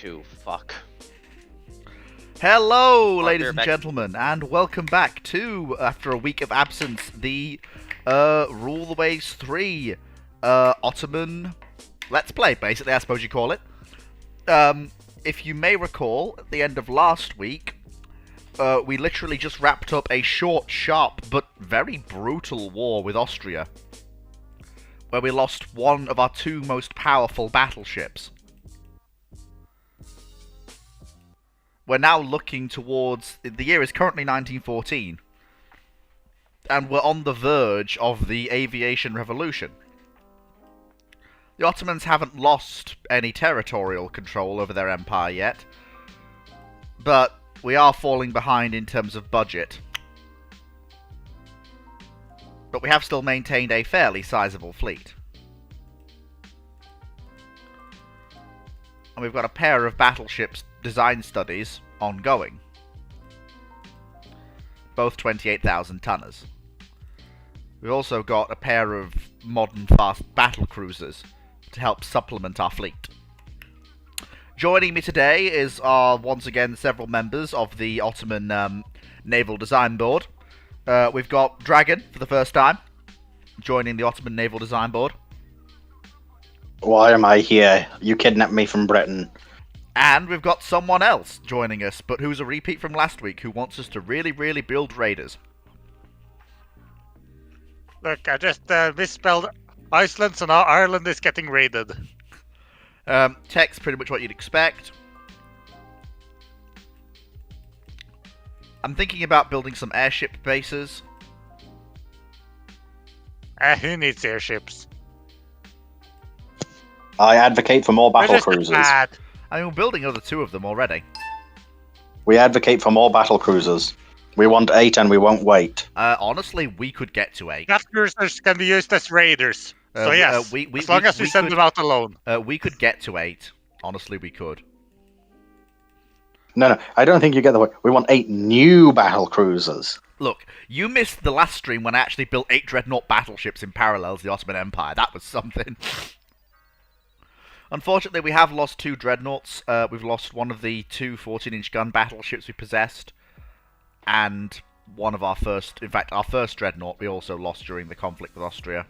RTW3. Fuck. Hello, ladies and gentlemen, and welcome back to, after a week of absence, the Rule the Waves 3 Ottoman Let's Play, basically, I suppose you call it. If you may recall, at the end of last week, we literally just wrapped up a short, sharp, but very brutal war with Austria, where we lost one of our two most powerful battleships. We're now looking towards... The year is currently 1914, and we're on the verge of the aviation revolution. The Ottomans haven't lost any territorial control over their empire yet, but we are falling behind in terms of budget. But we have still maintained a fairly sizable fleet. And we've got a pair of battleships design studies ongoing. Both 28,000 tonners. We've also got a pair of modern fast battle cruisers to help supplement our fleet. Joining me today is once again several members of the Ottoman Naval Design Board. We've got Dragon for the first time joining the Ottoman Naval Design Board. Why am I here? You kidnapped me from Britain. And we've got someone else joining us, but who's a repeat from last week, who wants us to really, really build raiders. Look, I just misspelled Iceland, so now Ireland is getting raided. Tech's pretty much what you'd expect. I'm thinking about building some airship bases. Who needs airships? I advocate for more battle cruisers. Bad. I mean, we're building another two of them already. We advocate for more battle cruisers. We want 8 and we won't wait. Honestly, we could get to 8. Battle cruisers can be used as raiders. So yes, as long as we send them out alone. We could get to 8. Honestly, we could. No, I don't think you get the point. We want 8 new battle cruisers. Look, you missed the last stream when I actually built 8 dreadnought battleships in parallel to the Ottoman Empire. That was something. Unfortunately, we have lost 2 dreadnoughts. We've lost one of the 2 14-inch gun battleships we possessed, and one of our first... In fact, our first dreadnought we also lost during the conflict with Austria.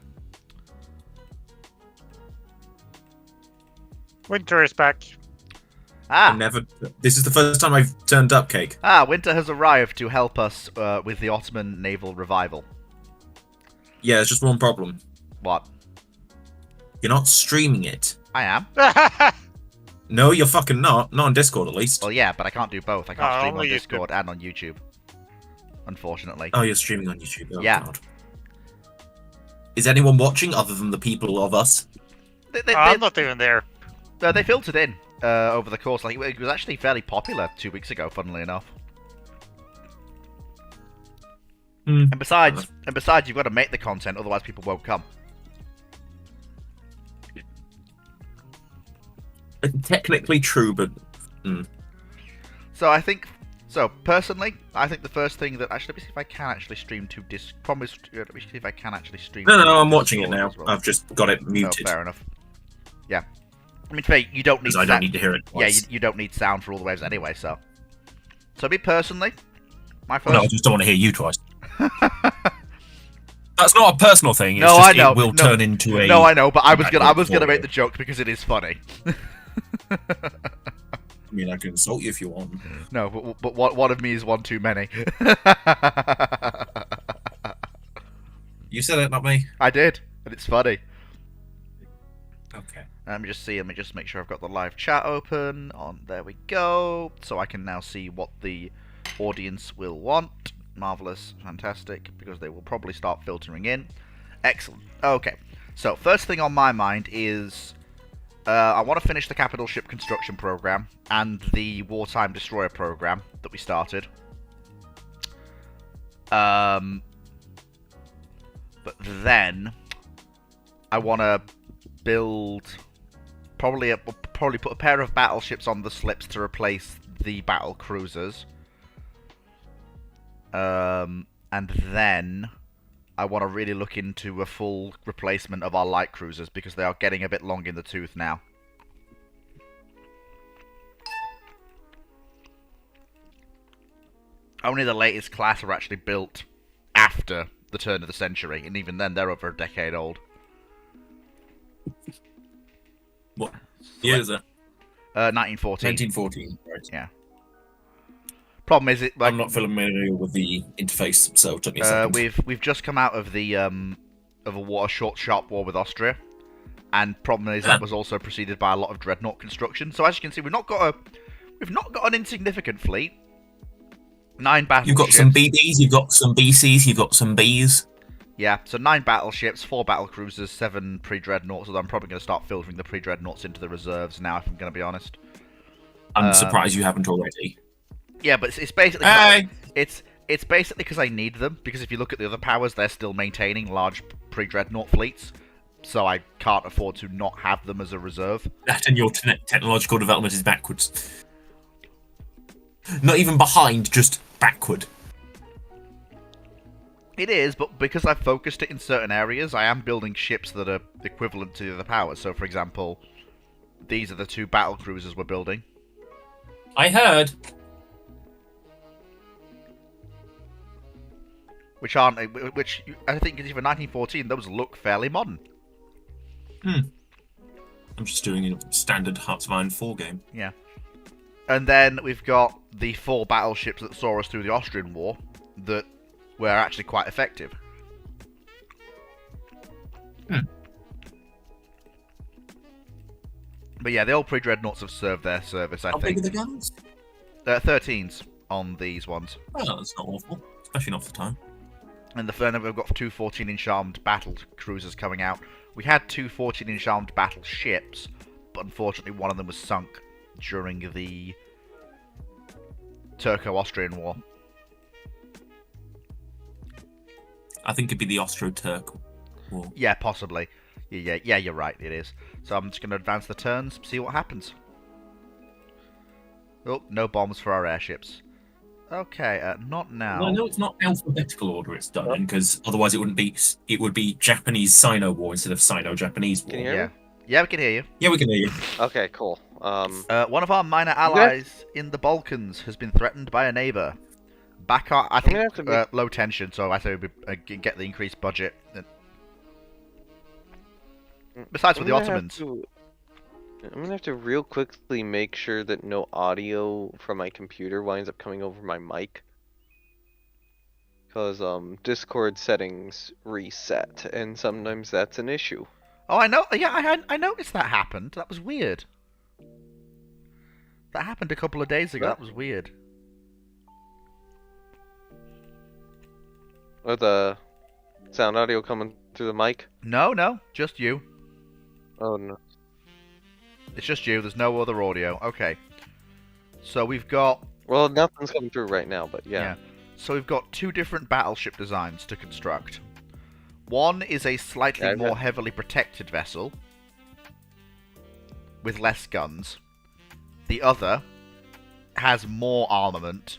Winter is back. This is the first time I've turned up, Cake. Winter has arrived to help us with the Ottoman naval revival. Yeah, there's just one problem. What? You're not streaming it. I am. No, you're fucking not. Not on Discord, at least. Well, yeah, but I can't do both. I can't stream on only Discord and on YouTube. Unfortunately. Oh, you're streaming on YouTube. Oh, yeah. God. Is anyone watching other than the people of us? I'm not even there. They filtered in over the course. Like, it was actually fairly popular 2 weeks ago, funnily enough. And besides, you've got to make the content, otherwise people won't come. Technically true, but... So, personally, I think the first thing that... Actually, let me see if I can actually stream to let me see if I can actually stream... No, I'm watching it now. Well. I've just got it muted. Oh, fair enough. Yeah. I mean, you don't need... I don't need to hear it twice. Yeah, you don't need sound for all the waves anyway, so... So, me personally, my first... No, I just don't want to hear you twice. That's not a personal thing. It's I know. It will turn into a... No, I know, but I was gonna make the joke because it is funny. I mean, I can insult you if you want. No, but one of me is one too many. You said it, not me. I did, and it's funny. Okay. Let me just make sure I've got the live chat open. There we go. So I can now see what the audience will want. Marvelous, fantastic, because they will probably start filtering in. Excellent. Okay, so first thing on my mind is I want to finish the capital ship construction program and the wartime destroyer program that we started. But then I want to build probably put a pair of battleships on the slips to replace the battle cruisers. And then I want to really look into a full replacement of our light cruisers because they are getting a bit long in the tooth now. Only the latest class are actually built after the turn of the century, and even then they're over a decade old. What year is it? 1914. 1914. Right. Yeah. Problem is, I'm not familiar with the interface, so it took me a second. We've just come out of the of a short sharp war with Austria, and problem is that was also preceded by a lot of dreadnought construction. So as you can see, we've not got an insignificant fleet. 9 battleships. You've got some BBs, you've got some BCs, you've got some Bs. Yeah, so 9 battleships, 4 battlecruisers, 7 pre-dreadnoughts. Although I'm probably going to start filtering the pre-dreadnoughts into the reserves now, if I'm going to be honest. I'm surprised you haven't already. Yeah, but it's basically it's basically because I need them. Because if you look at the other powers, they're still maintaining large pre-dreadnought fleets, so I can't afford to not have them as a reserve. That and your technological development is backwards. Not even behind, just backward. It is, but because I've focused it in certain areas, I am building ships that are equivalent to the other powers. So, for example, these are the 2 battle cruisers we're building. I heard. Which I think is for 1914, those look fairly modern. I'm just doing a standard Hearts of Iron 4 game. Yeah. And then we've got the 4 battleships that saw us through the Austrian War that were actually quite effective. But yeah, the old pre-dreadnoughts have served their service, I How think. big are the guns? 13s on these ones. Oh, that's not awful. Especially not for the time. And the further we've got 2 14-inch armed battle cruisers coming out. We had 2 14-inch armed battleships, but unfortunately one of them was sunk during the Turco-Austrian War. I think it'd be the Austro-Turk War. Yeah, possibly. Yeah, you're right, it is. So I'm just going to advance the turns, see what happens. Oh, no bombs for our airships. Okay, not now. Well, I know it's not alphabetical order it's done in, because otherwise it wouldn't be. It would be Japanese-Sino War instead of Sino-Japanese War. Can you hear me? Yeah, we can hear you. Yeah, we can hear you. Okay, cool. One of our minor allies in the Balkans has been threatened by a neighbour. I think low tension, so I say we get the increased budget. Besides with the Ottomans. I'm gonna have to real quickly make sure that no audio from my computer winds up coming over my mic. Because Discord settings reset, and sometimes that's an issue. Oh, I know. Yeah, I noticed that happened. That was weird. That happened a couple of days ago. What? That was weird. Or the sound audio coming through the mic? No, just you. Oh no. It's just you. There's no other audio. Okay. So we've got. Well, nothing's coming through right now, but yeah. So we've got 2 different battleship designs to construct. One is a slightly more heavily protected vessel with less guns. The other has more armament,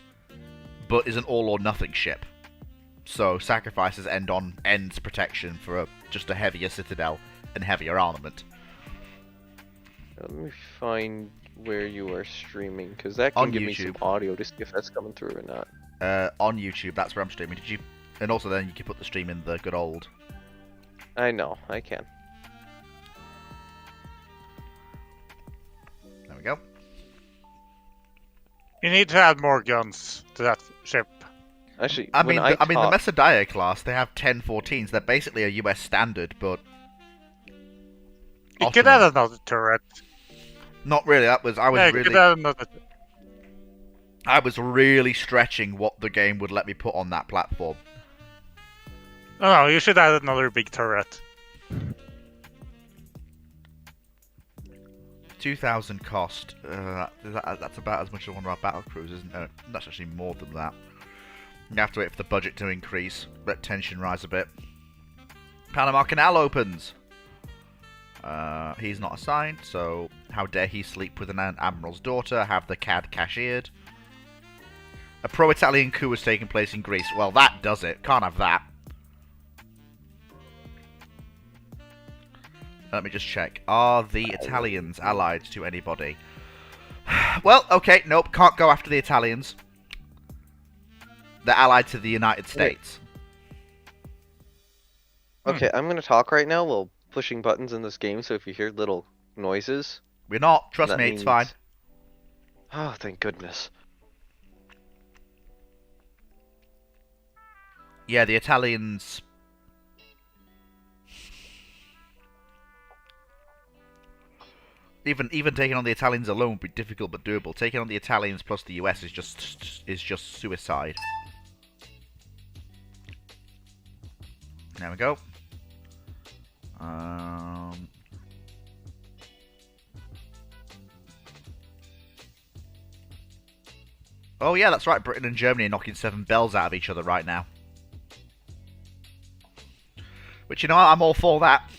but is an all-or-nothing ship. So sacrifices ends protection for just a heavier citadel and heavier armament. Let me find where you are streaming, because that can On give YouTube. me some audio to see if that's coming through or not. On YouTube, that's where I'm streaming. Did you? And also then you can put the stream in the good old. I know, I can. There we go. You need to add more guns to that ship. Actually, I mean, the talk- Mesodiah class, they have 10 14s. They're basically a US standard, but You could add another turret. not really. I was You could really, add another. I was really stretching what the game would let me put on that platform. No, you should add another big turret. 2,000 cost. That's about as much as one of our battle cruisers. No, that's actually more than that. You have to wait for the budget to increase. Let tension rise a bit. Panama Canal opens. He's not assigned, so how dare he sleep with an admiral's daughter? Have the CAD cashiered. A pro-Italian coup has taken place in Greece. Well, that does it. Can't have that. Let me just check. Are the Italians allied to anybody? Well, okay, nope, can't go after the Italians. They're allied to the United Okay. States. Okay, I'm gonna talk right now while pushing buttons in this game, so if you hear little noises, We're not. Trust that me, means... it's fine. Oh, thank goodness. Yeah, the Italians... Even taking on the Italians alone would be difficult but doable. Taking on the Italians plus the US is just suicide. There we go. Oh yeah, that's right. Britain and Germany are knocking 7 bells out of each other right now. Which, you know, I'm all for that.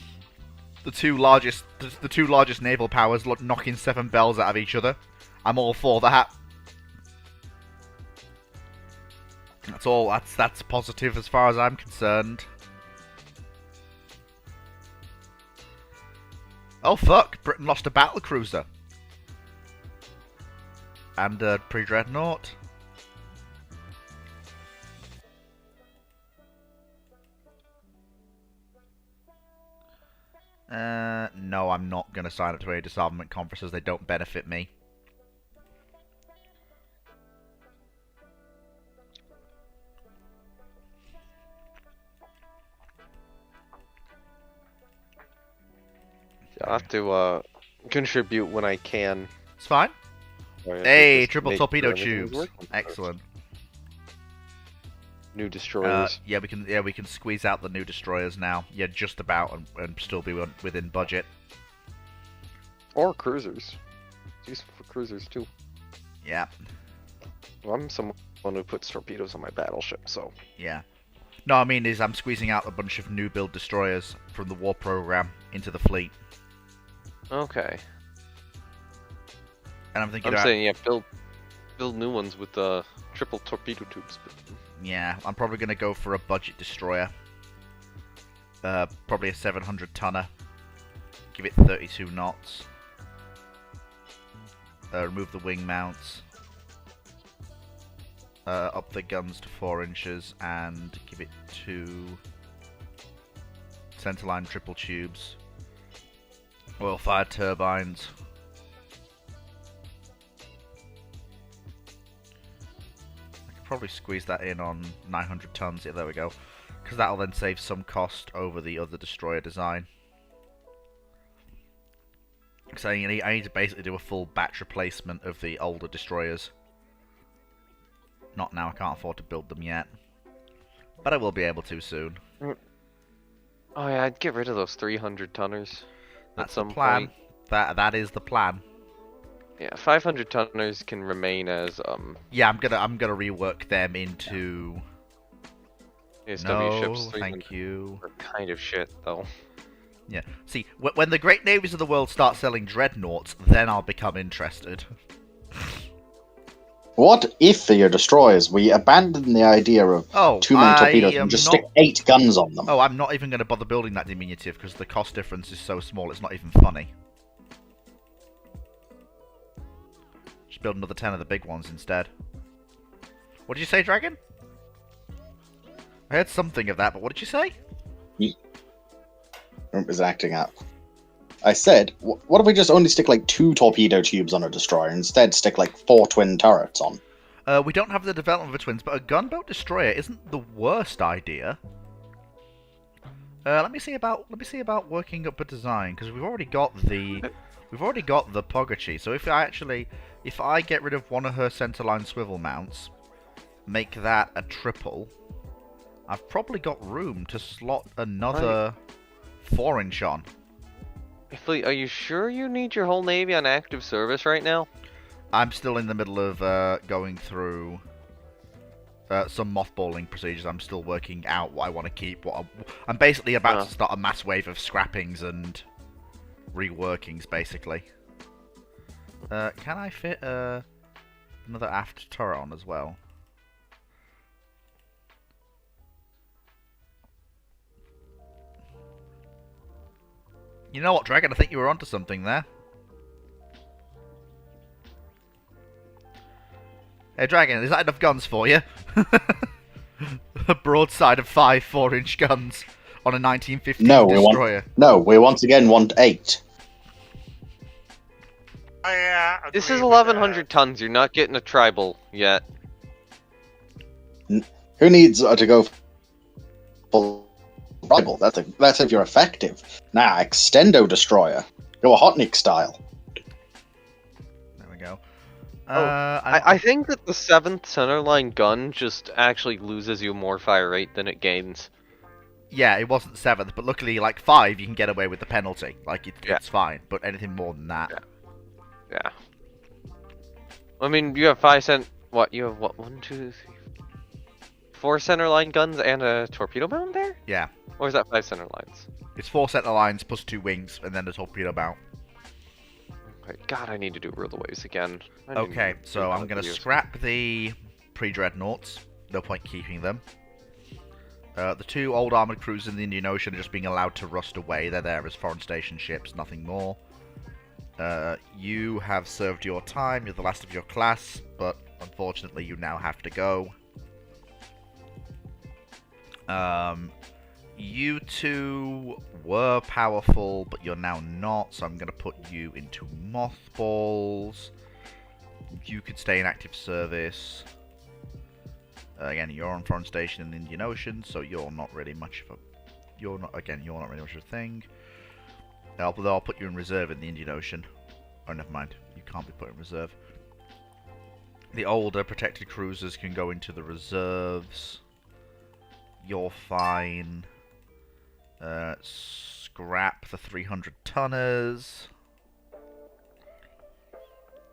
The two largest naval powers knocking 7 bells out of each other. I'm all for that. That's all. That's positive as far as I'm concerned. Oh fuck! Britain lost a battle cruiser and a pre-dreadnought. No, I'm not going to sign up to any disarmament conferences. They don't benefit me. I have to contribute when I can. It's fine. Or Hey, just triple make torpedo sure everything's tubes. working. Excellent. New destroyers. Yeah, we can squeeze out the new destroyers now. Yeah, just about, and still be within budget. Or cruisers. It's useful for cruisers too. Yeah. Well, I'm someone who puts torpedoes on my battleship, so... Yeah. No, I mean is I'm squeezing out a bunch of new build destroyers from the war program into the fleet. Okay. And I'm thinking I'm about... saying, yeah, build new ones with triple torpedo tubes. But... Yeah, I'm probably going to go for a budget destroyer. Probably a 700 tonner. Give it 32 knots. Remove the wing mounts. Up the guns to 4 inches and give it 2 centerline triple tubes. Oil-fired turbines. I could probably squeeze that in on 900 tons. Yeah, there we go. Because that'll then save some cost over the other destroyer design. So I need to basically do a full batch replacement of the older destroyers. Not now, I can't afford to build them yet. But I will be able to soon. Oh yeah, I'd get rid of those 300 tonners. That's at some the plan. Point. That is the plan. Yeah, 500 tonners can remain as Yeah, I'm gonna rework them into ASW ships. thank you. Are kind of shit though. Yeah. See, when the great navies of the world start selling dreadnoughts, then I'll become interested. What if for your destroyers we abandon the idea of too many torpedoes and just stick 8 guns on them? Oh, I'm not even going to bother building that diminutive because the cost difference is so small it's not even funny. Just build another 10 of the big ones instead. What did you say, Dragon? I heard something of that, but what did you say? Was acting up. I said, what if we just only stick like 2 torpedo tubes on a destroyer, instead stick like 4 twin turrets on? We don't have the development for twins, but a gunboat destroyer isn't the worst idea. Let me see about working up a design because we've already got the Pogachi. So if I get rid of one of her centerline swivel mounts, make that a triple, I've probably got room to slot another 4-inch on. Fleet, are you sure you need your whole navy on active service right now? I'm still in the middle of going through some mothballing procedures. I'm still working out what I want to keep. I'm basically about to start a mass wave of scrappings and reworkings, basically. Can I fit another aft turret on as well? You know what, Dragon? I think you were onto something there. Hey, Dragon, is that enough guns for you? a broadside of 5 4-inch guns on a 1915 No, destroyer. we once again want 8. I This agree is with, 1,100 tons. You're not getting a tribal yet. Who needs to go full rival? That's if you're effective. Nah, extendo destroyer. Go a Hotnik style. There we go. I think that the 7th centerline gun just actually loses you more fire rate than it gains. Yeah, it wasn't 7th, but luckily, like 5, you can get away with the penalty. Like Yeah. it's fine, but anything more than that. Yeah. I mean, you have 5 cent. What? You have what? 1, 2, 3, 4 centerline guns and a torpedo mount there? Yeah. Or is that 5 centerlines? It's 4 center lines plus 2 wings, and then the torpedo mount. Okay. God, I need to do rule the waves again. I need Okay, to so do I'm gonna values. scrap the pre-dreadnoughts. No point keeping them. The 2 old armored cruisers in the Indian Ocean are just being allowed to rust away. They're there as foreign station ships, nothing more. You have served your time. You're the last of your class, but unfortunately, you now have to go. You 2 were powerful, but you're now not, so I'm going to put you into mothballs. You could stay in active service. Again, you're on foreign station in the Indian Ocean, so you're not really much of a... You're not really much of a thing. Although I'll put you in reserve in the Indian Ocean. Oh, never mind. You can't be put in reserve. The older protected cruisers can go into the reserves. You're fine. Scrap the 300 tonners.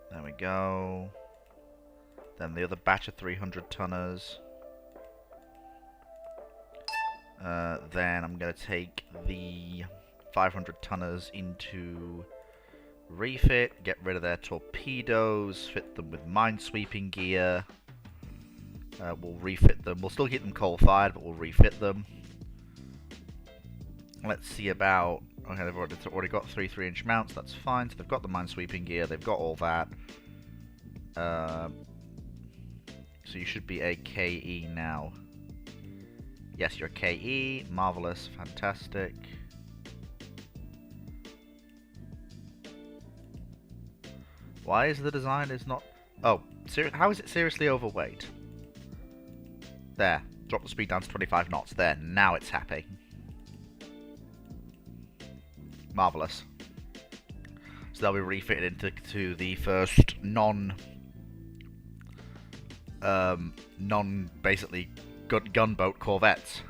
There we go. Then the other batch of 300 tonners. Then I'm going to take the 500 tonners into refit, get rid of their torpedoes, fit them with minesweeping gear. We'll refit them. We'll still keep them coal-fired, but we'll refit them. Let's see about... Okay, they've already got 3 3-inch mounts, that's fine. So they've got the minesweeping gear, they've got all that. So you should be a KE now. Yes, you're a KE. Marvelous. Fantastic. Why is the design is not... Oh, how is it seriously overweight? There. Drop the speed down to 25 knots. There. Now it's happy. Marvelous. So they'll be refitted into the first basically gunboat corvettes.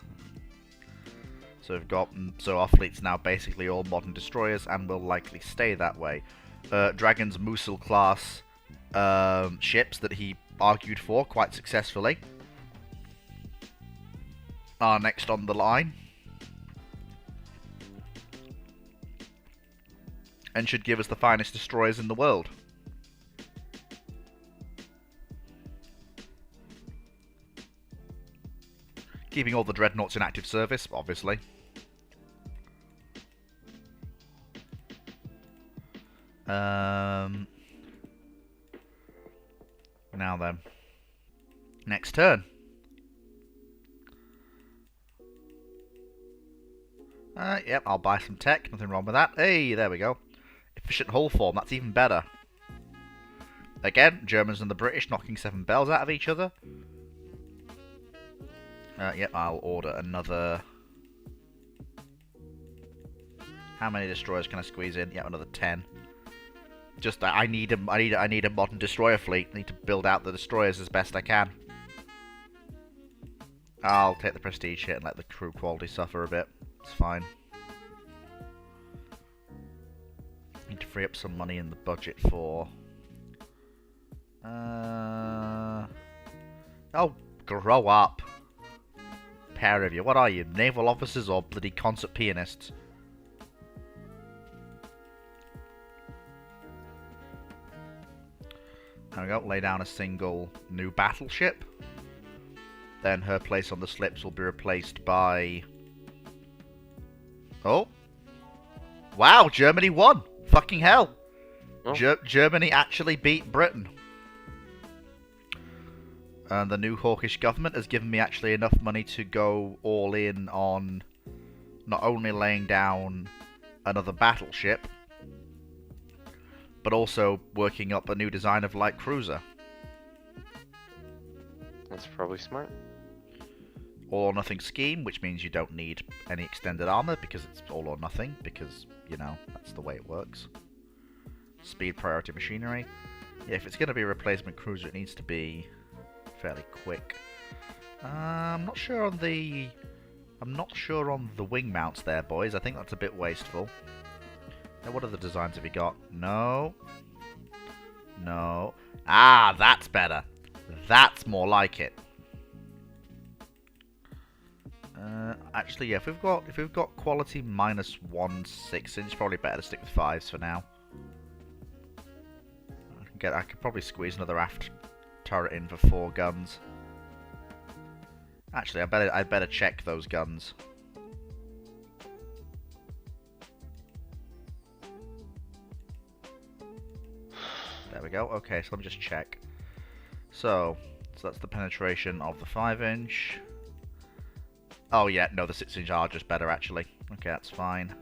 So our fleet's now basically all modern destroyers and will likely stay that way. Dragon's Musil class ships that he argued for quite successfully are next on the line and should give us the finest destroyers in the world. Keeping all the dreadnoughts in active service, obviously. Now then. Next turn. Yep, I'll buy some tech. Nothing wrong with that. Hey, there we go. Efficient hull form, that's even better. Again, Germans and the British knocking 7 bells out of each other. Yep, I'll order another... How many destroyers can I squeeze in? Yep, another 10. Just, I need a modern destroyer fleet. I need to build out the destroyers as best I can. I'll take the prestige hit and let the crew quality suffer a bit. It's fine. Need to free up some money in the budget for... Oh, grow up. Pair of you. What are you? Naval officers or bloody concert pianists? There we go. Lay down a single new battleship. Then her place on the slips will be replaced by... Oh. Wow, Germany won. Fucking hell. Oh. Germany actually beat Britain. And the new hawkish government has given me actually enough money to go all in on not only laying down another battleship, but also working up a new design of light cruiser. That's probably smart. All or nothing scheme, which means you don't need any extended armor because it's all or nothing, because, you know, that's the way it works. Speed priority machinery. Yeah, if it's going to be a replacement cruiser, it needs to be fairly quick. I'm not sure on the wing mounts there, boys. I think that's a bit wasteful. Now, what other designs have you got? No. No. Ah, that's better. That's more like it. Actually, yeah. If we've got quality minus 1 6-inch, probably better to stick with 5s for now. I could probably squeeze another aft turret in for 4 guns. Actually, I better check those guns. There we go. Okay, so let me just check. So that's the penetration of the 5-inch. Oh yeah, no, the 6-inch are just better actually. Okay, that's fine.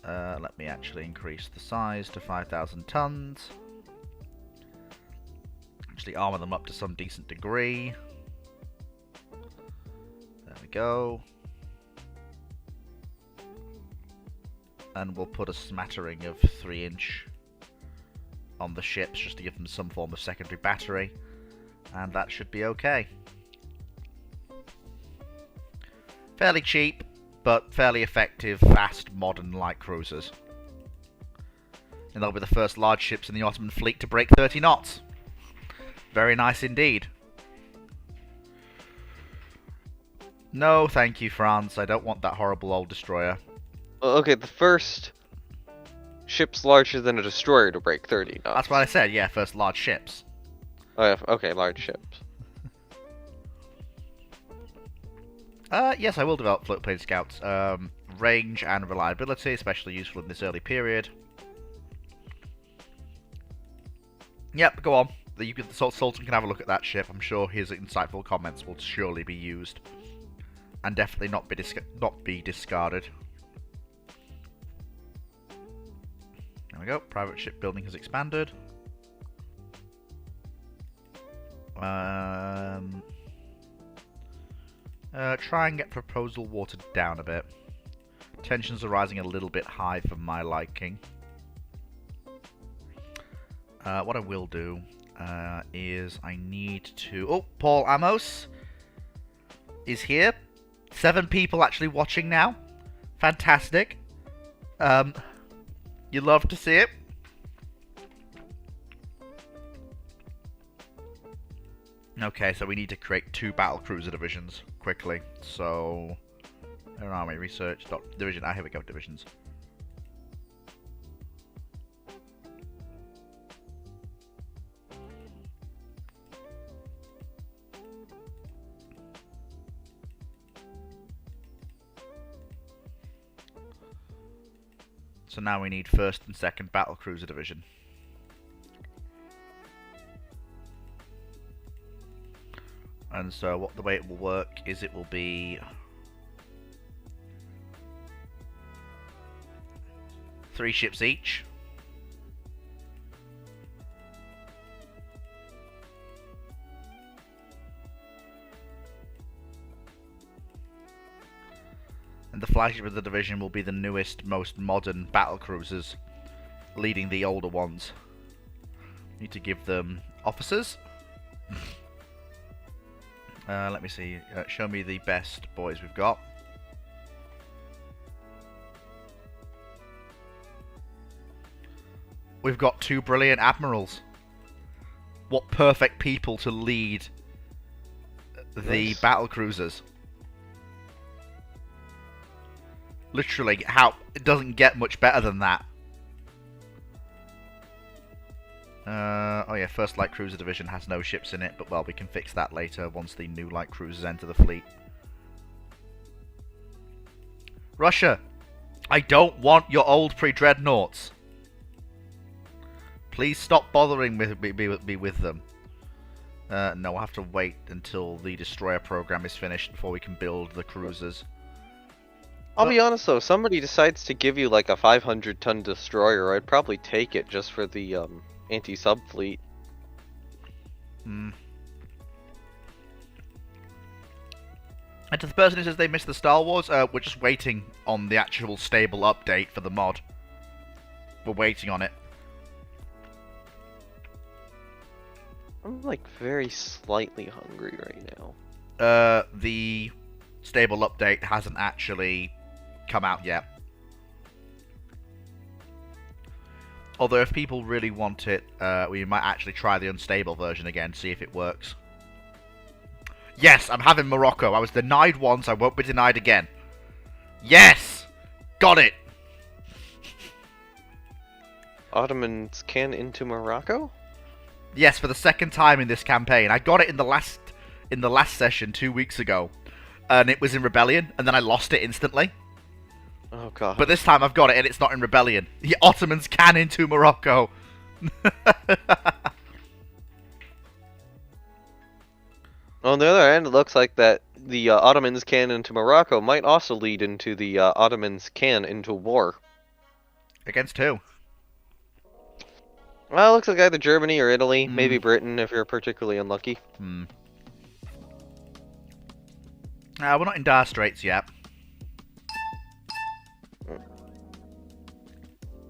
Let me actually increase the size to 5,000 tons. Actually armor them up to some decent degree. There we go. And we'll put a smattering of 3-inch on the ships just to give them some form of secondary battery. And that should be okay. Fairly cheap, but fairly effective, fast, modern light cruisers. And they'll be the first large ships in the Ottoman fleet to break 30 knots. Very nice indeed. No, thank you, France. I don't want that horrible old destroyer. Well, okay, the first ship's larger than a destroyer to break 30 knots. That's what I said, yeah, first large ships. Oh, yeah, okay, large ships. Yes, I will develop floatplane scouts. Range and reliability, especially useful in this early period. Yep, go on. The Sultan can have a look at that ship. I'm sure his insightful comments will surely be used. And definitely not be discarded. There we go. Private ship building has expanded. Try and get proposal watered down a bit. Tensions are rising a little bit high for my liking. What I will do is I need to... Oh, Paul Amos is here. 7 people actually watching now. Fantastic. You love to see it. Okay, so we need to create 2 battlecruiser divisions quickly. So, where are we? Research division. Ah, here we go. Divisions. So now we need 1st and 2nd battlecruiser division. And so the way it will work is it will be 3 ships each. And the flagship of the division will be the newest, most modern battlecruisers, leading the older ones. Need to give them officers. Let me see. Show me the best boys we've got. We've got 2 brilliant admirals. What perfect people to lead the battle cruisers. Literally, it doesn't get much better than that. Oh yeah, 1st Light Cruiser Division has no ships in it, but well, we can fix that later once the new light cruisers enter the fleet. Russia, I don't want your old pre-dreadnoughts. Please stop bothering me with them. No, we'll have to wait until the destroyer program is finished before we can build the cruisers. I'll be honest though, somebody decides to give you like a 500-ton destroyer, I'd probably take it just for the anti-sub fleet. Hmm. And to the person who says they missed the Star Wars, we're just waiting on the actual stable update for the mod. We're waiting on it. I'm like very slightly hungry right now. The stable update hasn't actually come out yet. Although if people really want it, we might actually try the unstable version again, see if it works. Yes, I'm having Morocco. I was denied once, I won't be denied again. Yes! Got it! Ottomans can into Morocco? Yes, for the second time in this campaign. I got it in the last session 2 weeks ago. And it was in rebellion, and then I lost it instantly. Oh god. But this time I've got it and it's not in rebellion. The Ottomans can into Morocco. On the other hand, it looks like that the Ottomans can into Morocco might also lead into the Ottomans can into war. Against who? Well, it looks like either Germany or Italy, maybe Britain if you're particularly unlucky. We're not in dire straits yet.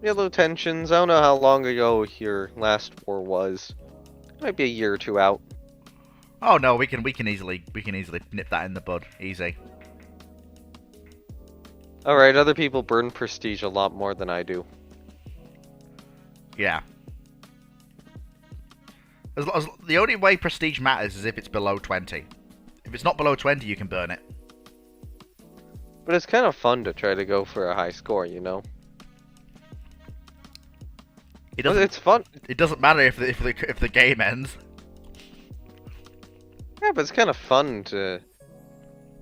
Yellow tensions. I don't know how long ago your last war was. Might be a year or two out. Oh no, we can easily nip that in the bud. Easy. Alright, other people burn prestige a lot more than I do. Yeah. As the only way prestige matters is if it's below 20. If it's not below 20, you can burn it. But it's kind of fun to try to go for a high score, you know? It's fun. It doesn't matter if the game ends. Yeah, but it's kind of fun to...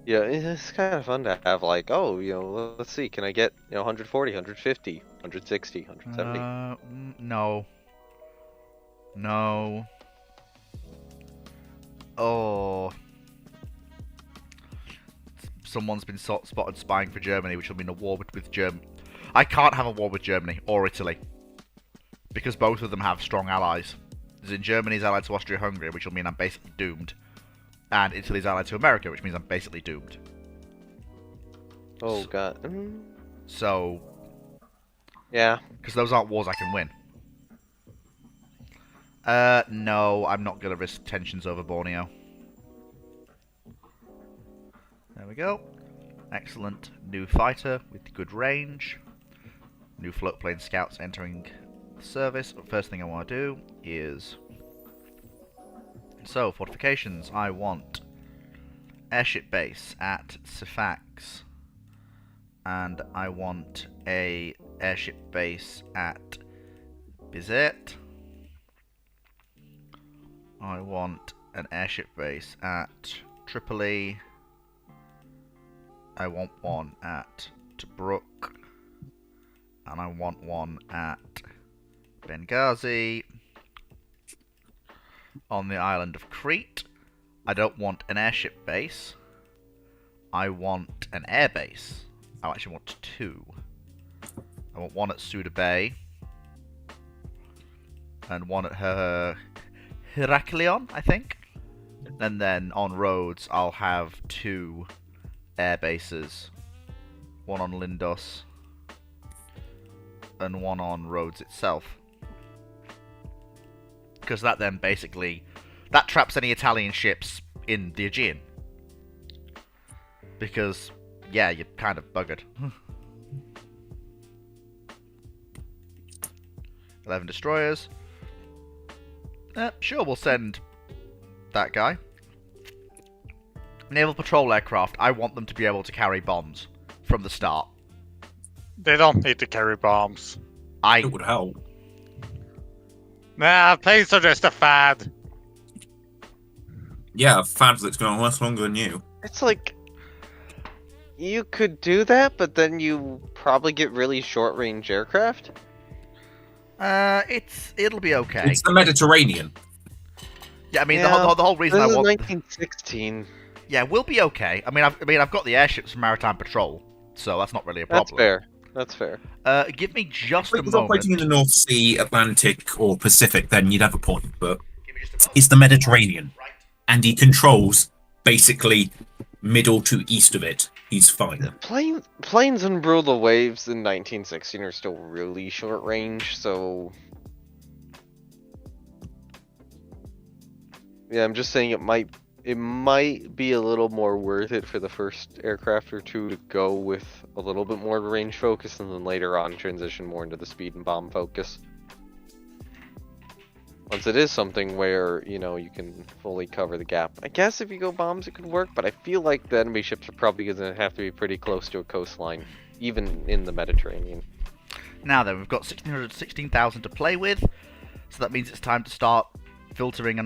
Yeah, it's kind of fun to have like, oh, you know, let's see, can I get, 140, 150, 160, 170? No. No. Oh. Someone's been spotted spying for Germany, which will mean a war with Germany. I can't have a war with Germany or Italy. Because both of them have strong allies. As in, Germany's allied to Austria-Hungary, which will mean I'm basically doomed. And Italy's allied to America, which means I'm basically doomed. Oh, god. So... Yeah. Because those aren't wars I can win. No, I'm not going to risk tensions over Borneo. There we go. Excellent. New fighter with good range. New float plane scouts entering the service. First thing I want to do is... So, fortifications. I want airship base at Sifax. And I want a airship base at Bizet. I want an airship base at Tripoli. I want one at Tobruk. And I want one at Benghazi. On the island of Crete. I don't want an airship base. I want an air base. I actually want two. I want one at Suda Bay. And one at Heraklion, I think. And then on Rhodes, I'll have two air bases. One on Lindos. And one on Rhodes itself. Because that then basically... That traps any Italian ships in the Aegean. Because, yeah, you're kind of buggered. 11 destroyers. Sure, we'll send that guy. Naval patrol aircraft, I want them to be able to carry bombs from the start. They don't need to carry bombs. It would help. Nah, planes are just a fad. Yeah, a fad that's going to last longer than you. It's like... You could do that, but then you probably get really short-range aircraft? It'll be okay. It's the Mediterranean. Yeah, I mean, Yeah, the whole reason this I is want... 1916. Yeah, we'll be okay. I've got the airships from Maritime Patrol, so that's not really a That's problem. fair. That's fair. Give me just If a it was moment. operating in the North Sea, Atlantic, or Pacific, then you'd have a point. But Give me just a moment. it's the Mediterranean, Right. and he controls basically middle to east of it. He's fine. Planes and brutal waves in 1916 are still really short range, so yeah, I'm just saying it might be a little more worth it for the first aircraft or two to go with a little bit more of a range focus, and then later on transition more into the speed and bomb focus. Once it is something where, you know, you can fully cover the gap. I guess if you go bombs it could work, but I feel like the enemy ships are probably going to have to be pretty close to a coastline, even in the Mediterranean. Now then, we've got 16,000 to play with, so that means it's time to start filtering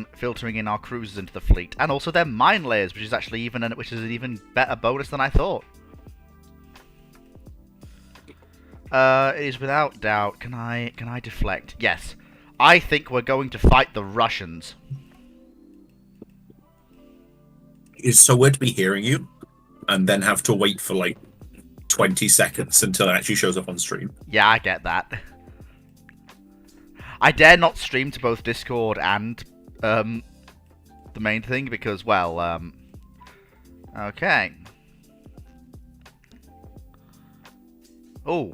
in our cruisers into the fleet, and also their mine layers, which is actually an even better bonus than I thought. It is without doubt. Can I deflect? Yes. I think we're going to fight the Russians. It's so weird to be hearing you, and then have to wait for like 20 seconds until it actually shows up on stream. Yeah, I get that. I dare not stream to both Discord and the main thing because, well, okay. Oh.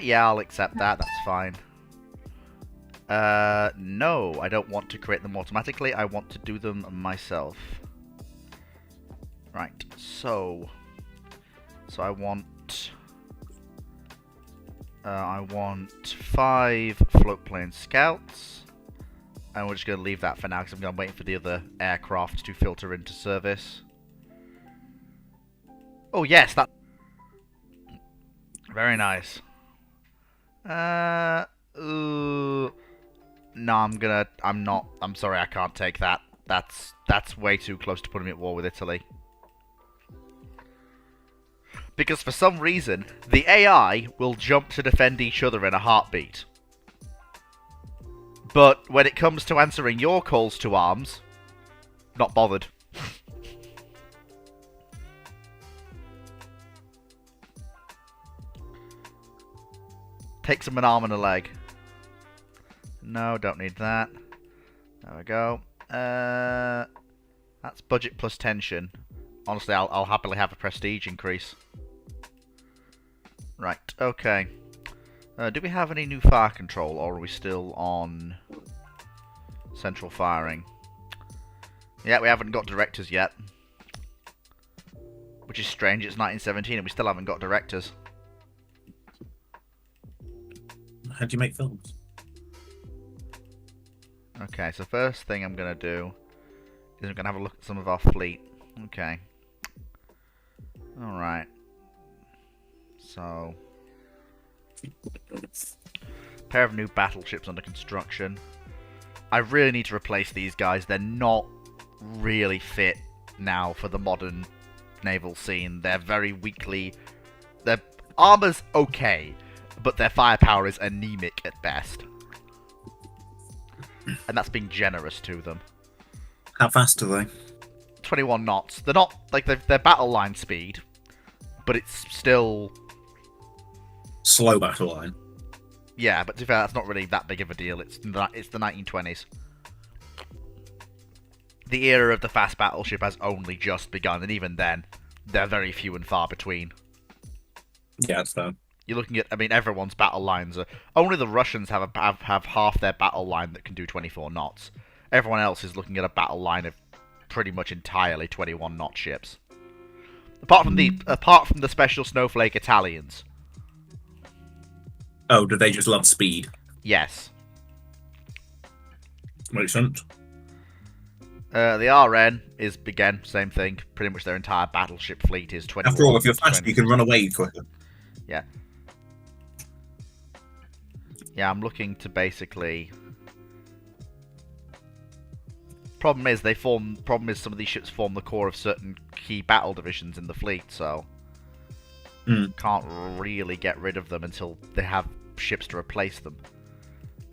Yeah, I'll accept that. That's fine. No, I don't want to create them automatically. I want to do them myself. Right, so I want 5 float plane scouts, and we're just going to leave that for now because I'm waiting for the other aircraft to filter into service. Oh yes, that very nice. No, I'm sorry, I can't take that. That's way too close to putting me at war with Italy. Because for some reason, the AI will jump to defend each other in a heartbeat. But when it comes to answering your calls to arms, not bothered. Take some an arm and a leg. No, don't need that. There we go. That's budget plus tension. Honestly, I'll happily have a prestige increase. Right, okay. Do we have any new fire control, or are we still on central firing? Yeah, we haven't got directors yet. Which is strange, it's 1917 and we still haven't got directors. How do you make films? Okay, so first thing I'm going to do is I'm going to have a look at some of our fleet. Okay. Alright. So, pair of new battleships under construction. I really need to replace these guys. They're not really fit now for the modern naval scene. They're very weakly... Their armor's okay, but their firepower is anemic at best. And that's being generous to them. How fast are they? 21 knots. They're not... like, they're battle line speed, but it's still... Slow battle line. Yeah, but to be fair, that's not really that big of a deal. It's the 1920s. The era of the fast battleship has only just begun, and even then, they're very few and far between. Yeah, that's fair. You're looking at, I mean, everyone's battle lines are... Only the Russians have half their battle line that can do 24 knots. Everyone else is looking at a battle line of pretty much entirely 21 knot ships. Apart from the special snowflake Italians. Oh, do they just love speed? Yes. Makes sense. The RN is, again, same thing. Pretty much their entire battleship fleet is 21. After all, if you're fast, you can run away quicker. Yeah. Yeah, I'm looking to basically... Problem is some of these ships form the core of certain key battle divisions in the fleet, so... Can't really get rid of them until they have ships to replace them.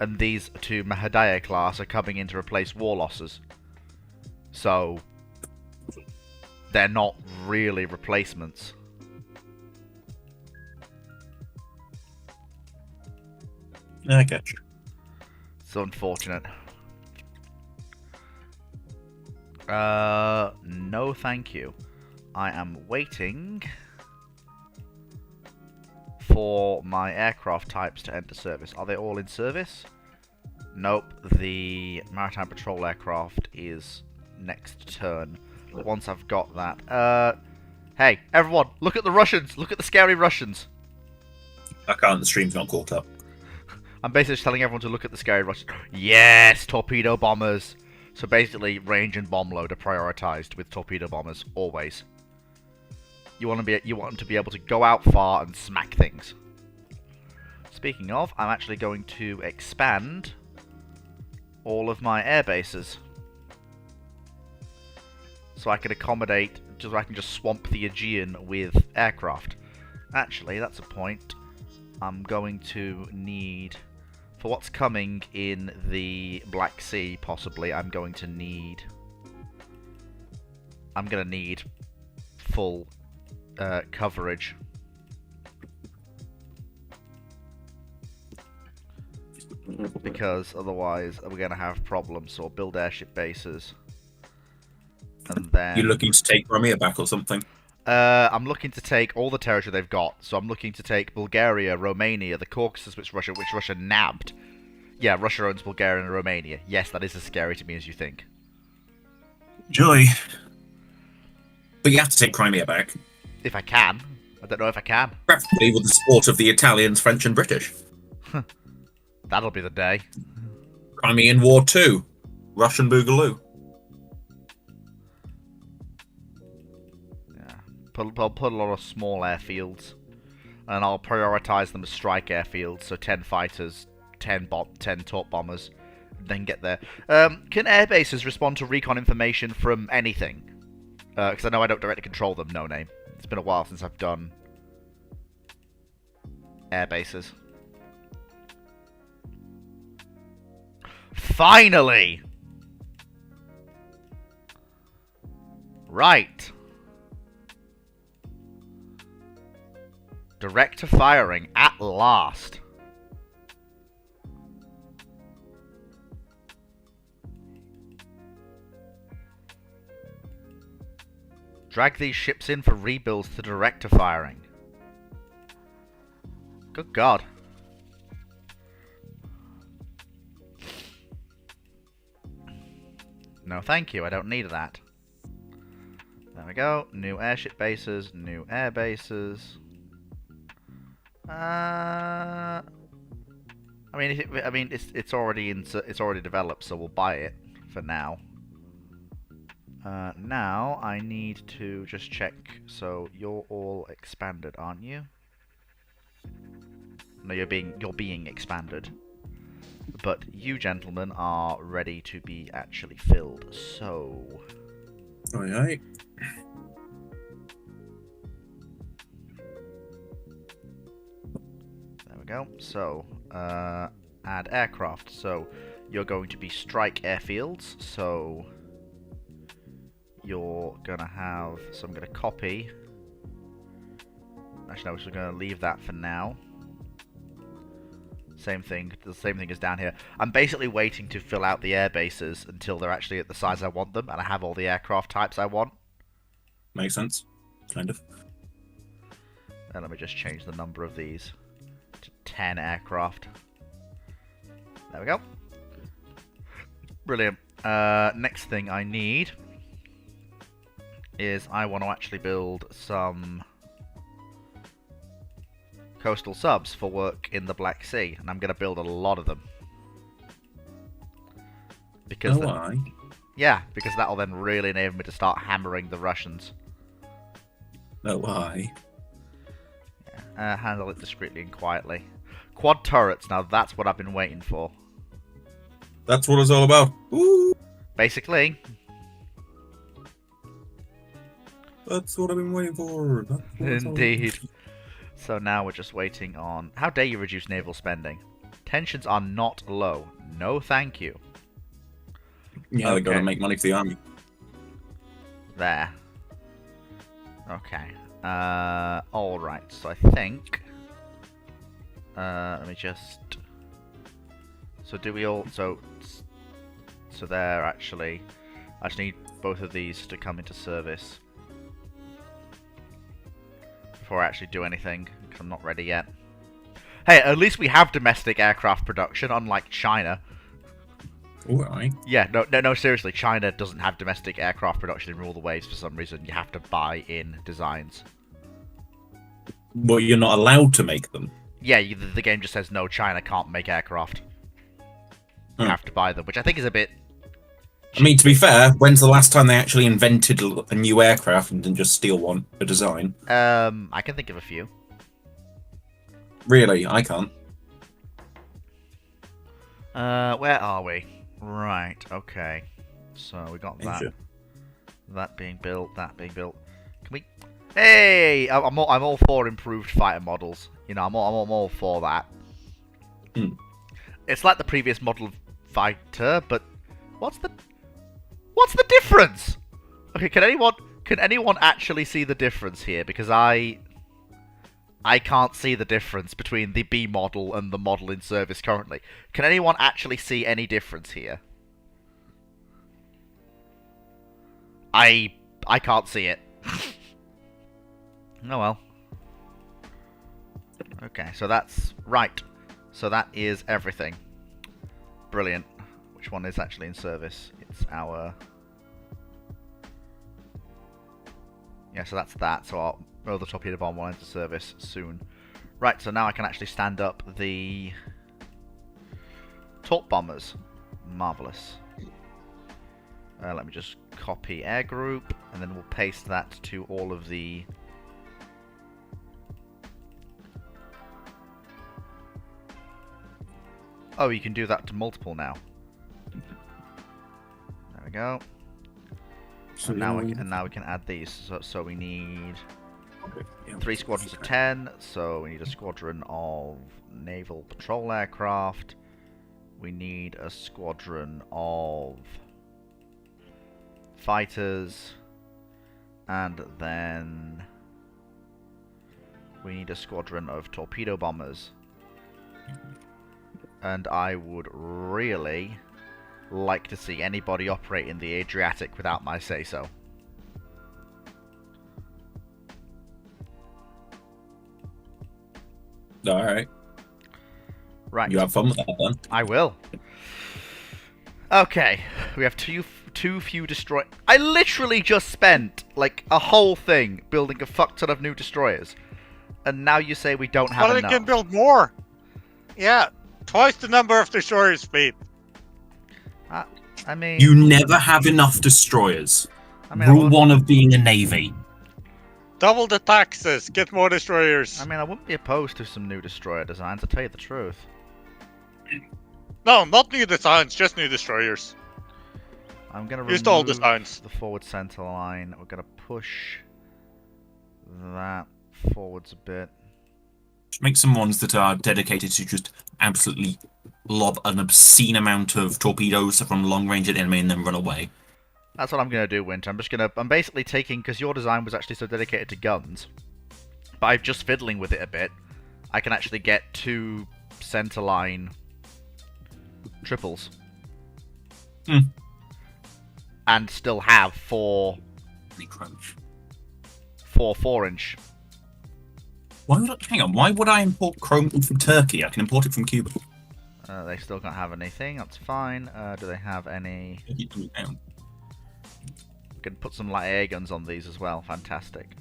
And these two Mahadaya class are coming in to replace war losses. So they're not really replacements. I get you. It's unfortunate. No thank you. I am waiting for my aircraft types to enter service. Are they all in service? Nope, the maritime patrol aircraft is next turn. Once I've got that. Hey, everyone, look at the Russians! Look at the scary Russians! I can't, the stream's not caught up. I'm basically just telling everyone to look at the scary Russians. Yes, torpedo bombers! So basically, range and bomb load are prioritized with torpedo bombers, always. You want them to be able to go out far and smack things. Speaking of, I'm actually going to expand all of my air bases. So I can accommodate, I can just swamp the Aegean with aircraft. Actually, that's a point. I'm going to need, for what's coming in the Black Sea, possibly, I'm going to need full coverage. Because otherwise we're going to have problems, so I'll build airship bases. And then... You're looking to take Crimea back or something? I'm looking to take all the territory they've got. So I'm looking to take Bulgaria, Romania, the Caucasus, which Russia nabbed. Yeah, Russia owns Bulgaria and Romania. Yes, that is as scary to me as you think. Joy. But you have to take Crimea back. If I can. I don't know if I can. Preferably with the support of the Italians, French and British. That'll be the day. Crimean War 2. Russian Boogaloo. Yeah. I'll put a lot of small airfields. And I'll prioritise them as strike airfields. So 10 fighters, 10 torp bombers. Then get there. Can air bases respond to recon information from anything? Because I know I don't directly control them, no name. It's been a while since I've done air bases. Finally! Right. Direct to firing at last. Drag these ships in for rebuilds to direct to firing. Good God. No thank you, I don't need that. There we go. New airship bases, new air bases. I mean, it's already developed, so we'll buy it for now. Now I need to just check. So you're all expanded, aren't you? No, you're being expanded. But you gentlemen are ready to be actually filled. So. Aye. There we go. So add aircraft. So you're going to be strike airfields. So. You're gonna have, so I'm gonna copy. Actually, no, we're gonna leave that for now. Same thing, the same thing as down here. I'm basically waiting to fill out the air bases until they're actually at the size I want them, and I have all the aircraft types I want. Makes sense, kind of. And let me just change the number of these to 10 aircraft. There we go. Brilliant. Next thing I need is I want to actually build some coastal subs for work in the Black Sea, and I'm going to build a lot of them. Because why? Yeah, because that'll then really enable me to start hammering the Russians. Oh, why? Yeah. Handle it discreetly and quietly. Quad turrets, now that's what I've been waiting for. That's what it's all about. Woo! Basically. That's what I've been waiting for. Indeed. So now we're just waiting on... How dare you reduce naval spending? Tensions are not low. No thank you. Yeah, they've got Okay. to make money for the army. There. Okay. Alright, so I think... let me just... So do we all... So there, actually... I just need both of these to come into service. Before I actually do anything, because I'm not ready yet. Hey, at least we have domestic aircraft production, unlike China. Alright. Yeah, no, seriously, China doesn't have domestic aircraft production in Rule the Waves for some reason. You have to buy in designs. Well, you're not allowed to make them. Yeah, the game just says no, China can't make aircraft. You Hmm. have to buy them, which I think is a bit... I mean, to be fair, when's the last time they actually invented a new aircraft and didn't just steal one for design? I can think of a few. Really, I can't. Where are we? Right, okay. So we got that. Asia. That being built, that being built. Can we... Hey! I'm all for improved fighter models. You know, I'm all for that. Hmm. It's like the previous model of fighter, but what's the difference? Okay, can anyone actually see the difference here? Because I can't see the difference between the B model and the model in service currently. Can anyone actually see any difference here? I can't see it. Oh well. Okay, so that's right. So that is everything. Brilliant. Which one is actually in service? It's our... Yeah, so that's that. So our other torpedo bomb will enter service soon. Right, so now I can actually stand up the torp bombers. Marvellous. Let me just copy air group, and then we'll paste that to all of the... Oh, you can do that to multiple now. There we go. So now we can add these. So we need 3 squadrons of 10. So we need a squadron of naval patrol aircraft. We need a squadron of fighters, and then we need a squadron of torpedo bombers. And I would really like to see anybody operate in the Adriatic without my say-so. Alright. Right. You have fun with that then. I will. Okay, we have too few destroy... I literally just spent, like, a whole thing building a fuck ton of new destroyers. And now you say we don't have Well, enough. they can build more. Yeah, twice the number of destroyers speed. I mean... You never have enough destroyers. I Rule wouldn't- 1 of being a navy. Double the taxes, get more destroyers. I mean, I wouldn't be opposed to some new destroyer designs, to tell you the truth. No, not new designs, just new destroyers. I'm gonna Used all remove designs. the forward center line. We're gonna push that forwards a bit. Just make some ones that are dedicated to just absolutely lob an obscene amount of torpedoes from long range at the enemy and then run away. That's what I'm gonna do, Winter. I'm basically taking, because your design was actually so dedicated to guns, by just fiddling with it a bit, I can actually get 2 center line triples. Hmm. And still have 4 Crunch. 4-inch. Hang on, why would I import chrome from Turkey? I can import it from Cuba. They still don't have anything, that's fine. Do they have any... We can put some light AA guns on these as well, fantastic.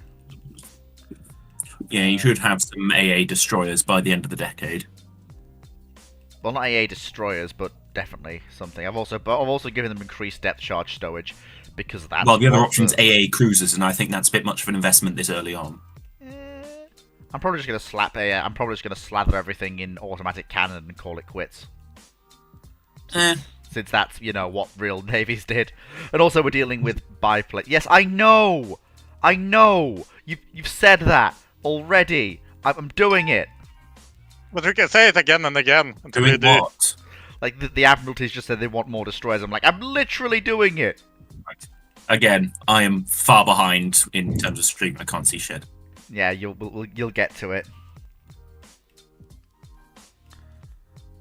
Yeah, you should have some AA destroyers by the end of the decade. Well, not AA destroyers, but definitely something. I've also given them increased depth charge stowage, because that's... Well, the other what option's AA cruisers, and I think that's a bit much of an investment this early on. I'm probably just going to slap AA. I'm probably just going to slather everything in automatic cannon and call it quits. Since that's, you know, what real navies did. And also we're dealing with biplane. Yes, I know! I know! You've said that already. I'm doing it. But we can say it again and again until we Doing do. what? Like, the Admiralties just said they want more destroyers. I'm like, I'm literally doing it. Right. Again, I am far behind in terms of stream. I can't see shit. Yeah, you'll get to it.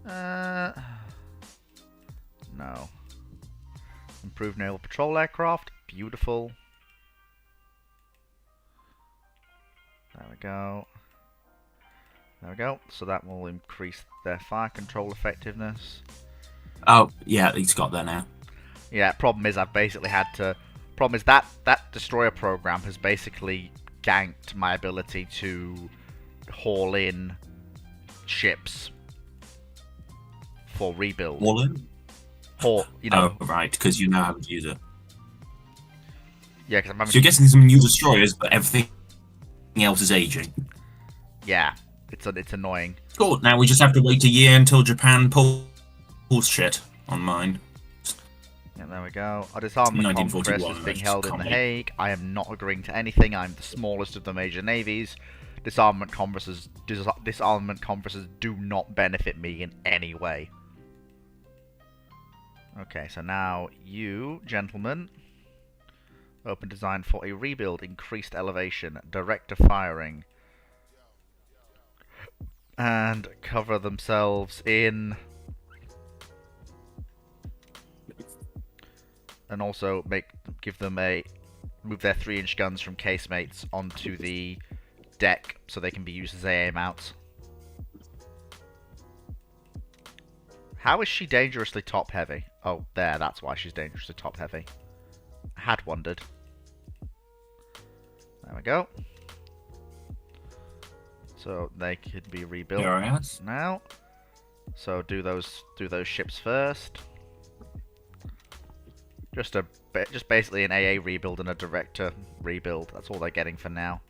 No. Improved naval patrol aircraft. Beautiful. There we go. There we go. So that will increase their fire control effectiveness. Oh, yeah, he's got there now. Yeah, problem is I've basically had to... Problem is that destroyer program has basically ganked my ability to haul in ships for rebuild. All in? Haul, you know. Oh, right, because you know how to use it. Yeah, because I'm having So you're getting some new destroyers, but everything else is aging. Yeah, it's annoying. Cool, now we just have to wait a year until Japan pulls shit on mine. Yeah, there we go. A disarmament congress 1941, is being I held just in The can't wait. Hague. I am not agreeing to anything. I'm the smallest of the major navies. Disarmament conferences do not benefit me in any way. Okay, so now you, gentlemen, open design for a rebuild, increased elevation, director firing, and cover themselves in... And also give them move their 3-inch guns from casemates onto the deck so they can be used as AA mounts. How is she dangerously top heavy? Oh, there, that's why she's dangerously top heavy. I had wondered. There we go. So they could be rebuilt Yes. now. So do those ships first. Just basically an AA rebuild and a director rebuild. That's all they're getting for now.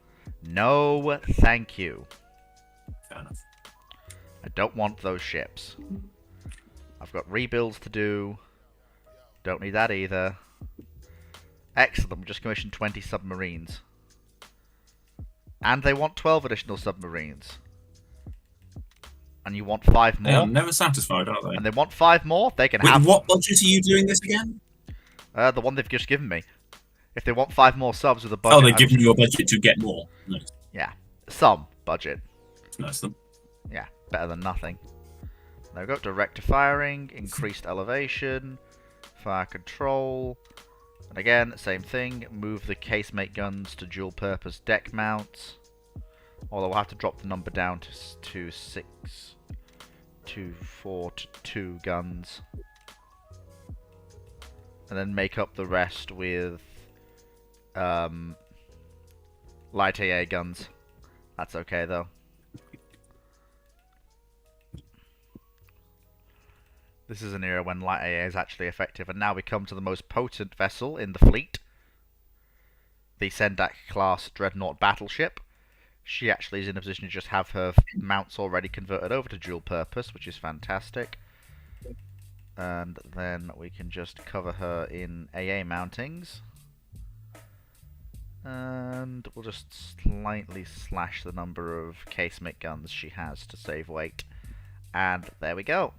No, thank you. Fair enough. I don't want those ships. I've got rebuilds to do. Don't need that either. Excellent, we just commissioned 20 submarines. And they want 12 additional submarines. And you want 5 They are more? never satisfied, are they? And they want 5 more? They can Wait, have... what budget are you doing this again? The one they've just given me. If they want 5 more subs with a budget... Oh, they've given you a budget to get more. Nice. Yeah, some budget. It's nice of them. Yeah, better than nothing. Now we've got director firing, increased elevation, fire control, and again, same thing, move the casemate guns to dual purpose deck mounts. Although we'll have to drop the number down to 4 to 2 guns. And then make up the rest with light AA guns. That's okay though. This is an era when light AA is actually effective, and now we come to the most potent vessel in the fleet. The Sendak class Dreadnought battleship. She actually is in a position to just have her mounts already converted over to dual purpose, which is fantastic. And then we can just cover her in AA mountings. And we'll just slightly slash the number of casemate guns she has to save weight. And there we go.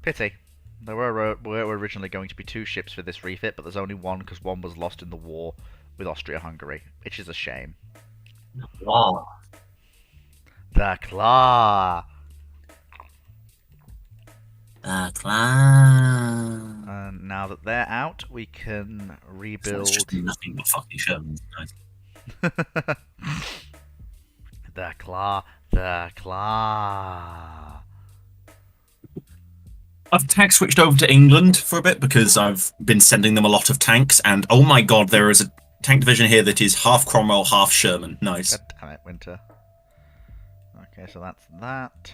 Pity. There were originally going to be 2 ships for this refit, but there's only one because one was lost in the war with Austria-Hungary, which is a shame. Wow. The Claw! The clan. And now that they're out, we can It's rebuild... just nothing but fucking Shermans. Nice. The Claw! The Claw! I've tax switched over to England for a bit because I've been sending them a lot of tanks, and oh my god, there is a tank division here that is half Cromwell, half Sherman. Nice. God damn it, Winter. Okay, so that's that.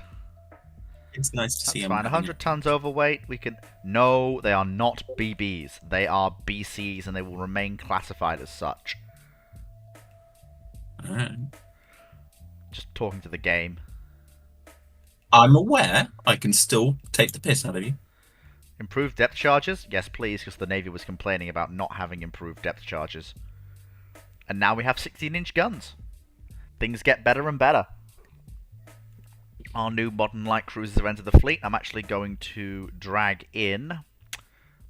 It's nice to see That's them. fine. 100 tons overweight. We can... No, they are not BBs. They are BCs, and they will remain classified as such. Alright. Just talking to the game. I'm aware I can still take the piss out of you. Improved depth charges? Yes, please, because the Navy was complaining about not having improved depth charges. And now we have 16-inch guns. things get better and better. Our new modern light cruisers have entered the fleet. I'm actually going to drag in.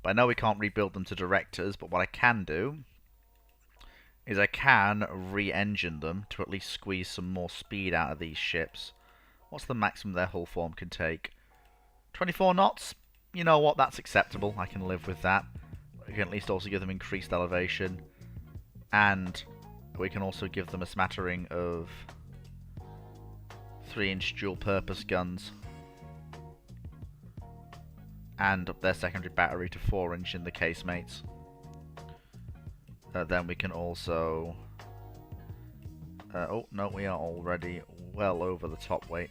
But I know we can't rebuild them to directors, but what I can do is I can re-engine them to at least squeeze some more speed out of these ships. What's the maximum their hull form can take? 24 knots? You know what, that's acceptable. I can live with that. We can at least also give them increased elevation. And we can also give them a smattering of 3-inch dual-purpose guns. And up their secondary battery to 4-inch in the casemates. Then we can also... oh, no, we are already well over the top weight.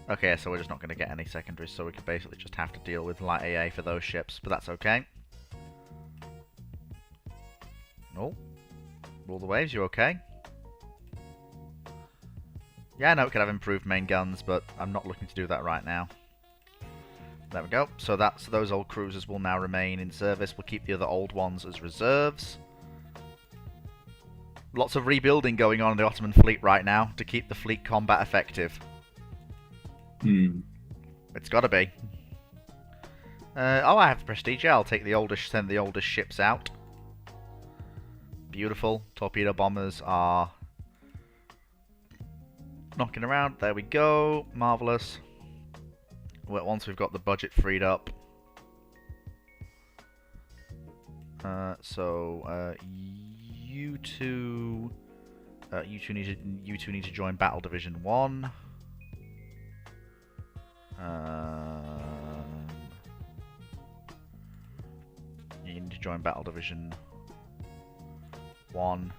Okay, so we're just not going to get any secondaries, so we could basically just have to deal with light AA for those ships, but that's okay. Oh. Rule the waves, you okay? Yeah, I know we could have improved main guns, but I'm not looking to do that right now. There we go. So those old cruisers will now remain in service. We'll keep the other old ones as reserves. Lots of rebuilding going on in the Ottoman fleet right now to keep the fleet combat effective. It's gotta be. Oh, I have prestige. Yeah, I'll take the oldest, send the oldest ships out. Beautiful. Torpedo bombers are knocking around. There we go. Marvellous. Well, once we've got the budget freed up. You two need to join Battle Division 1. You need to join Battle Division 1,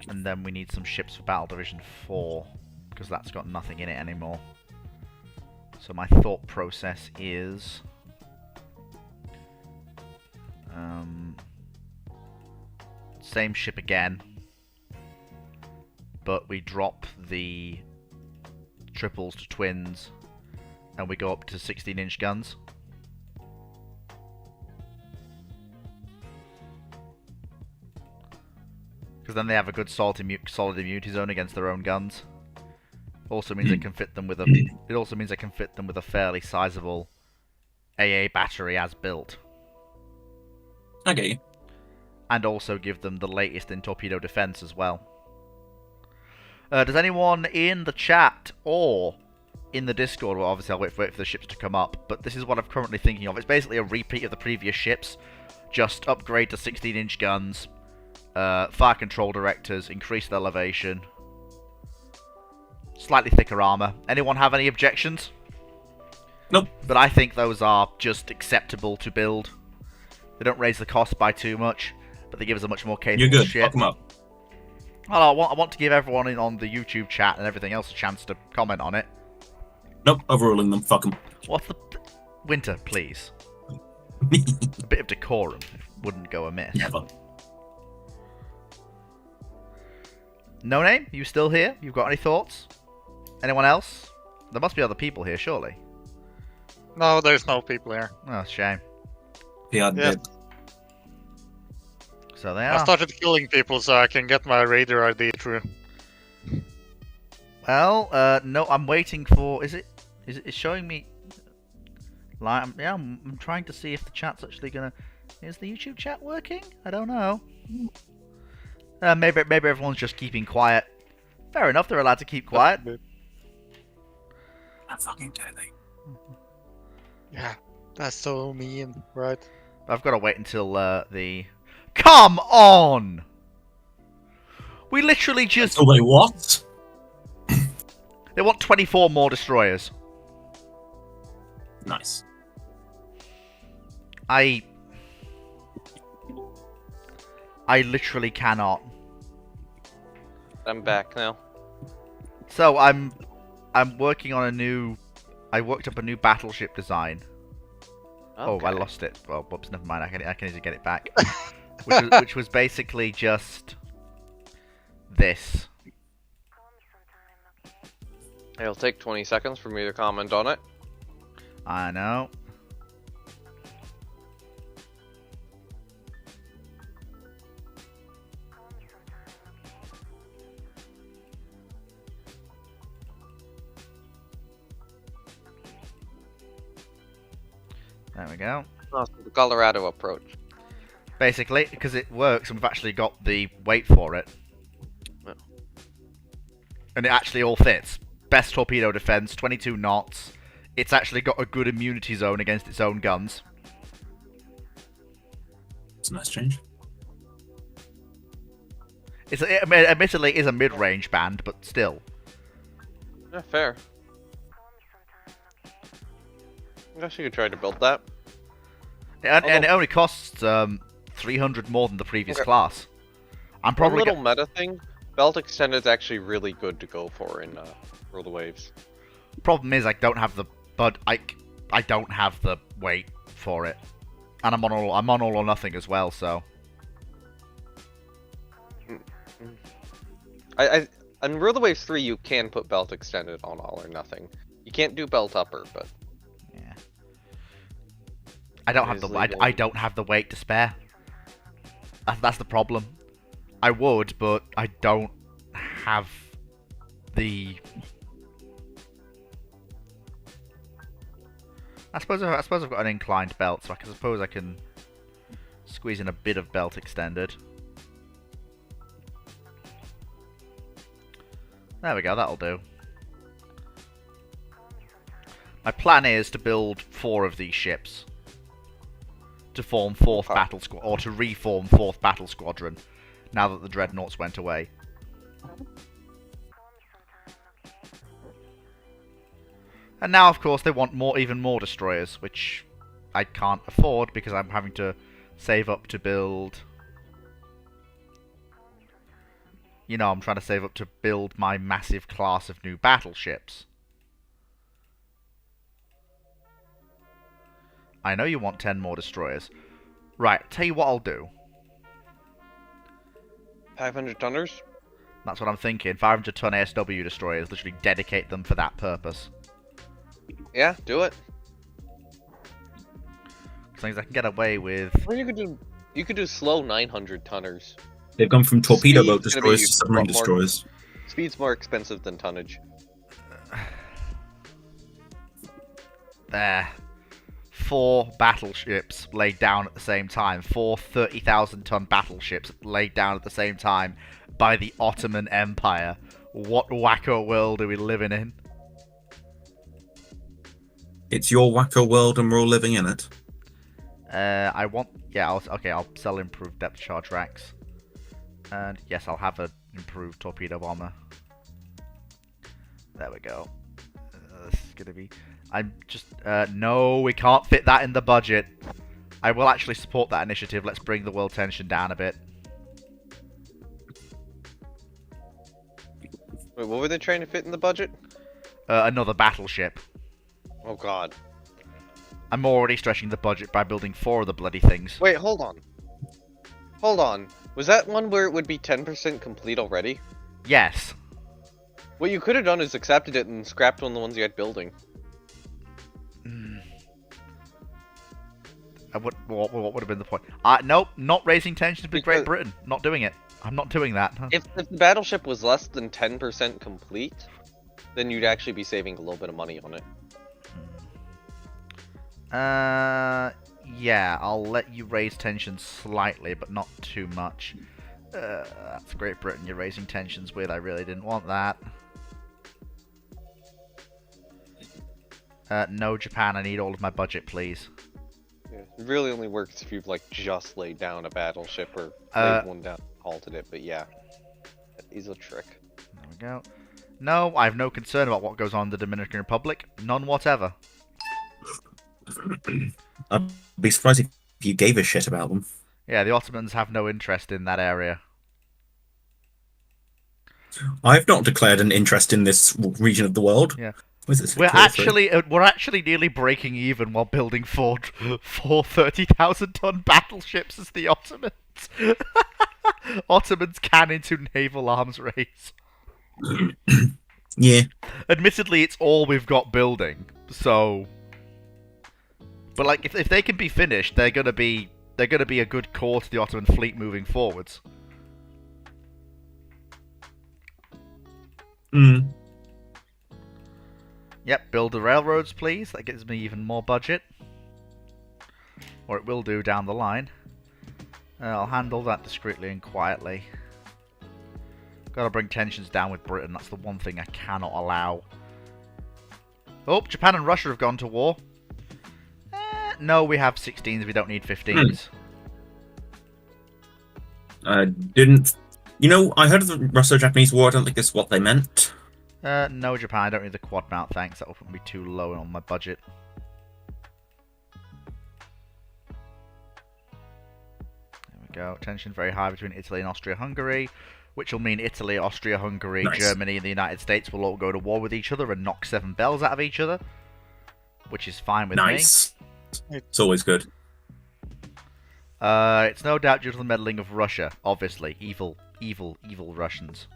and then we need some ships for Battle Division 4 because that's got nothing in it anymore. So my thought process is same ship again, but we drop the triples to twins and we go up to 16-inch guns. Because then they have a good solid immunity zone against their own guns. Also means I can fit them with a. It also means I can fit them with a fairly sizable AA battery as built. Okay. And also give them the latest in torpedo defense as well. Does anyone in the chat or in the Discord? Well, obviously I'll wait for the ships to come up, but this is what I'm currently thinking of. It's basically a repeat of the previous ships, just upgrade to 16-inch guns, fire control directors, increase the elevation. Slightly thicker armor. Anyone have any objections? Nope. But I think those are just acceptable to build. They don't raise the cost by too much, but they give us a much more capable You're good. ship. Fuck them up. Well, I want to give everyone on the YouTube chat and everything else a chance to comment on it. Nope. Overruling them. Fuck them. What's the... Winter, please. A bit of decorum wouldn't go amiss. Never. No Name, you still here? You've got any thoughts? Anyone else? There must be other people here, surely. No, there's no people here. Oh, shame. Yeah, Yeah. So they I are. started killing people so I can get my raider ID through. Well, no, I'm waiting for... Is it showing me... Like, I'm trying to see if the chat's actually gonna... Is the YouTube chat working? I don't know. Maybe everyone's just keeping quiet. Fair enough, they're allowed to keep quiet. I'm fucking deadly. Yeah, that's so mean, right? I've got to wait until the... Come on! We literally just... Oh, wait, what? They want 24 more destroyers. Nice. I literally cannot. I'm back now. So I'm working on a new... I worked up a new battleship design. Oh, I lost it. Well, whoops, never mind. I can easily get it back. which was basically just this. It'll take 20 seconds for me to comment on it. I know. There we go. Oh, so the Colorado approach. Basically, because it works and we've actually got the weight for it. Oh. And it actually all fits. Best torpedo defense, 22 knots. It's actually got a good immunity zone against its own guns. It's a nice change. Admittedly, it is a mid-range band, but still. Yeah, fair. I guess you could try to build that. And it only costs 300 more than the previous Okay. class. I'm One probably little meta thing, belt extended is actually really good to go for in Rule the Waves. problem is I don't have the I don't have the weight for it, and I'm on all or nothing as well. So On Rule the Waves 3, you can put belt extended on all or nothing. You can't do belt upper, but yeah, I don't It have is the legal. I don't have the weight to spare. That's the problem. I would, but I don't have the. I suppose I've got an inclined belt, so I suppose I can squeeze in a bit of belt extended. There we go, that'll do. My plan is to build 4 of these ships to form 4th Okay. battle squad, or to reform 4th battle squadron. Now that the dreadnoughts went away. And now, of course, they want even more destroyers, which I can't afford because I'm having to save up to build. You know, I'm trying to save up to build my massive class of new battleships. I know you want 10 more destroyers. Right, tell you what I'll do. 500 tonners? That's what I'm thinking. 500-ton ASW destroyers, literally dedicate them for that purpose. Yeah, do it. As long as I can get away with... Or you could do slow 900 tonners. They've gone from torpedo boat Speed's gonna destroyers be to submarine a lot more- destroyers. Speed's more expensive than tonnage. There. 4 battleships laid down at the same time. 4 30,000-ton battleships laid down at the same time by the Ottoman Empire. What wacko world are we living in? It's your wacko world and we're all living in it. I want... Yeah, I'll sell improved depth charge racks. And yes, I'll have an improved torpedo bomber. There we go. This is gonna be... I'm just... no, we can't fit that in the budget. I will actually support that initiative. Let's bring the world tension down a bit. Wait, what were they trying to fit in the budget? Another battleship. Oh god. I'm already stretching the budget by building 4 of the bloody things. Wait, hold on. Hold on. Was that one where it would be 10% complete already? Yes. What you could have done is accepted it and scrapped one of the ones you had building. What would have been the point? Nope, not raising tensions with Great Because- Britain. Not doing it. I'm not doing that. If the battleship was less than 10% complete, then you'd actually be saving a little bit of money on it. Yeah, I'll let you raise tensions slightly, but not too much. That's Great Britain you're raising tensions with. I really didn't want that. No, Japan, I need all of my budget, please. Yeah, it really only works if you've like just laid down a battleship or laid one down and halted it, but yeah. That is a trick. There we go. No, I have no concern about what goes on in the Dominican Republic. None whatever. I'd be surprised if you gave a shit about them. Yeah, the Ottomans have no interest in that area. I've not declared an interest in this region of the world. Yeah. What is this, We're Victoria 3? actually nearly breaking even while building four 30,000-ton battleships as the Ottomans. Ottomans can into naval arms race. Yeah. Admittedly, it's all we've got building, so. But like, if they can be finished, they're gonna be a good core to the Ottoman fleet moving forwards. Mm. Yep, build the railroads, please. That gives me even more budget. Or it will do down the line. I'll handle that discreetly and quietly. Gotta bring tensions down with Britain. That's the one thing I cannot allow. Oh, Japan and Russia have gone to war. No, we have 16s. We don't need 15s. Didn't... You know, I heard of the Russo-Japanese War. I don't think that's what they meant. No, Japan. I don't need the quad mount, thanks. That will be too low on my budget. There we go. Tension very high between Italy and Austria-Hungary, which will mean Italy, Austria-Hungary, Nice. Germany, and the United States will all go to war with each other and knock 7 bells out of each other, which is fine with me. Nice. It's always good. It's no doubt due to the meddling of Russia, obviously. Evil, evil, evil Russians.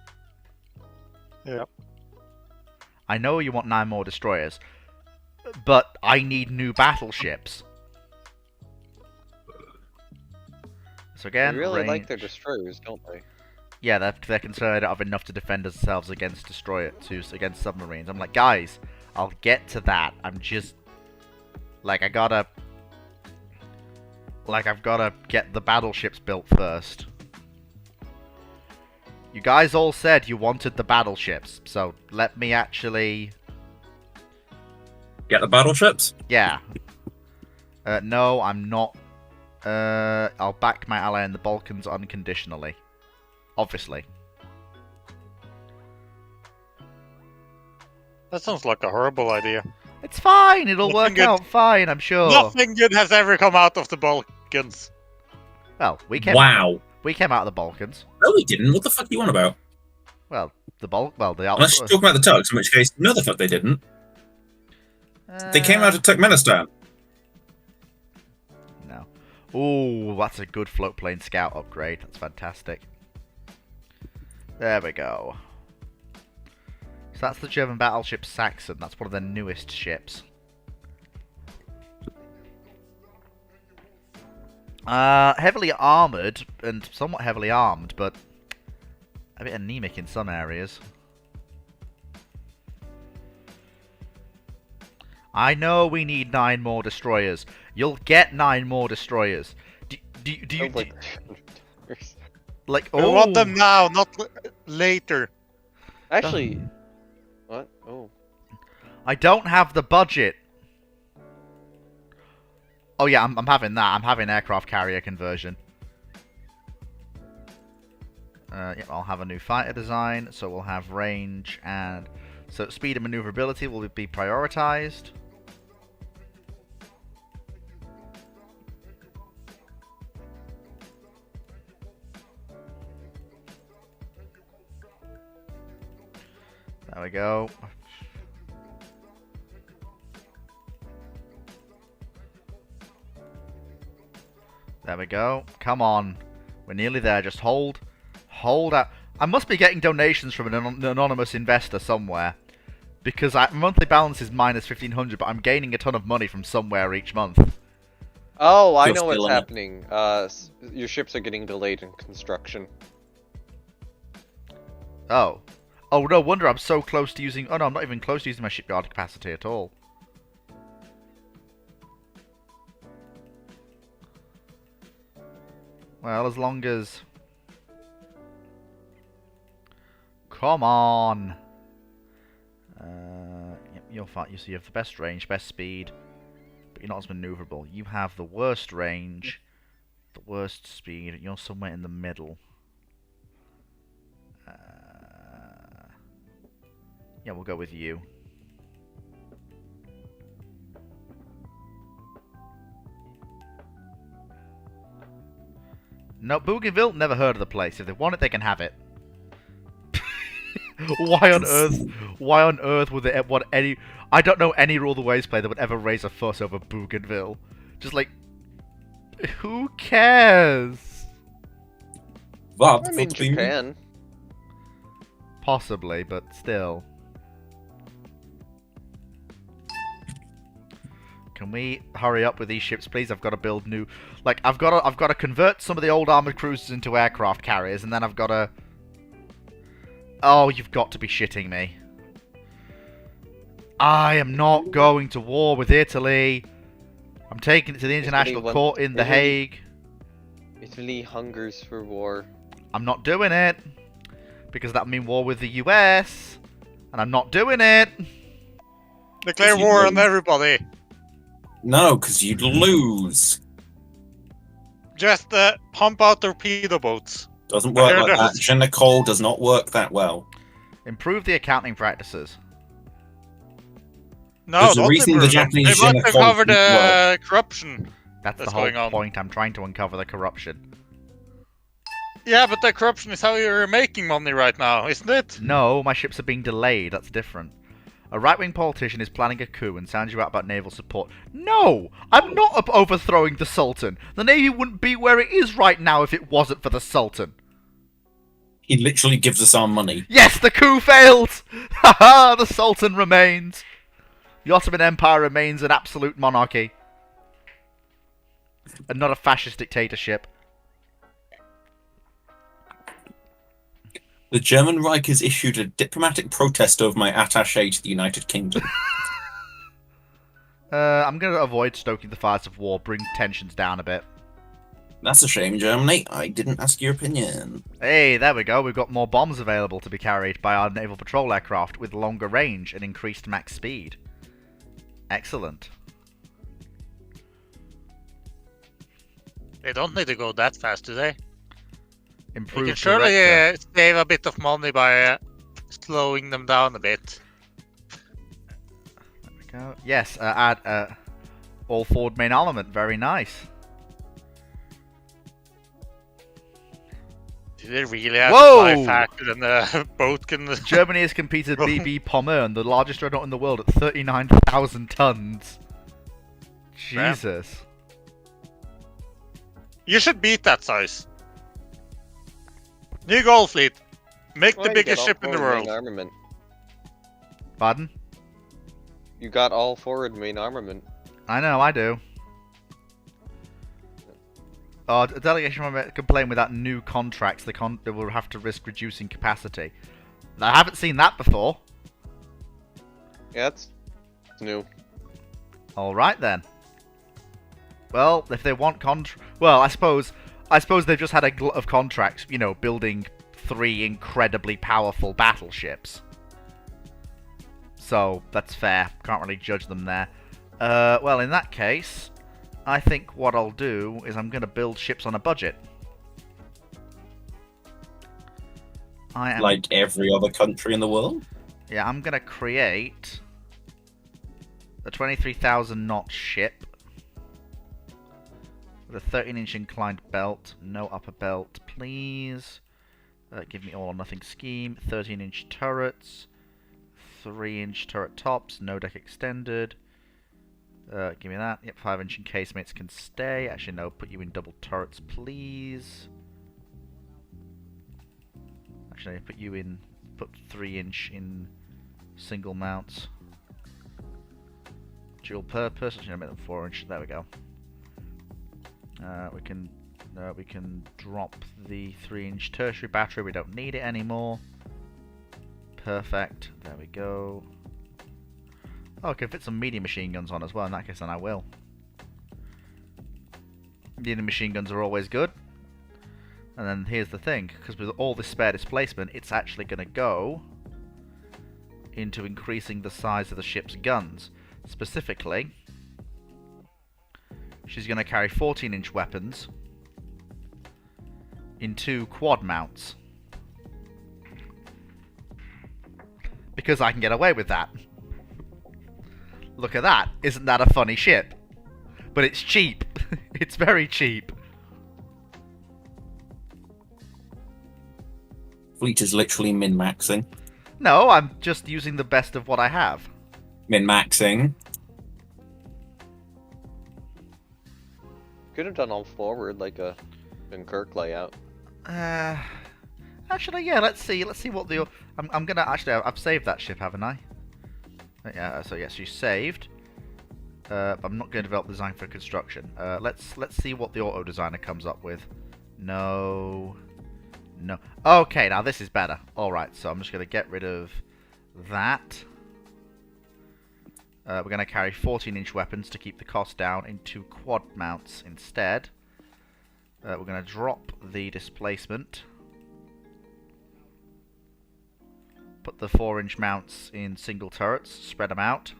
Yep. I know you want 9 more destroyers, but I need new battleships. So again, They really like range- their destroyers, don't they? Yeah, they're concerned I don't have enough to defend themselves against against submarines. I'm like, guys, I'll get to that. I'm just like I've gotta get the battleships built first. You guys all said you wanted the battleships, so let me actually... Get the battleships? Yeah. No, I'm not. I'll back my ally in the Balkans unconditionally. Obviously. That sounds like a horrible idea. It's fine, it'll Nothing work good. out fine, I'm sure. Nothing good has ever come out of the Balkans. Well, we came Wow. out of the Balkans. No, we didn't. What the fuck are you on about? Well, the Unless you're talking about the Turks, in which case, no, the fuck they didn't. They came out of Turkmenistan. No. Ooh, that's a good float plane scout upgrade. That's fantastic. There we go. So that's the German battleship Saxon. That's one of their newest ships. Heavily armoured and somewhat heavily armed, but a bit anemic in some areas. I know we need 9 more destroyers. You'll get 9 more destroyers. Do you... Sounds like oh... We want them now, not later. Actually, what? Oh, I don't have the budget. Oh yeah, I'm having that. I'm having aircraft carrier conversion. Yep, I'll have a new fighter design, so we'll have range and... So speed and maneuverability will be prioritized. There we go. There we go. Come on. We're nearly there. Just hold. Hold out. I must be getting donations from an anonymous investor somewhere. Because my monthly balance is minus 1,500, but I'm gaining a ton of money from somewhere each month. oh, I You're know what's still in it. happening. Your ships are getting delayed in construction. Oh. Oh, no wonder I'm so close to using... Oh, no, I'm not even close to using my shipyard capacity at all. Well, as long as... Come on! Yep, you're fine. You see, you have the best range, best speed, but you're not as maneuverable. You have the worst range, the worst speed, you're somewhere in the middle. Yeah, we'll go with you. No, Bougainville, never heard of the place. If they want it, they can have it. Why on earth? Why on earth would they want any? I don't know any Rule the Waves player that would ever raise a fuss over Bougainville. Just like, who cares? What? I mean, Japan. Possibly, but still. Can we hurry up with these ships, please? I've got to build new. Like, I've got to convert some of the old armored cruisers into aircraft carriers, and then I've got to. Oh, you've got to be shitting me. I am not going to war with Italy. I'm taking it to the International Court in The Hague. Italy hungers for war. I'm not doing it. Because that would mean war with the US. And I'm not doing it. Declare war on everybody. No, because you'd lose. Just pump out torpedo boats. Doesn't work like that. Je Nicole does not work that well. Improve the accounting practices. No, There's a don't reason the improve them. Japanese They want to Je Nicole cover didn't the corruption. That's the going whole on. point. I'm trying to uncover the corruption. Yeah, but the corruption is how you're making money right now, isn't it? No, my ships are being delayed. That's different. A right-wing politician is planning a coup and sounds you out about naval support. No! I'm not overthrowing the Sultan. The Navy wouldn't be where it is right now if it wasn't for the Sultan. He literally gives us our money. Yes, the coup failed! Haha, the Sultan remains. The Ottoman Empire remains an absolute monarchy. And not a fascist dictatorship. The German Reich has issued a diplomatic protest over my attaché to the United Kingdom. I'm going to avoid stoking the fires of war, bring tensions down a bit. That's a shame, Germany. I didn't ask your opinion. Hey, there we go. We've got more bombs available to be carried by our naval patrol aircraft with longer range and increased max speed. Excellent. They don't need to go that fast, do they? You Improve can surely director. save a bit of money by slowing them down a bit. There we go. Yes, add all forward main armament. Very nice. Do they really have Whoa! to fly faster than the boat can? Germany has competed BB Pommern, the largest dreadnought in the world, at 39,000 tons. Jesus. You should beat that size. New goal, fleet. Make Well, the you biggest got all ship in the forward world. main armament. Pardon? You got all forward main armament. I know, I do. A delegation might complain without new contracts. They will have to risk reducing capacity. I haven't seen that before. Yeah, it's new. Alright then. Well, if they want well, I suppose they've just had a glut of contracts, you know, building 3 incredibly powerful battleships. So, that's fair. Can't really judge them there. Well, in that case, I think what I'll do is I'm going to build ships on a budget. Like every other country in the world? Yeah, I'm going to create a 23,000 knot ship with a 13-inch inclined belt. No upper belt, please. Give me all or nothing scheme. 13-inch turrets. 3-inch turret tops. No deck extended. Give me that. Yep, 5-inch encasemates can stay. Actually, no, put you in double turrets, please. Actually, put you in. Put 3-inch in single mounts. Dual purpose. Actually, make them 4-inch. There we go. We can drop the 3-inch tertiary battery. We don't need it anymore. Perfect. There we go. Oh, I can fit some medium machine guns on as well. In that case, then I will. Medium machine guns are always good. And then here's the thing, because with all this spare displacement, it's actually going to go into increasing the size of the ship's guns. Specifically, she's going to carry 14-inch weapons in 2 quad mounts. Because I can get away with that. Look at that. Isn't that a funny ship? But it's cheap. It's very cheap. Fleet is literally min-maxing. No, I'm just using the best of what I have. Min-maxing. Could have done all forward like a Dunkirk layout. Actually, yeah. Let's see what the. I'm gonna actually. I've saved that ship, haven't I? Yeah. So yes, you saved. But I'm not going to develop design for construction. Let's see what the auto designer comes up with. No. Okay, now this is better. All right, so I'm just going to get rid of that. We're going to carry 14-inch weapons to keep the cost down into quad mounts instead. We're going to drop the displacement. Put the 4-inch mounts in single turrets, spread them out.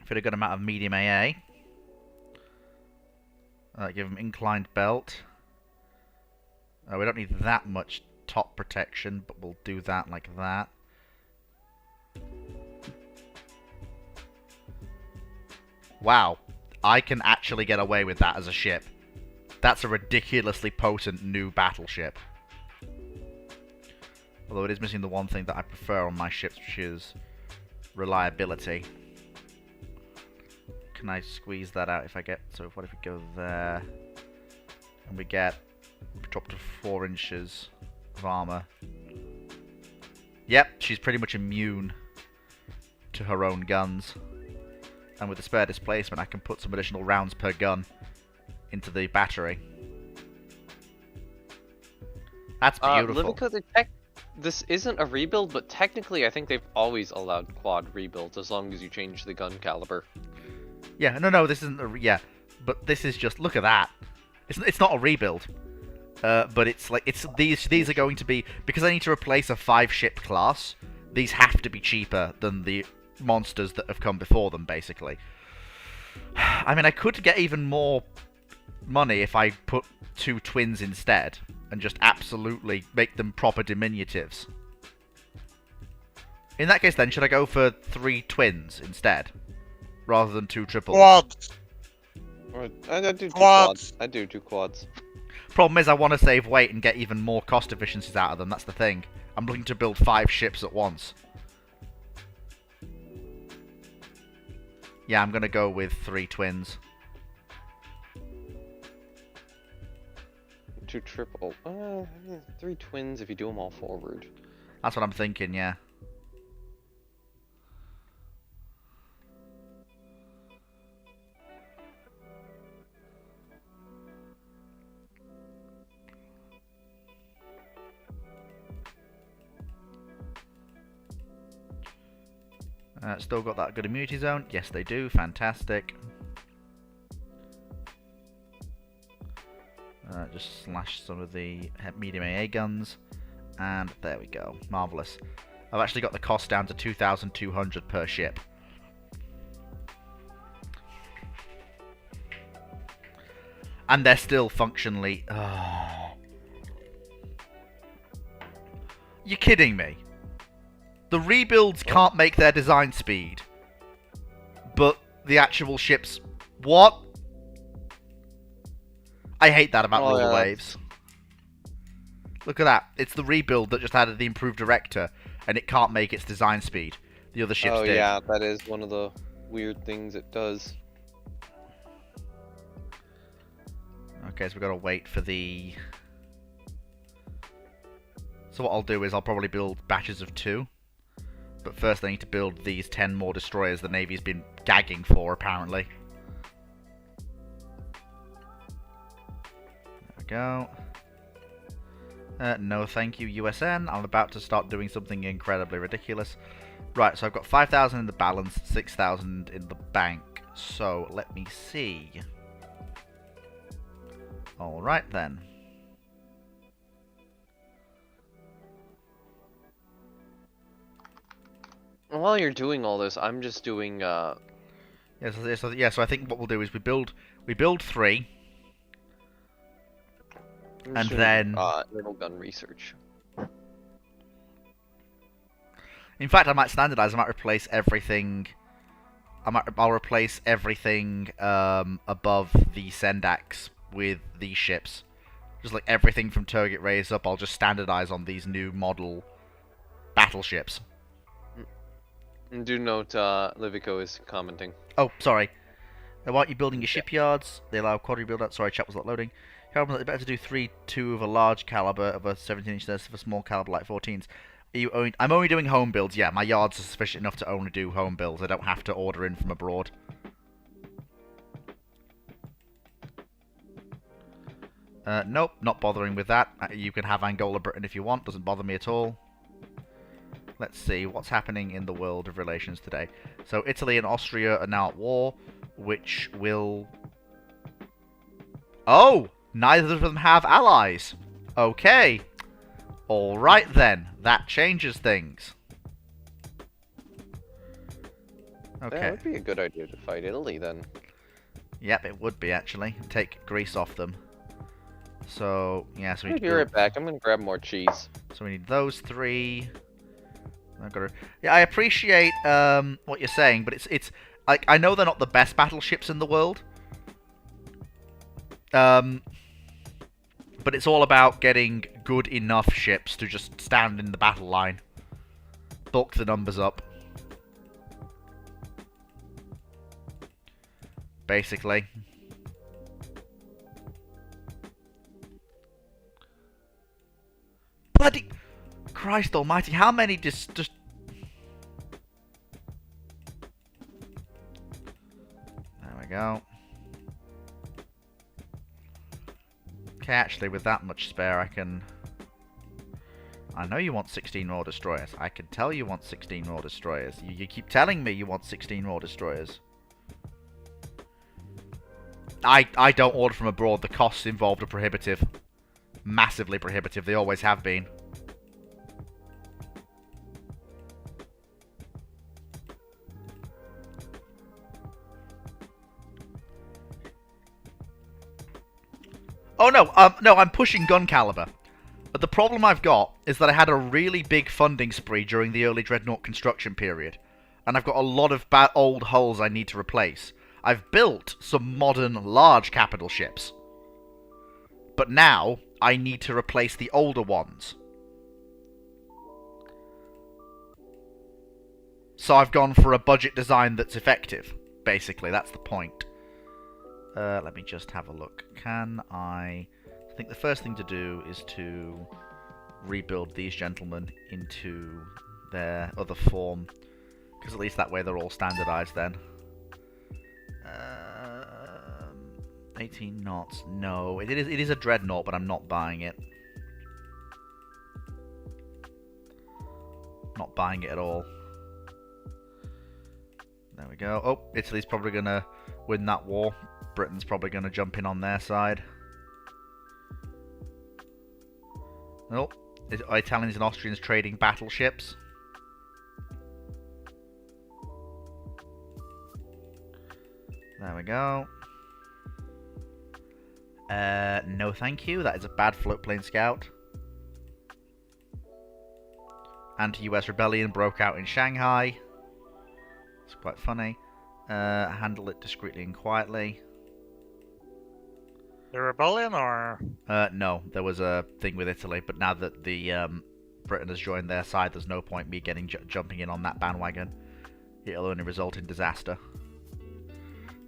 Fit a good amount of medium AA. Give them inclined belt. We don't need that much top protection, but we'll do that like that. Wow, I can actually get away with that as a ship. That's a ridiculously potent new battleship. Although it is missing the one thing that I prefer on my ships, which is reliability. Can I squeeze that out if I get... So what if we go there, and we get drop to 4 inches of armor. Yep, she's pretty much immune to her own guns. And with the spare displacement, I can put some additional rounds per gun into the battery. That's beautiful. This isn't a rebuild, but technically I think they've always allowed quad rebuilds as long as you change the gun caliber. Yeah, no, this isn't a... Yeah, but this is just... Look at that. It's not a rebuild. But it's like... These are going to be... Because I need to replace a 5-ship class, these have to be cheaper than the monsters that have come before them, basically. I mean, I could get even more money if I put 2 twins instead, and just absolutely make them proper diminutives. In that case, then, should I go for 3 twins instead, rather than 2 triples? Quads! I do 2 quads. I do 2 quads. Problem is, I want to save weight and get even more cost efficiencies out of them, that's the thing. I'm looking to build 5 ships at once. Yeah, I'm going to go with 3 twins. 2 triple. 3 twins if you do them all forward. That's what I'm thinking, yeah. Still got that good immunity zone? Yes, they do. Fantastic. Just slash some of the medium AA guns. And there we go. Marvellous. I've actually got the cost down to 2,200 per ship. And they're still functionally... Oh. You're kidding me. The rebuilds can't make their design speed. But the actual ships... What? I hate that about Ruler Waves. Look at that. It's the rebuild that just added the improved director, and it can't make its design speed. The other ships did. Oh yeah, that is one of the weird things it does. Okay, so we've got to wait for the... So what I'll do is I'll probably build batches of 2. But first I need to build these 10 more destroyers the Navy's been gagging for, apparently. There we go. No thank you, USN. I'm about to start doing something incredibly ridiculous. Right, so I've got 5,000 in the balance, 6,000 in the bank. So, let me see. Alright then. While you're doing all this, I'm just doing so I think what we'll do is we build 3. And then little gun research. In fact, I might standardize. I might replace everything. I'll replace everything above the Sendax with these ships. Just like everything from Turget Rays up, I'll just standardize on these new model battleships. And do note, Livico is commenting. Oh, sorry. Why aren't you building your shipyards? They allow quad rebuild out. Sorry, chat was not loading. However, it's better to do 3-2 of a large caliber of a 17-inch instead of a small caliber like 14s. I'm only doing home builds. Yeah, my yards are sufficient enough to only do home builds. I don't have to order in from abroad. Nope, not bothering with that. You can have Angola Britain if you want, doesn't bother me at all. Let's see, what's happening in the world of relations today? So Italy and Austria are now at war, which will... Oh! Neither of them have allies! Okay. Alright then, that changes things. Okay. That would be a good idea to fight Italy then. Yep, it would be actually. Take Greece off them. So, yeah, so we I'll need be to right back. I'm gonna grab more cheese. So we need those 3. I've got to... Yeah, I appreciate what you're saying, but it's like I know they're not the best battleships in the world. But it's all about getting good enough ships to just stand in the battle line. Bulk the numbers up. Basically. Bloody Christ almighty, how many just... There we go. Okay, actually, with that much spare, I can... I know you want 16 more destroyers. I can tell you want 16 more destroyers. You keep telling me you want 16 more destroyers. I don't order from abroad. The costs involved are prohibitive. Massively prohibitive. They always have been. Oh no, no, I'm pushing gun caliber. But the problem I've got is that I had a really big funding spree during the early Dreadnought construction period. And I've got a lot of old hulls I need to replace. I've built some modern, large capital ships. But now, I need to replace the older ones. So I've gone for a budget design that's effective. Basically, that's the point. Let me just have a look. I think the first thing to do is to rebuild these gentlemen into their other form. Because at least that way they're all standardized then. 18 knots. No, it is a dreadnought, but I'm not buying it. Not buying it at all. There we go. Oh, Italy's probably going to win that war. Britain's probably going to jump in on their side. Oh, Italians and Austrians trading battleships. There we go. No thank you. That is a bad float plane scout. Anti-US rebellion broke out in Shanghai. It's quite funny. Handle it discreetly and quietly. The rebellion, or? No, there was a thing with Italy, but now that the Britain has joined their side, there's no point me jumping in on that bandwagon. It'll only result in disaster.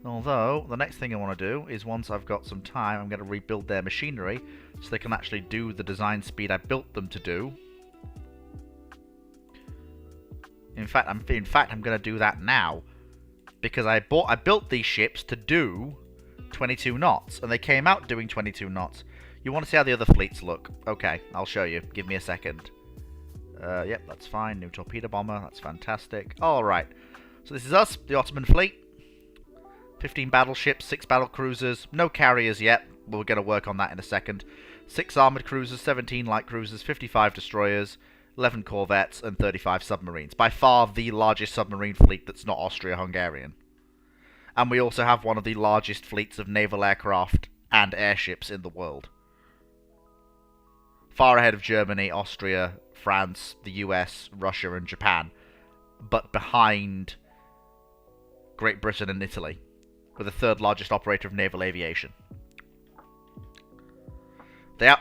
Although, the next thing I want to do is once I've got some time, I'm going to rebuild their machinery so they can actually do the design speed I built them to do. In fact, I'm going to do that now because I built these ships to do 22 knots, and they came out doing 22 knots. You want to see how the other fleets look? Okay, I'll show you. Give me a second. Yep, that's fine. New torpedo bomber. That's fantastic. Alright. So this is us, the Ottoman fleet. 15 battleships, 6 battle cruisers. No carriers yet. We're going to work on that in a second. 6 armoured cruisers, 17 light cruisers, 55 destroyers, 11 corvettes, and 35 submarines. By far the largest submarine fleet that's not Austria-Hungarian. And we also have one of the largest fleets of naval aircraft and airships in the world. Far ahead of Germany, Austria, France, the US, Russia, and Japan. But behind Great Britain and Italy. We're the 3rd largest operator of naval aviation.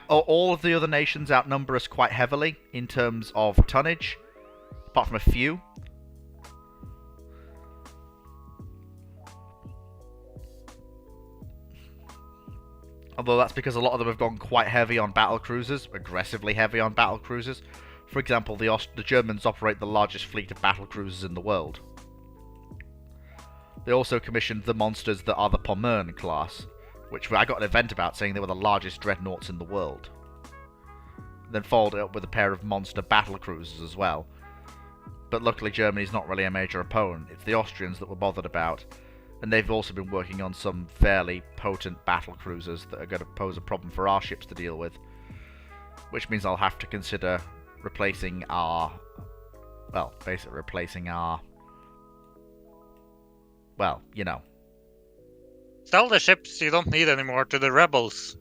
All of the other nations outnumber us quite heavily in terms of tonnage, apart from a few. Although that's because a lot of them have gone quite heavy on battle cruisers, aggressively heavy on battle cruisers. For example, the Germans operate the largest fleet of battle cruisers in the world. They also commissioned the monsters that are the Pommern class, which I got an event about saying they were the largest dreadnoughts in the world. Then followed it up with a pair of monster battle cruisers as well. But luckily Germany's not really a major opponent. It's the Austrians that we're bothered about. And they've also been working on some fairly potent battle cruisers that are going to pose a problem for our ships to deal with. Which means I'll have to consider replacing our... well, basically replacing our... well, you know. Sell the ships you don't need anymore to the rebels.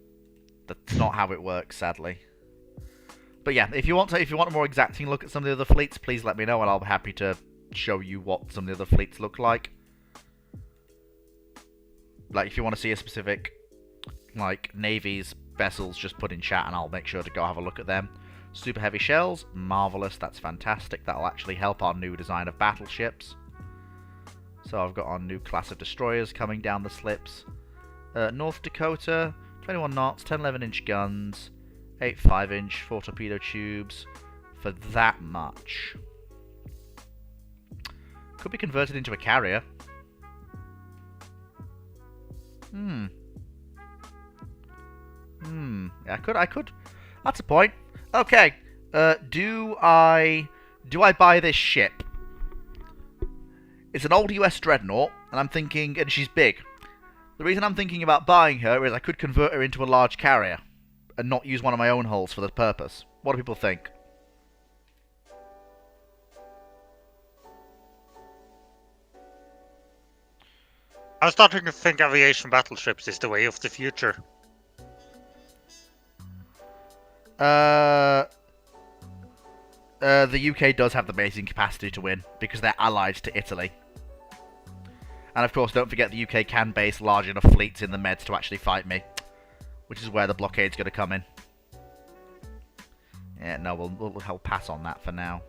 That's not how it works, sadly. But yeah, if you want a more exacting look at some of the other fleets, please let me know and I'll be happy to show you what some of the other fleets look like. Like, if you want to see a specific, like, navy's vessels, just put in chat and I'll make sure to go have a look at them. Super heavy shells, marvellous, that's fantastic. That'll actually help our new design of battleships. So I've got our new class of destroyers coming down the slips. North Dakota, 21 knots, 10 11-inch guns, 8 5-inch, 4 torpedo tubes, for that much. Could be converted into a carrier. Yeah, I could. That's a point. Okay. Do I buy this ship? It's an old US dreadnought, and I'm thinking, and she's big. The reason I'm thinking about buying her is I could convert her into a large carrier, and not use one of my own hulls for the purpose. What do people think? I'm starting to think aviation battleships is the way of the future. The UK does have the basing capacity to win, because they're allied to Italy. And of course, don't forget the UK can base large enough fleets in the Meds to actually fight me. Which is where the blockade's going to come in. Yeah, no, we'll pass on that for now.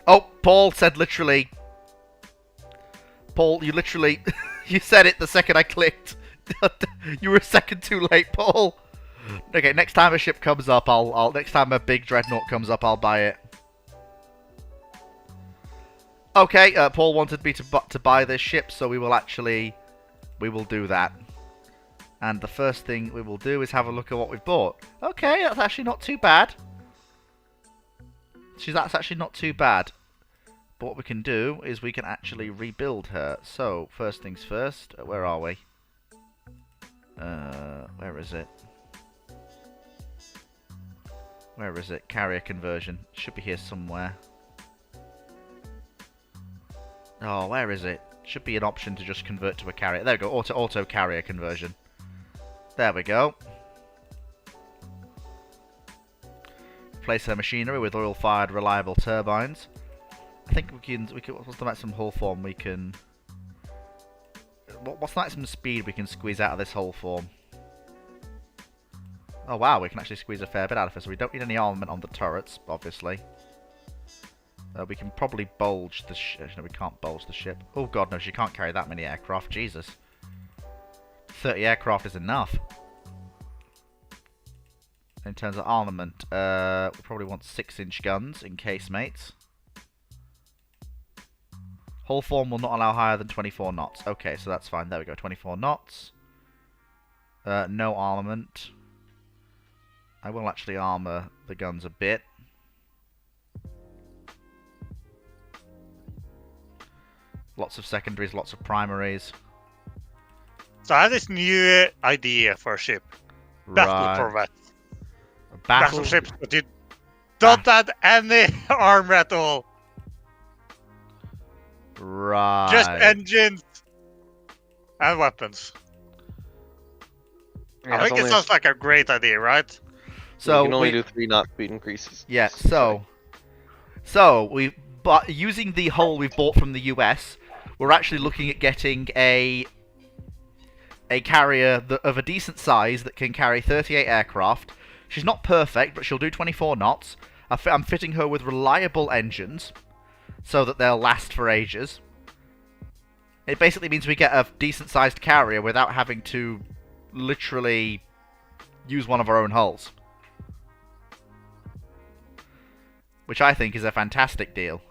Oh, Paul said literally... Paul, you literally... you said it the second I clicked. You were a second too late, Paul. Okay, next time a ship comes up, next time a big dreadnought comes up, I'll buy it. Okay, Paul wanted me to buy this ship, so we will do that. And the first thing we will do is have a look at what we've bought. Okay, that's actually not too bad. That's actually not too bad. But what we can do is we can actually rebuild her. So, first things first, where are we? Where is it? Where is it? Carrier conversion. Should be here somewhere. Oh, where is it? Should be an option to just convert to a carrier. There we go. Auto carrier conversion. There we go. Replace her machinery with oil-fired reliable turbines. I think we can. What's the maximum hull form we can? What's the maximum speed we can squeeze out of this hull form? Oh wow, we can actually squeeze a fair bit out of it. So we don't need any armament on the turrets, obviously. We can probably bulge the ship. No, we can't bulge the ship. Oh god, no, she can't carry that many aircraft. Jesus. 30 aircraft is enough. In terms of armament, we probably want 6-inch guns in casemates. Hull form will not allow higher than 24 knots. Okay, so that's fine. There we go, 24 knots. No armament. I will actually armor the guns a bit. Lots of secondaries, lots of primaries. So I have this new idea for a ship. Battle corvette. Battleships, but you don't add any armor at all. Right. Just engines and weapons. Yeah, I think it sounds like a great idea, right? So you can only do 3 knot speed increases. Yeah, so using the hull we've bought from the US, we're actually looking at getting a carrier of a decent size that can carry 38 aircraft. She's not perfect, but she'll do 24 knots. I'm fitting her with reliable engines, so that they'll last for ages. It basically means we get a decent-sized carrier without having to literally use one of our own hulls. Which I think is a fantastic deal.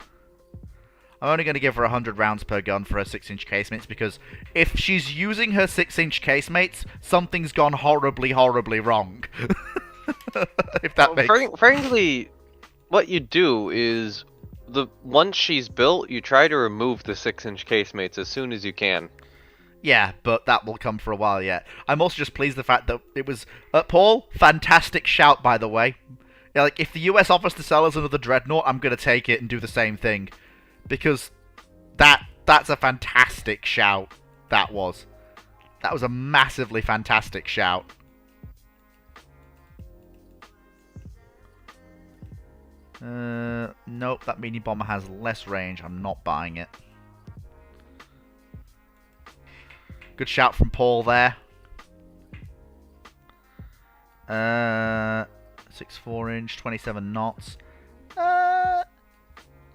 I'm only going to give her 100 rounds per gun for her 6-inch casemates, because if she's using her 6-inch casemates, something's gone horribly, horribly wrong. If that makes sense. Frankly, what you do is, once she's built, you try to remove the 6-inch casemates as soon as you can. Yeah, but that will come for a while yet. I'm also just pleased the fact that it was... Paul, fantastic shout, by the way. Yeah, like, if the US offers to sell us another Dreadnought, I'm going to take it and do the same thing. Because that's a fantastic shout, that was. That was a massively fantastic shout. Nope, that mini bomber has less range. I'm not buying it. Good shout from Paul there. 6.4 inch, 27 knots.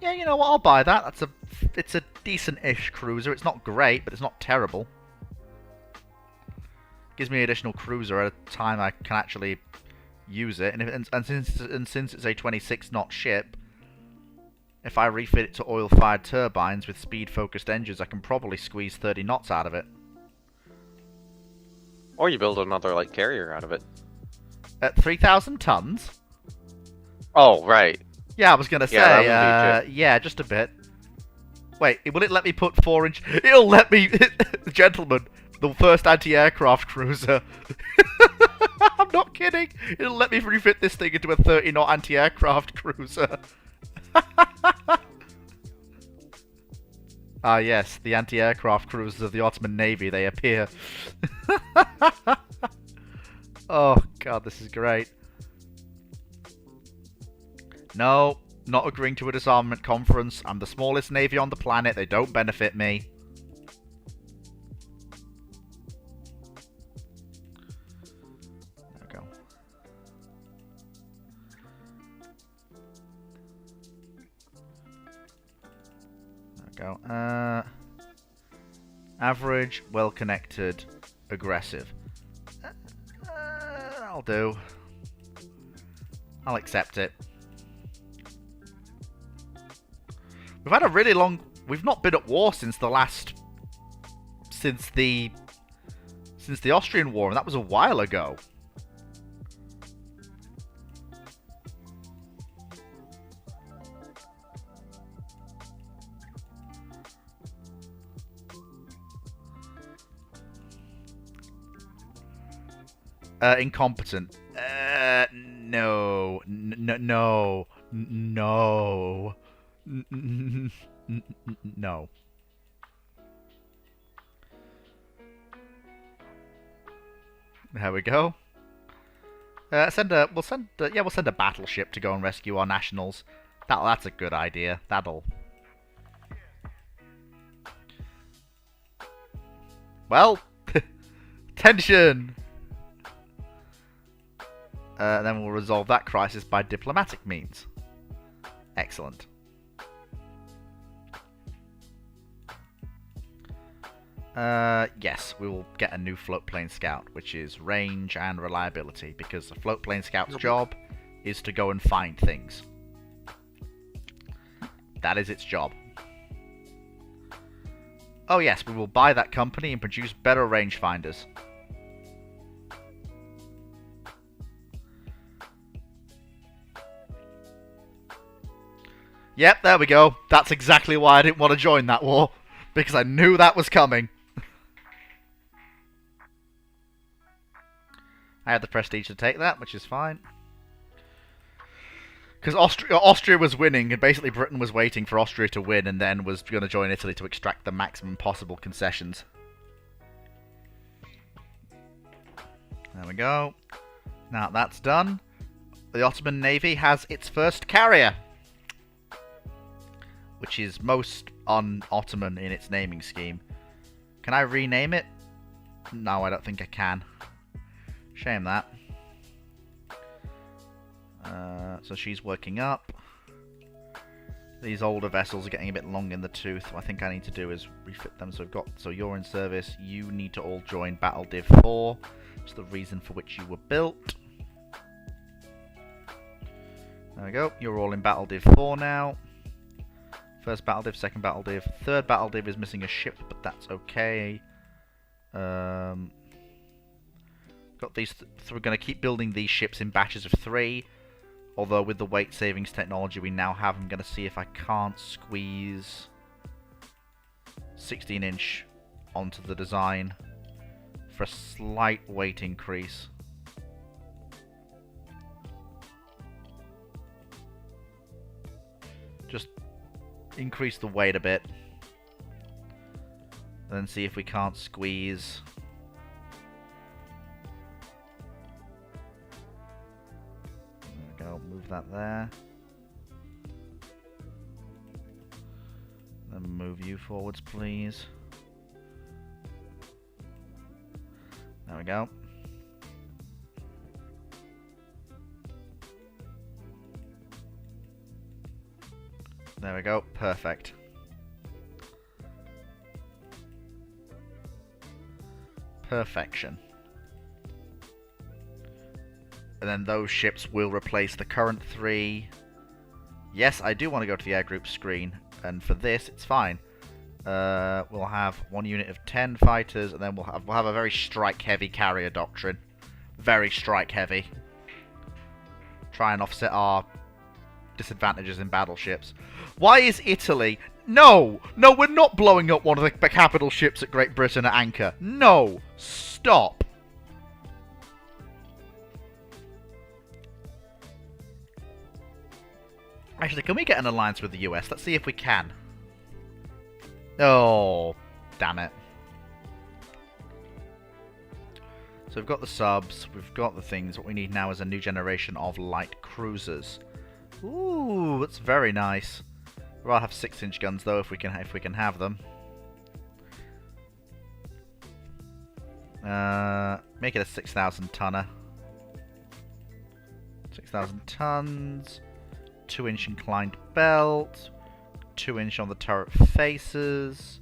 Yeah, you know what? I'll buy that. It's a decent-ish cruiser. It's not great, but it's not terrible. Gives me an additional cruiser at a time I can actually use it. And since it's a 26-knot ship, if I refit it to oil-fired turbines with speed-focused engines, I can probably squeeze 30 knots out of it. Or you build another light carrier out of it. At 3,000 tons? Oh, right. Yeah, I was going to say, yeah, just a bit. Wait, will it let me put 4-inch... It'll let me... Gentlemen, the first anti-aircraft cruiser. I'm not kidding. It'll let me refit this thing into a 30-knot anti-aircraft cruiser. Ah, yes, the anti-aircraft cruisers of the Ottoman Navy, they appear. Oh, God, this is great. No, not agreeing to a disarmament conference. I'm the smallest navy on the planet. They don't benefit me. There we go. There we go. Average, well-connected, aggressive. I'll do. I'll accept it. We've had a really long... We've not been at war since the last... Since the Austrian War, and that was a while ago. Incompetent. No. No. No. There we go. We'll send a battleship to go and rescue our nationals. That's a good idea. That'll... Well, tension! Then we'll resolve that crisis by diplomatic means. Excellent. Yes, we will get a new float plane scout, which is range and reliability, because the float plane scout's job is to go and find things. That is its job. Oh yes, we will buy that company and produce better rangefinders. Yep, there we go. That's exactly why I didn't want to join that war, because I knew that was coming. I had the prestige to take that, which is fine. Because Austria was winning, and basically Britain was waiting for Austria to win, and then was going to join Italy to extract the maximum possible concessions. There we go. Now that's done. The Ottoman Navy has its first carrier, which is most un-Ottoman in its naming scheme. Can I rename it? No, I don't think I can. Shame that. So she's working up. These older vessels are getting a bit long in the tooth. What I think I need to do is refit them. So you're in service. You need to all join Battle Div 4. It's the reason for which you were built. There we go. You're all in Battle Div 4 now. First battle div, second battle div. Third battle div is missing a ship, but that's okay. Got these. So we're going to keep building these ships in batches of 3. Although with the weight savings technology we now have, I'm going to see if I can't squeeze 16-inch onto the design for a slight weight increase. Just increase the weight a bit. And then see if we can't squeeze. There we go, move that there. Then move you forwards, please. There we go. There we go, perfect. Perfection. And then those ships will replace the current 3. Yes, I do want to go to the air group screen, and for this, it's fine. We'll have 1 unit of 10 fighters, and then we'll have a very strike-heavy carrier doctrine. Very strike-heavy. Try and offset our disadvantages in battleships. Why is Italy... No! No, we're not blowing up one of the capital ships at Great Britain at anchor. No! Stop! Actually, can we get an alliance with the US? Let's see if we can. Oh, damn it. So we've got the subs, we've got the things. What we need now is a new generation of light cruisers. Ooh, that's very nice. We'll have 6-inch guns though, if we can have them. Make it a 6,000 tonner. 6,000 tons. 2-inch inclined belt. 2-inch on the turret faces.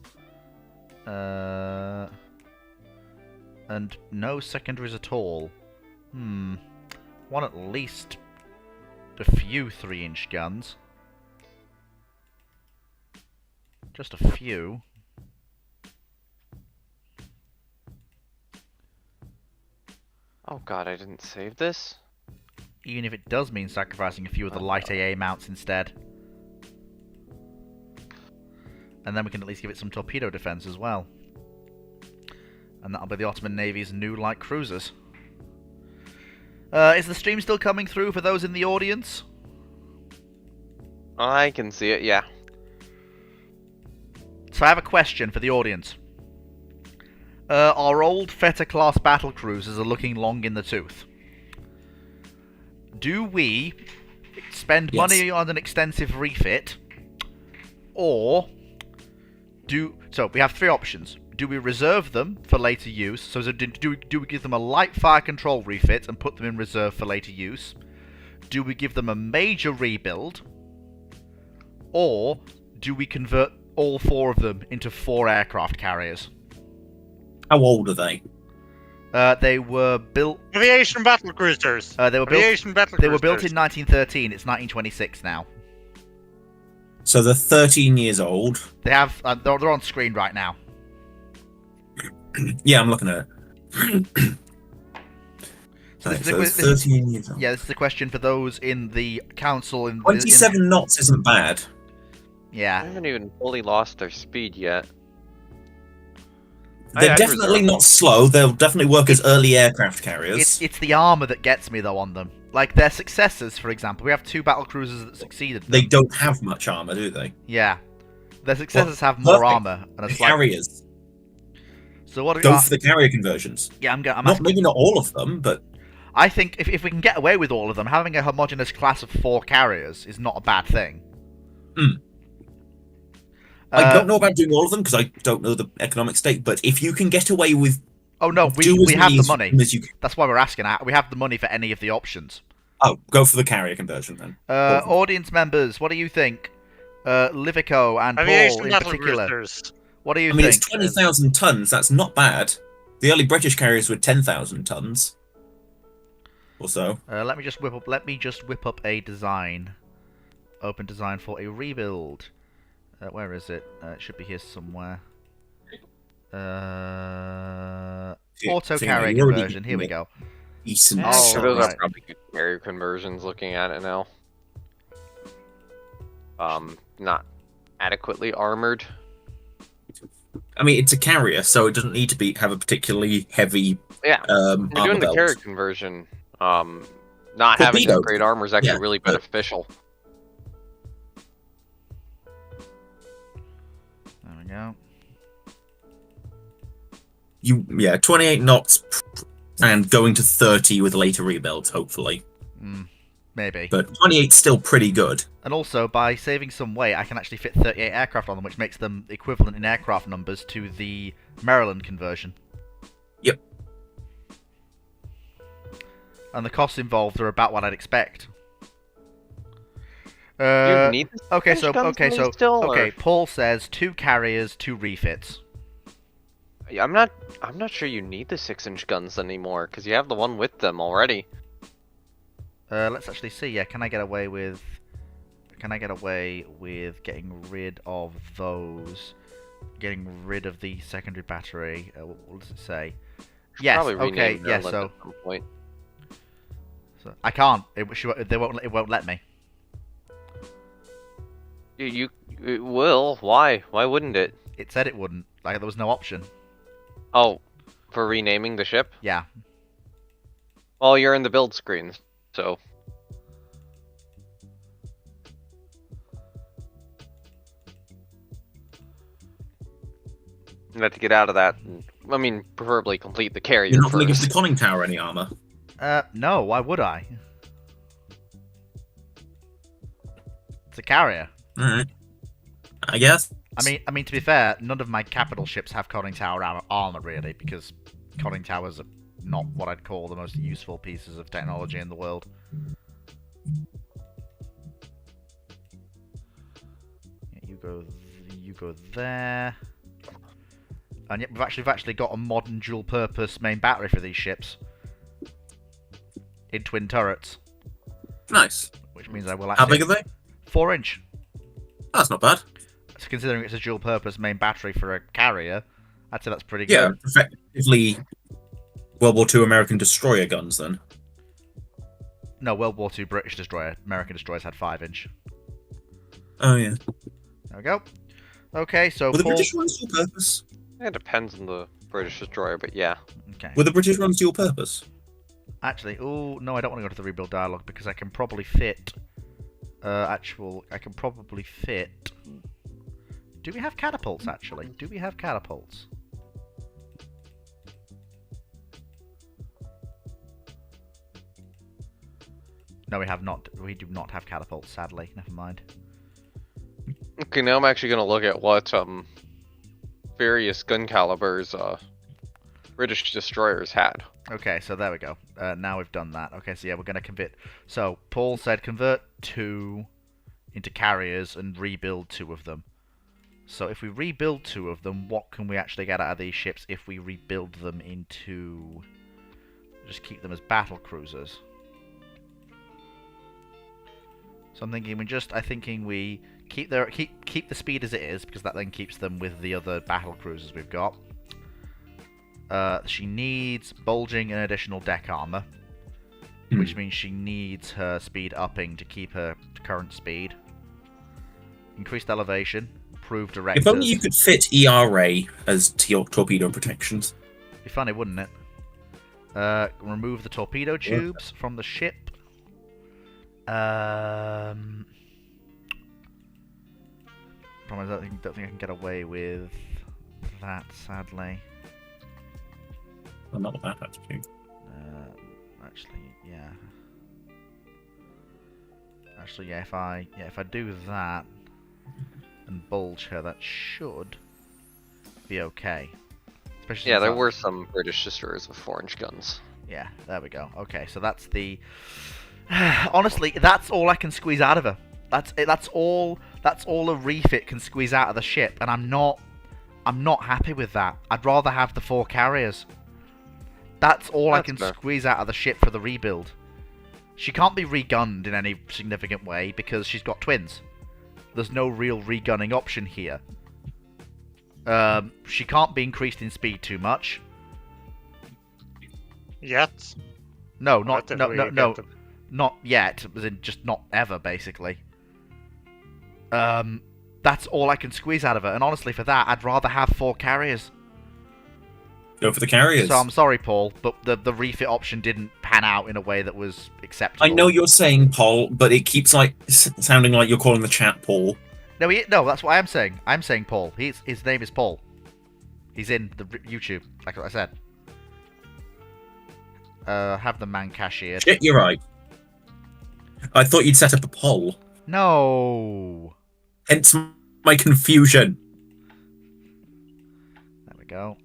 And no secondaries at all. Want at least a few 3-inch guns. Just a few. Oh god, I didn't save this? Even if it does mean sacrificing a few of the light AA mounts instead. And then we can at least give it some torpedo defense as well. And that'll be the Ottoman Navy's new light cruisers. Is the stream still coming through for those in the audience? I can see it, yeah. So I have a question for the audience. Our old Feta-class battle cruisers are looking long in the tooth. Do we spend money on an extensive refit, or so we have 3 options. Do we reserve them for later use? So do we give them a light fire control refit and put them in reserve for later use? Do we give them a major rebuild? Or do we convert all 4 of them into 4 aircraft carriers? How old are they? They were built... Aviation battle cruisers! They were built in 1913. It's 1926 now. So they're 13 years old. They have... they're on screen right now. Yeah, I'm looking at it. So right, so 13 years old. Yeah, this is the question for those in the council. 27 knots isn't bad. Yeah. They haven't even fully lost their speed yet. They're definitely not slow. They'll definitely work as early aircraft carriers. It's the armor that gets me, though, on them. Like, their successors, for example. We have 2 battle cruisers that succeeded them. They don't have much armor, do they? Yeah. Their successors have more armor. And it's carriers. So what Go for the carrier conversions. Yeah, I'm maybe not all of them, but... I think if we can get away with all of them, having a homogeneous class of 4 carriers is not a bad thing. I don't know about doing all of them, because I don't know the economic state, but if you can get away with... Oh no, we have the money. That's why we're asking. We have the money for any of the options. Oh, go for the carrier conversion then. Audience members, what do you think? Livico and Paul in particular. Cruisers. What do you think? I mean, it's 20,000 tons. That's not bad. The early British carriers were 10,000 tons. Or so. Let me just whip up a design. Open design for a rebuild. Where is it? It should be here somewhere. Auto carrier conversion. Here we go. Decent. Oh, those right. are probably good carrier conversions. Looking at it now. Not adequately armored. I mean, it's a carrier, so it doesn't need to have a particularly heavy. Yeah, you're doing armor the belt. carrier conversion. Not having Torpedo. great armor is actually really but- beneficial. There we go. 28 knots and going to 30 with later rebuilds, hopefully. Maybe. But 28's still pretty good. And also, by saving some weight, I can actually fit 38 aircraft on them, which makes them equivalent in aircraft numbers to the Maryland conversion. Yep. And the costs involved are about what I'd expect. Do you need the Okay, French so guns okay, in so these still, okay. or- Paul says 2 carriers, 2 refits. Yeah, I'm not sure you need the 6-inch guns anymore because you have the one with them already. Let's actually see. Yeah, can I get away with getting rid of those? Getting rid of the secondary battery. What does it say? Yes. Probably Okay. rename Yeah. Maryland So, at some point. I can't. It won't let me. It will. Why? Why wouldn't it? It said it wouldn't. Like there was no option. Oh, for renaming the ship? Yeah. Well, you're in the build screen, so. You have to get out of that. I mean, preferably complete the carrier You're not going to give first. the conning tower any armor. No. Why would I? It's a carrier. Alright. I guess. I mean, to be fair, none of my capital ships have conning tower armor really, because conning towers are not what I'd call the most useful pieces of technology in the world. Yeah, you go there. And yet we've actually got a modern dual-purpose main battery for these ships in twin turrets, Nice. which means I will How actually big are they? 4-inch. That's not bad. So considering it's a dual-purpose main battery for a carrier, I'd say that's pretty Yeah, good. effectively World War II American destroyer guns then. No, World War II British destroyer. American destroyers had 5-inch. Oh yeah. There we go. Okay, so Were the Paul... British ones dual purpose? It depends on the British destroyer, but yeah. Okay. Were the British ones dual purpose? Actually, oh no, I don't want to go to the rebuild dialogue because I can probably fit. I can probably fit. Do we have catapults? Actually, do we have catapults? No, we have not. We do not have catapults. Sadly, never mind. Okay, now I'm actually gonna look at what various gun calibers British destroyers had. Okay, so there we go. Now we've done that. Okay, so yeah, we're going to convert. So Paul said convert 2 into carriers and rebuild 2 of them. So if we rebuild 2 of them, what can we actually get out of these ships if we rebuild them into... Just keep them as battle cruisers. So I'm thinking we keep the speed as it is, because that then keeps them with the other battle cruisers we've got. She needs bulging and additional deck armor, which means she needs her speed upping to keep her current speed. Increased elevation, improved directors. If only you could fit ERA as torpedo protections. Be funny, wouldn't it? Remove the torpedo tubes from the ship. Problem is, I don't think I can get away with that, sadly. Well, not that actually. Actually, yeah. Actually, yeah. If I do that and bulge her, that should be okay. Especially Yeah, since there were some British destroyers with 4-inch guns. Yeah, there we go. Okay, so that's the. Honestly, that's all I can squeeze out of her. That's it. That's all a refit can squeeze out of the ship, and I'm not happy with that. I'd rather have the 4 carriers. That's all I can squeeze out of the ship for the rebuild. She can't be regunned in any significant way because she's got twins. there's no real regunning option here. She can't be increased in speed too much. Yet? No, not yet. As in, just not ever, basically. That's all I can squeeze out of her, and honestly, for that, I'd rather have 4 carriers. Go for the carriers. So I'm sorry, Paul, but the refit option didn't pan out in a way that was acceptable. I know you're saying Paul, but it keeps sounding like you're calling the chat Paul. No, that's what I'm saying. I'm saying Paul. His name is Paul. He's in the YouTube, like I said. Have the man cashiered. Shit, you're right. I thought you'd set up a poll. No. Hence my confusion. There we go.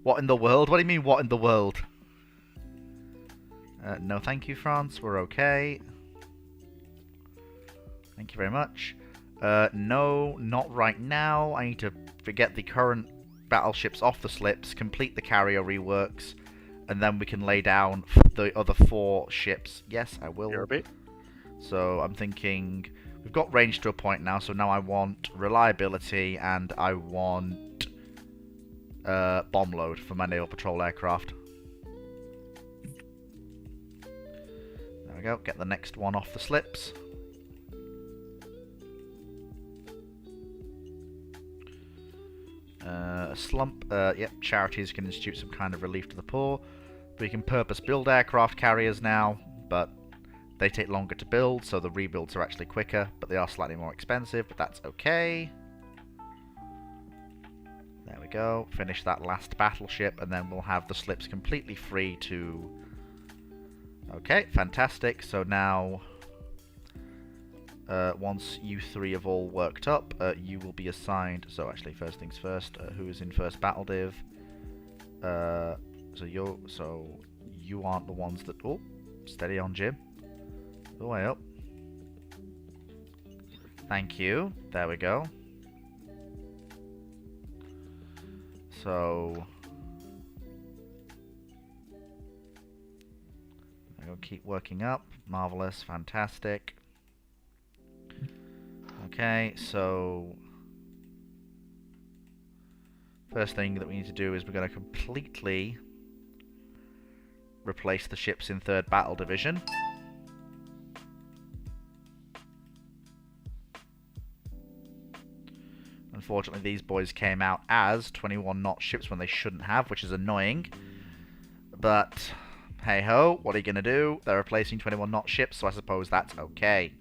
What in the world? What do you mean, what in the world? No, thank you, France. We're okay. Thank you very much. No, not right now. I need to get the current battleships off the slips, complete the carrier reworks, and then we can lay down the other 4 ships. Yes, I will. So I'm thinking we've got range to a point now, so now I want reliability and I want bomb load for my naval patrol aircraft. There we go. Get the next one off the slips. A slump. Yep, charities can institute some kind of relief to the poor. We can purpose build aircraft carriers now, but they take longer to build, so the rebuilds are actually quicker, but they are slightly more expensive, but that's okay. There we go. Finish that last battleship, and then we'll have the slips completely free to... Okay, fantastic. So now, once you 3 have all worked up, you will be assigned... So actually, first things first, who is in first battle div? So you aren't the ones that... Oh, steady on, Jim. Go way up. Thank you. There we go. So... I'll keep working up. Marvelous. Fantastic. Okay, so... First thing that we need to do is we're going to completely replace the ships in 3rd Battle Division. Unfortunately, these boys came out as 21-knot ships when they shouldn't have, which is annoying. But, hey-ho, what are you going to do? They're replacing 21-knot ships, so I suppose that's okay.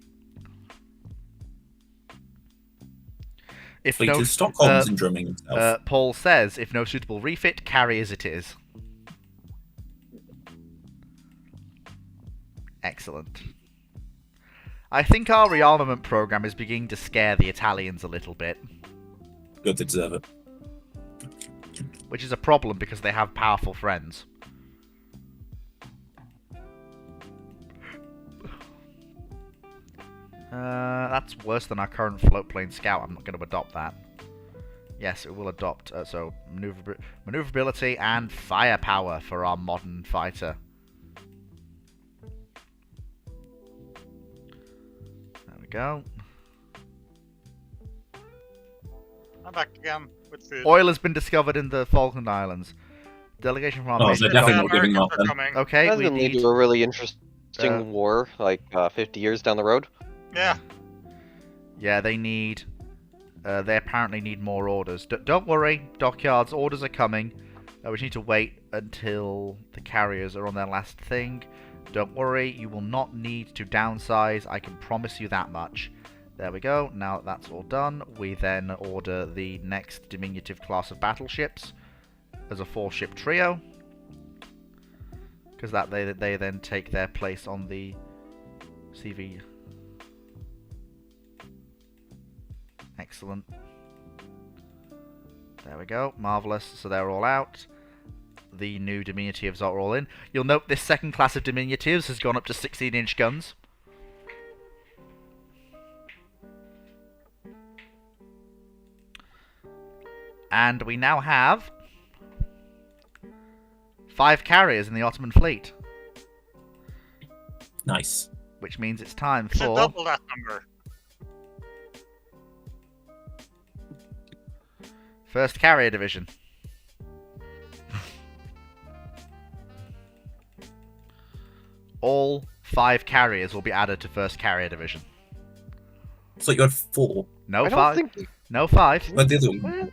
If Fleet no, is Stockholm syndroming himself. Paul says, if no suitable refit, carry as it is. Excellent. I think our rearmament program is beginning to scare the Italians a little bit. Good, they deserve it. Which is a problem because they have powerful friends. That's worse than our current float plane scout. I'm not going to adopt that. Yes, it will adopt, so maneuverability and firepower for our modern fighter. There we go. I'm back again with food. Oil has been discovered in the Falkland Islands. Delegation from our Oh, so definitely not giving up then. Okay, That's we gonna lead need... to a really interesting war, like 50 years down the road. Yeah. Yeah, they need... they apparently need more orders. Don't worry, dockyards, orders are coming. We just need to wait until the carriers are on their last thing. Don't worry, you will not need to downsize, I can promise you that much. There we go, now that that's all done, we then order the next diminutive class of battleships as a 4-ship trio. Because that they then take their place on the CV. Excellent. There we go, marvellous, so they're all out. The new diminutives are all in. You'll note this second class of diminutives has gone up to 16-inch guns. And we now have 5 carriers in the Ottoman fleet. Nice. which means it's time We should for double that number. first carrier division. All 5 carriers will be added to first carrier division. So you had 4. No I don't 5. think... No 5. Where did the other one?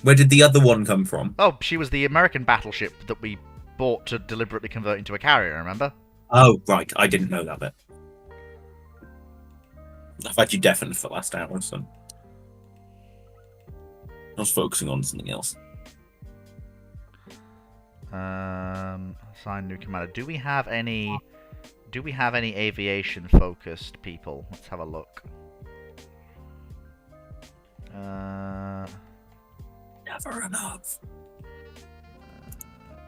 Where did the other one come from? Oh, she was the American battleship that we bought to deliberately convert into a carrier, remember? Oh, right. I didn't know that bit. I've had you deafened for the last hour, so... I was focusing on something else. Assign new commander. Do we have any aviation focused people? Let's have a look. Never enough.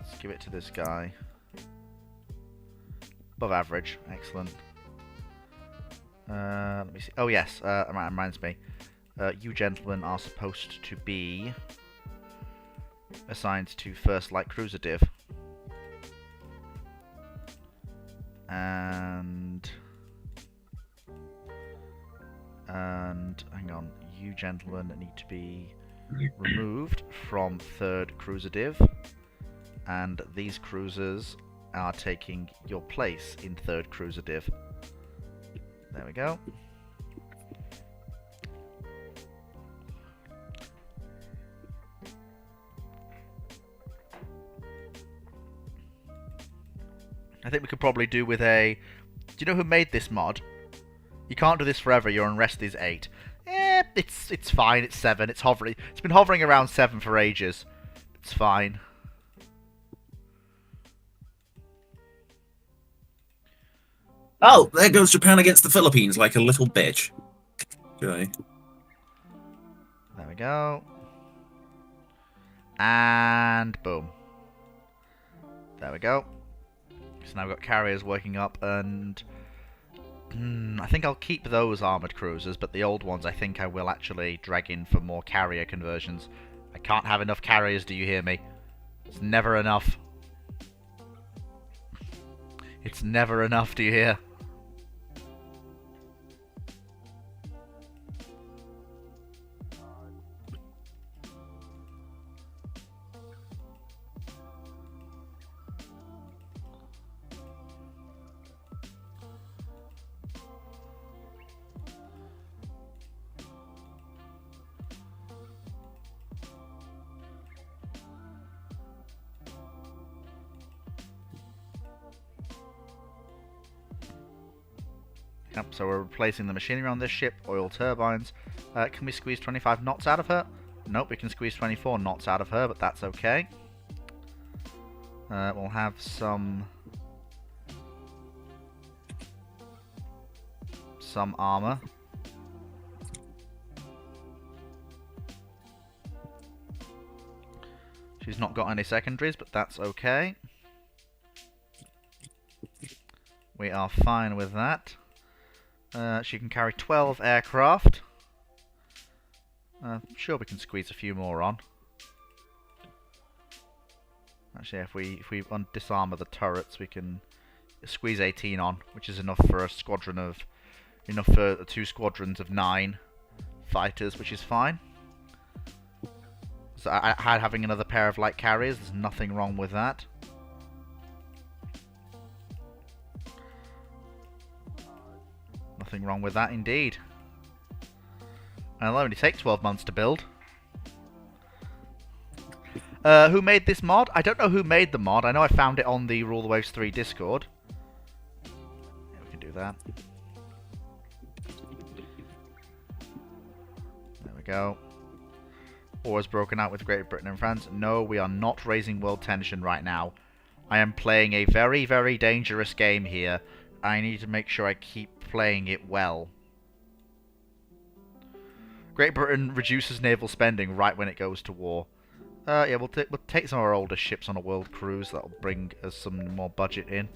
Let's give it to this guy. Above average. Excellent. Let me see. Oh yes, reminds me. You gentlemen are supposed to be assigned to first light cruiser div. And hang on, you gentlemen need to be removed from third cruiser div, and these cruisers are taking your place in third cruiser div. There we go. I think we could probably do with a... Do you know who made this mod? You can't do this forever, your unrest is 8. It's fine, it's 7, it's hovering. It's been hovering around 7 for ages. It's fine. Oh, there goes Japan against the Philippines like a little bitch. Okay. There we go. And boom. There we go. So now we've got carriers working up, and I think I'll keep those armoured cruisers, but the old ones I think I will actually drag in for more carrier conversions. I can't have enough carriers, do you hear me? It's never enough. It's never enough, do you hear? Yep, so we're replacing the machinery on this ship, oil turbines. Can we squeeze 25 knots out of her? Nope, we can squeeze 24 knots out of her, but that's okay. We'll have some armor. She's not got any secondaries, but that's okay. We are fine with that. She can carry 12 aircraft. Sure, we can squeeze a few more on. Actually, if we disarmor the turrets, we can squeeze 18 on, which is enough for a squadron of for 2 squadrons of 9 fighters, which is fine. So having another pair of light carriers, there's nothing wrong with that. Nothing wrong with that, indeed. And it'll only take 12 months to build. Who made this mod? I don't know who made the mod. I know I found it on the Rule the Waves 3 Discord. Yeah, we can do that. There we go. War has broken out with Great Britain and France. No, we are not raising world tension right now. I am playing a very, very dangerous game here. I need to make sure I keep playing it well. Great Britain reduces naval spending right when it goes to war. Yeah, we'll take some of our older ships on a world cruise. That'll bring us some more budget in.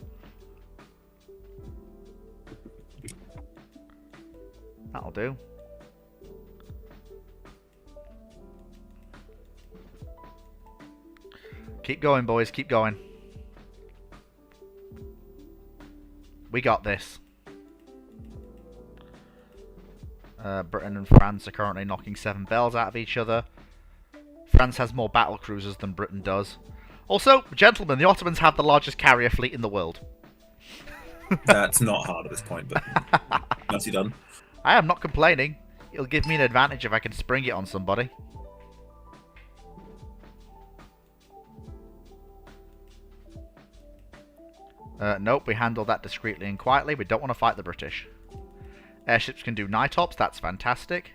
That'll do. Keep going, boys. Keep going. We got this. Britain and France are currently knocking 7 bells out of each other. France has more battle cruisers than Britain does. Also, gentlemen, the Ottomans have the largest carrier fleet in the world. That's not hard at this point, but nicely done. I am not complaining. It'll give me an advantage if I can spring it on somebody. Nope, we handled that discreetly and quietly. We don't want to fight the British. Airships can do night ops, that's fantastic.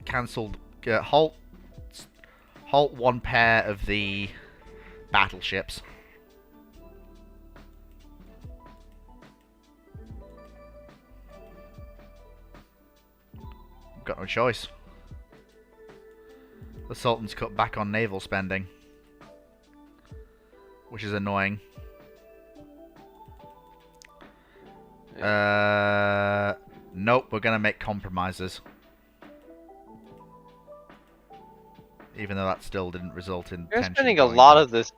Cancelled. Halt 1 pair of the battleships. Got no choice. The Sultan's cut back on naval spending, which is annoying. Nope, we're gonna make compromises. Even though that still didn't result in You're tension spending a going lot down. of this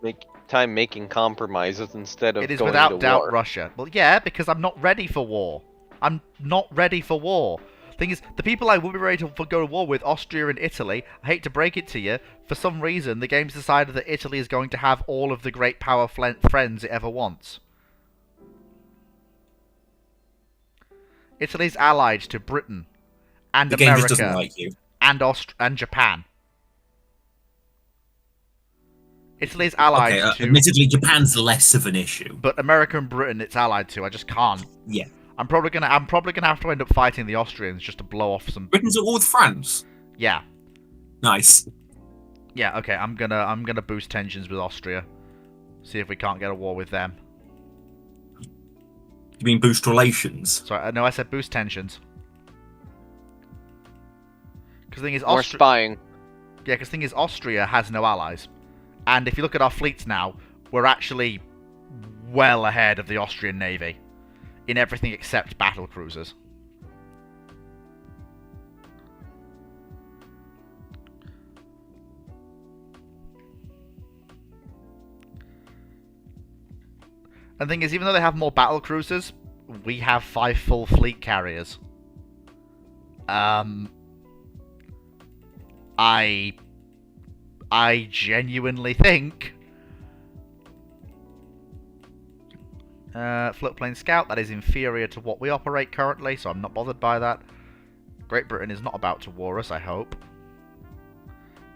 time making compromises instead of It is going without to doubt war. Russia. Well, yeah, because I'm not ready for war. I'm not ready for war. Thing is, the people I will be ready to go to war with, Austria and Italy, I hate to break it to you, for some reason the game's decided that Italy is going to have all of the great power friends it ever wants. Italy's allied to Britain and The game just doesn't America like you. and Japan. Italy's allied Okay, to... admittedly, Japan's less of an issue. But America and Britain it's allied to. I just can't. Yeah. I'm probably gonna have to end up fighting the Austrians just to blow off some... Britain's at war with France. Yeah. Nice. Yeah, okay, I'm gonna boost tensions with Austria. See if we can't get a war with them. You mean boost relations? Sorry, no, I said boost tensions. Because the thing is, More spying. Yeah, because the thing is, Austria has no allies. And if you look at our fleets now, we're actually well ahead of the Austrian Navy. In everything except battle cruisers. And the thing is, even though they have more battle cruisers, we have 5 full fleet carriers. I genuinely think... Floatplane Scout, that is inferior to what we operate currently, so I'm not bothered by that. Great Britain is not about to war us, I hope.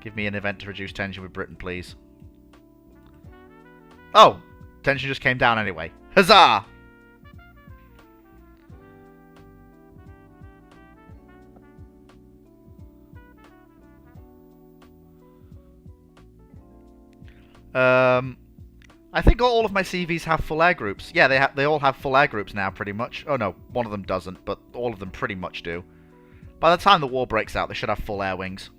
Give me an event to reduce tension with Britain, please. Oh! Tension just came down anyway. Huzzah! I think all of my CVs have full air groups. Yeah, they all have full air groups now, pretty much. Oh no, one of them doesn't, but all of them pretty much do. By the time the war breaks out, they should have full air wings.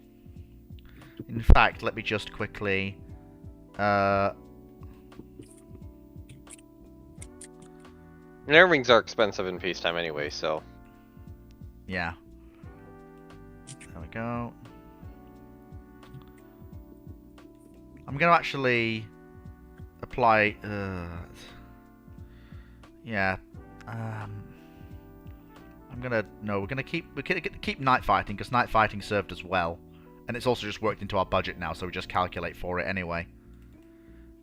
In fact, let me just quickly... Air wings are expensive in peacetime anyway, so... Yeah. There we go. I'm going to actually... apply... yeah. I'm gonna... No, we're gonna keep night fighting, because night fighting served us well. And it's also just worked into our budget now, so we just calculate for it anyway.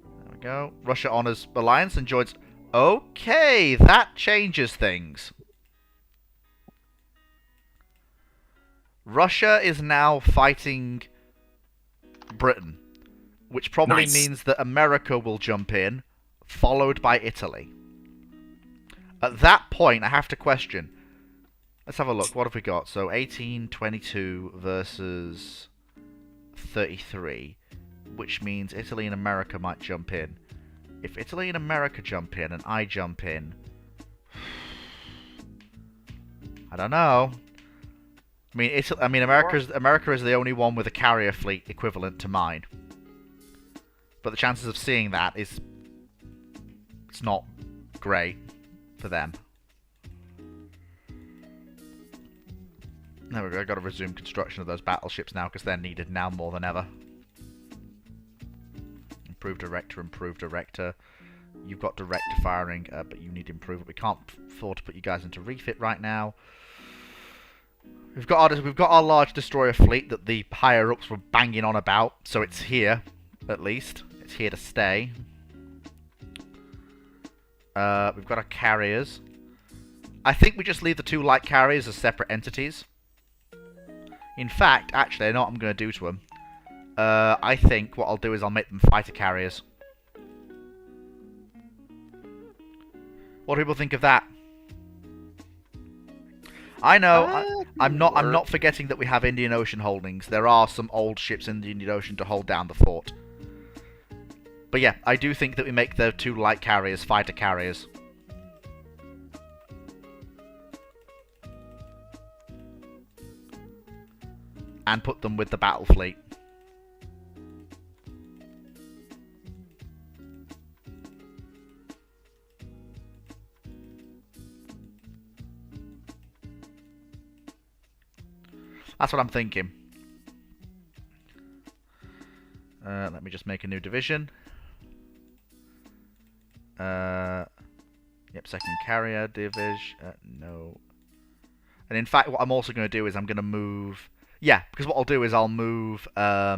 There we go. Russia honors alliance and joins... Okay, that changes things. Russia is now fighting Britain. Which probably means that America will jump in, followed by Italy. At that point, I have to question. Let's have a look. What have we got? So 1822 versus 33, which means Italy and America might jump in. If Italy and America jump in and I jump in, I don't know. America is the only one with a carrier fleet equivalent to mine. But the chances of seeing that it's not great for them. There we go, I've got to resume construction of those battleships now because they're needed now more than ever. Improved director. You've got direct firing, but you need improvement. We can't afford to put you guys into refit right now. We've got our large destroyer fleet that the higher ups were banging on about, so it's here, at least. It's here to stay. We've got our carriers. I think we just leave the 2 light carriers as separate entities. In fact, actually, I know what I'm going to do to them. I think what I'll do is I'll make them fighter carriers. What do people think of that? I know. I'm not forgetting that we have Indian Ocean holdings. There are some old ships in the Indian Ocean to hold down the fort. But yeah, I do think that we make the 2 light carriers fighter carriers. And put them with the battle fleet. That's what I'm thinking. Let me just make a new division. Yep, second carrier division. No. And in fact, what I'm also going to do is I'm going to move... Yeah, because what I'll do is I'll move... yeah,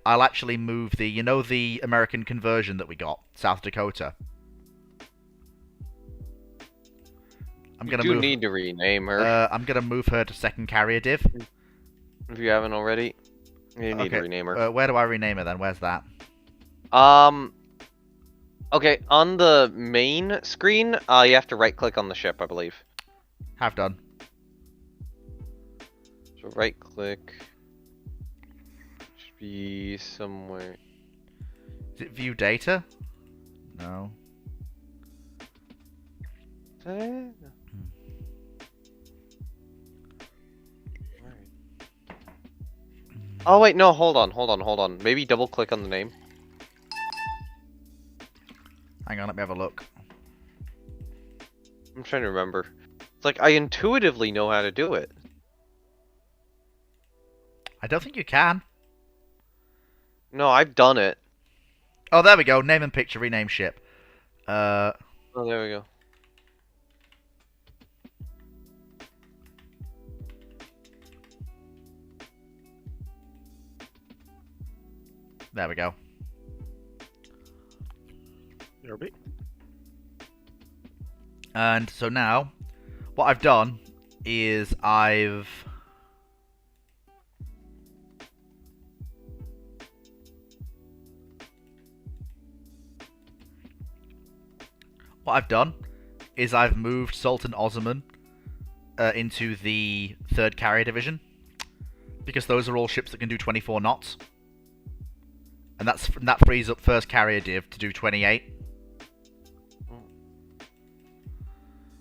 I'll actually move the... You know the American conversion that we got? South Dakota? I'm gonna move... need to rename her. I'm going to move her to second carrier div. If you haven't already. You need to rename her. Where do I rename her then? Where's that? Okay, on the main screen, you have to right-click on the ship, I believe. Have done. So right-click. Should be somewhere. Is it view data? No. Is that it? Oh wait, no, hold on. Maybe double-click on the name. Hang on, let me have a look. I'm trying to remember. It's like I intuitively know how to do it. I don't think you can. No, I've done it. Oh, there we go. Name and picture, rename ship. Oh, there we go. There we go. And so now, what I've done is I've moved Sultan Ottoman into the 3rd Carrier Division, because those are all ships that can do 24 knots. And that frees up 1st Carrier Div to do 28.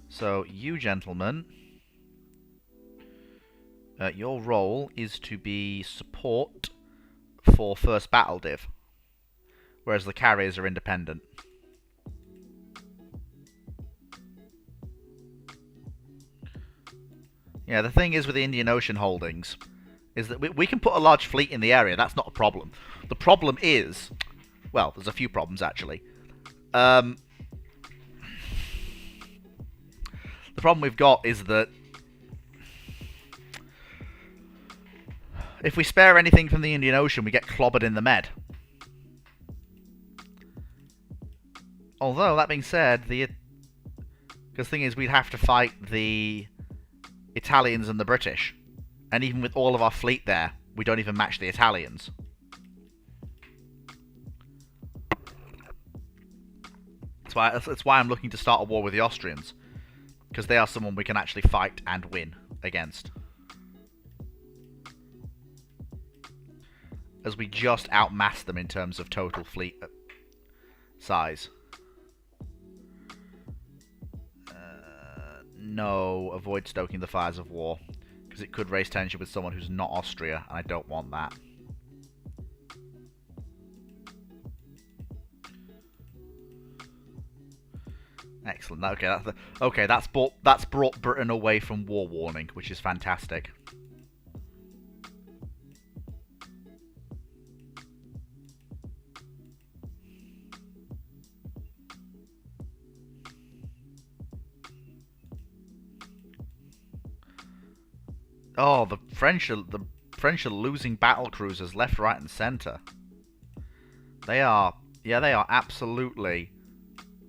So, you gentlemen, your role is to be support for 1st Battle Div, whereas the carriers are independent. Yeah, the thing is with the Indian Ocean holdings is that we can put a large fleet in the area. That's not a problem. The problem is... Well, there's a few problems, actually. The problem we've got is that... If we spare anything from the Indian Ocean, we get clobbered in the Med. Although, that being said, because the thing is, we'd have to fight the Italians and the British. And even with all of our fleet there, we don't even match the Italians. That's why I'm looking to start a war with the Austrians. Because they are someone we can actually fight and win against. As we just outmass them in terms of total fleet size. No, avoid stoking the fires of war. Because it could raise tension with someone who's not Austria, and I don't want that. Excellent. Okay, that's brought Britain away from war warning, which is fantastic. Oh, the French are losing battle cruisers left, right, and center. They are absolutely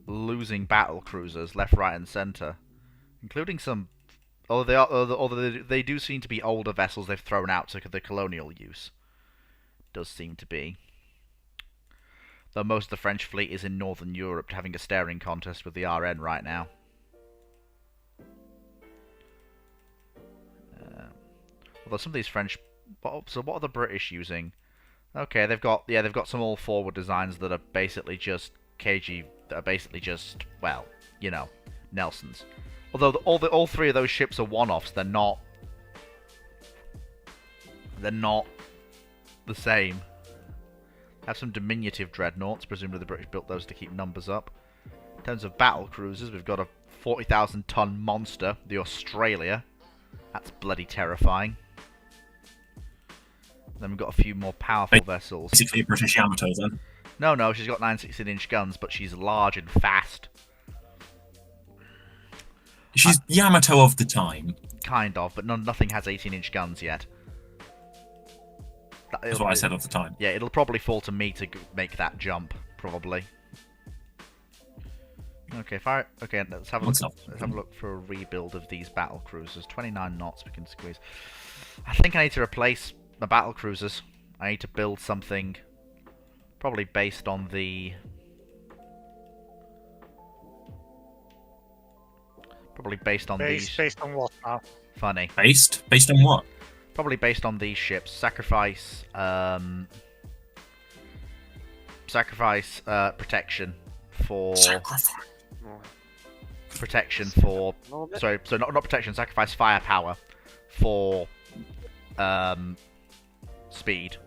losing battle cruisers left, right, and center, including some. Although they do seem to be older vessels they've thrown out to the colonial use. Does seem to be. Though most of the French fleet is in Northern Europe having a staring contest with the RN right now. Although some of these French... So what are the British using? Okay, they've got some all-forward designs that are basically just KG... That are basically just, well, you know, Nelsons. Although all three of those ships are one-offs, they're not... They're not the same. Have some diminutive dreadnoughts. Presumably the British built those to keep numbers up. In terms of battle cruisers, we've got a 40,000-ton monster, the Australia. That's bloody terrifying. Then we've got a few more powerful vessels. Basically a British Yamato, then. No, she's got 9 16-inch guns, but she's large and fast. She's Yamato of the time. Kind of, but nothing has 18-inch guns yet. That's what I said of the time. Yeah, it'll probably fall to me to make that jump, probably. Okay, let's have a look. Let's have a look for a rebuild of these battle cruisers. 29 knots we can squeeze. I think I need to replace my battle cruisers. I need to build something probably based on the... Probably based on these... Based on what now? Funny. Based on what? Probably based on these ships. Sacrifice protection for... Sacrifice. Protection for... Sorry, so not protection, sacrifice firepower for speed.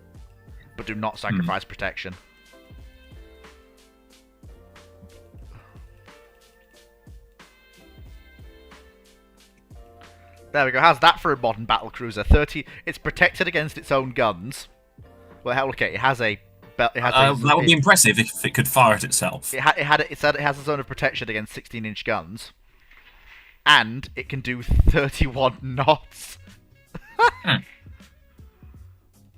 But do not sacrifice protection. There we go. How's that for a modern battle cruiser? 30. It's protected against its own guns. Well, okay, it has a. That would be impressive if it could fire at itself. It has a zone of protection against 16-inch guns, and it can do 31 knots.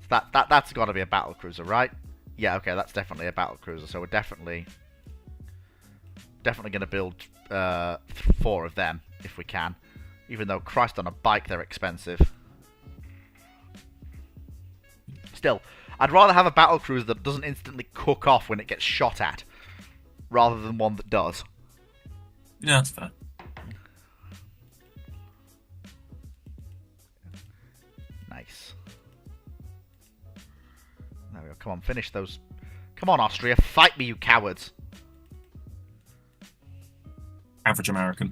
That's got to be a battle cruiser, right? Yeah, okay, that's definitely a battle cruiser. So we're definitely going to build 4 of them if we can. Even though, Christ on a bike, they're expensive. Still, I'd rather have a battle cruiser that doesn't instantly cook off when it gets shot at, rather than one that does. Yeah, that's fair. Nice. There we go. Come on, finish those. Come on, Austria. Fight me, you cowards. Average American.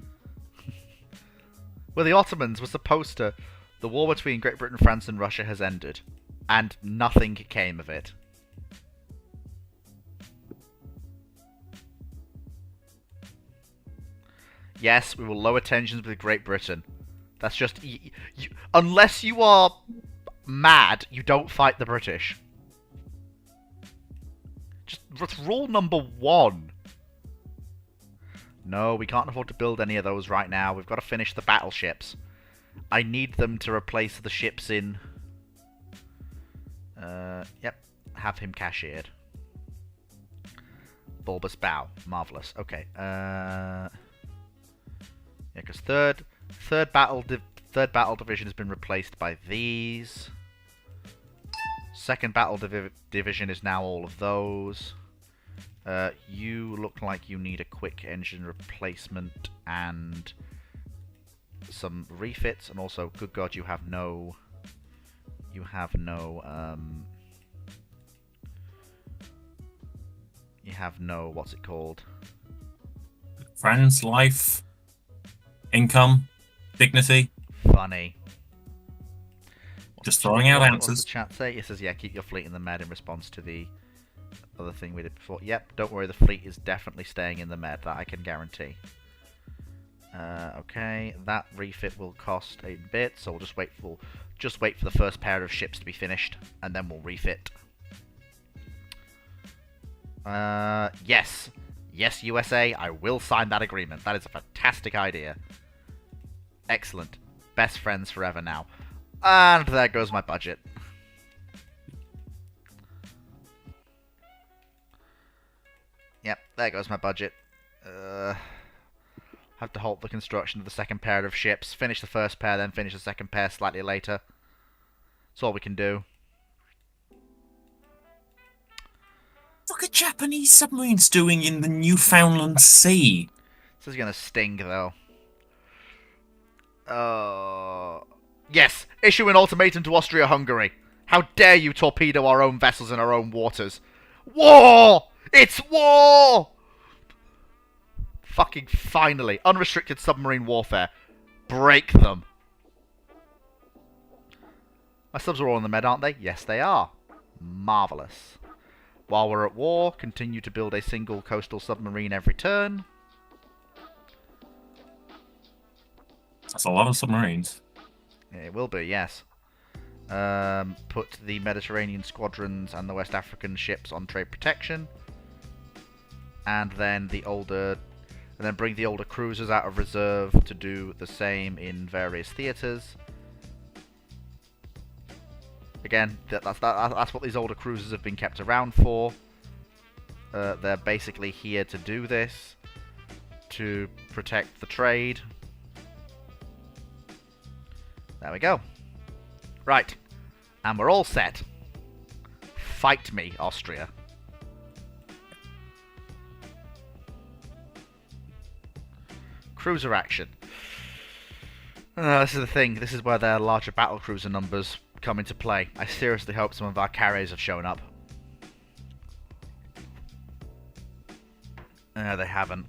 Well, the Ottomans were supposed to... The war between Great Britain, France and Russia has ended. And nothing came of it. Yes, we will lower tensions with Great Britain. That's just... unless you are mad, you don't fight the British. That's rule number 1. No, we can't afford to build any of those right now. We've got to finish the battleships. I need them to replace the ships in... Yep. Have him cashiered. Bulbous bow. Marvellous. Okay. Yeah, because third battle division has been replaced by these. Second battle division is now all of those. You look like you need a quick engine replacement and some refits, and also, good God, you have no, what's it called? Friends, life, income, dignity. Funny. Just throwing out answers. What's the chat say? It says, yeah, keep your fleet in the Med in response to the other thing we did before. Yep, don't worry, the fleet is definitely staying in the Med, that I can guarantee. Okay, that refit will cost a bit, so we'll just wait for the first pair of ships to be finished, and then we'll refit. Yes, USA, I will sign that agreement. That is a fantastic idea. Excellent. Best friends forever now. And there goes my budget. Yep, there goes my budget. Have to halt the construction of the second pair of ships. Finish the first pair, then finish the second pair slightly later. That's all we can do. What are Japanese submarines doing in the Newfoundland Sea? This is gonna sting, though. Yes! Issue an ultimatum to Austria-Hungary. How dare you torpedo our own vessels in our own waters? War! It's war! Fucking finally. Unrestricted submarine warfare. Break them. My subs are all in the med, aren't they? Yes, they are. Marvellous. While we're at war, continue to build a single coastal submarine every turn. That's a lot of submarines. It will be, yes. Put the Mediterranean squadrons and the West African ships on trade protection. And then bring the older cruisers out of reserve to do the same in various theatres. Again, that's what these older cruisers have been kept around for. They're basically here to do this, to protect the trade. There we go. Right. And we're all set. Fight me, Austria. Cruiser action. This is the thing. This is where their larger battlecruiser numbers come into play. I seriously hope some of our carriers have shown up. They haven't.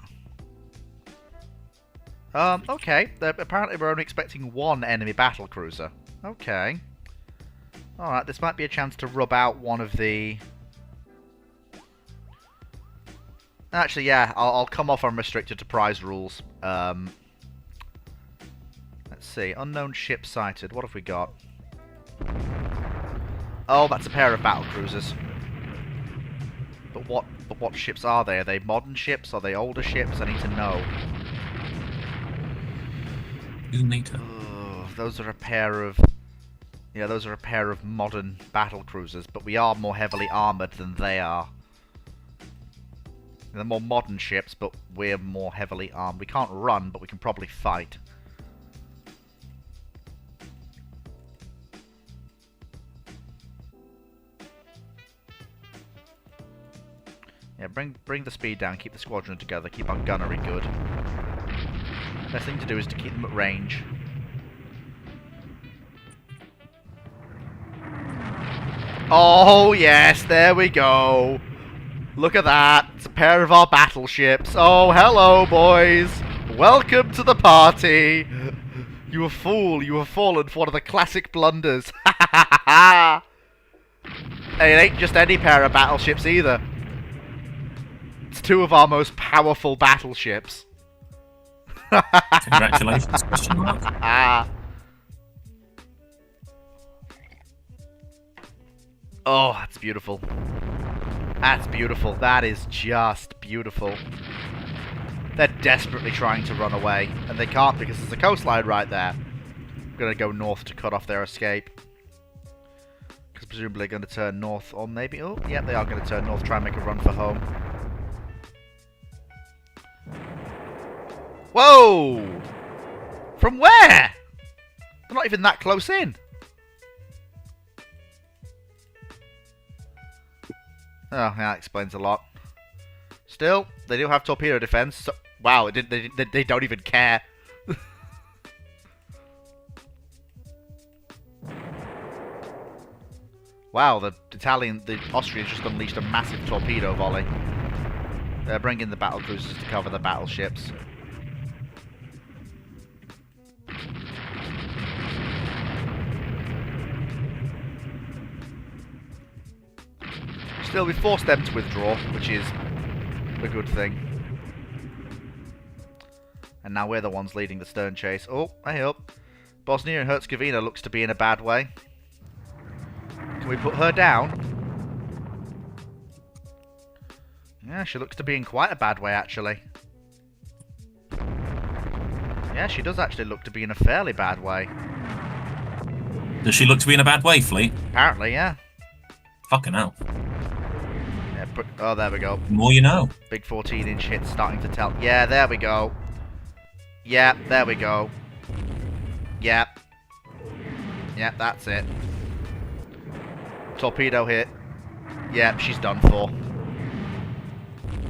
Okay. Apparently we're only expecting one enemy battlecruiser. Okay. Alright, this might be a chance to rub out one of the... Actually, yeah, I'll come off unrestricted to prize rules. Let's see. Unknown ship sighted. What have we got? Oh, that's a pair of battlecruisers. But what ships are they? Are they modern ships? Are they older ships? I need to know. Those are a pair of... Yeah, those are a pair of modern battlecruisers, but we are more heavily armoured than they are. They're more modern ships, but we're more heavily armed. We can't run, but we can probably fight. Yeah, bring the speed down, keep the squadron together, keep our gunnery good. Best thing to do is to keep them at range. Oh, yes, there we go. Look at that. It's a pair of our battleships. Oh, hello, boys. Welcome to the party. You a fool. You have fallen for one of the classic blunders. Hey, it ain't just any pair of battleships either. It's two of our most powerful battleships. Congratulations, question mark. Oh, that's beautiful. That's beautiful. That is just beautiful. They're desperately trying to run away, and they can't because there's a coastline right there. I'm going to go north to cut off their escape. Because presumably they're going to turn north, or maybe... Oh, yeah, they are going to turn north, try and make a run for home. Whoa! From where? They're not even that close in. Oh, yeah, that explains a lot. Still, they do have torpedo defense. So, wow, they don't even care. Wow, the Austrians just unleashed a massive torpedo volley. They're bringing the battlecruisers to cover the battleships. Still, we forced them to withdraw, which is a good thing. And now we're the ones leading the stern chase. Oh, hey up. Bosnia and Herzegovina looks to be in a bad way. Can we put her down? Yeah, she looks to be in quite a bad way, actually. Yeah, she does actually look to be in a fairly bad way. Does she look to be in a bad way, Fleet? Apparently, yeah. Fucking hell. Yeah, oh, there we go. The more you know. Big 14-inch hit starting to tell. Yeah, there we go. Yeah, there we go. Yep. Yep, that's it. Torpedo hit. Yep, she's done for.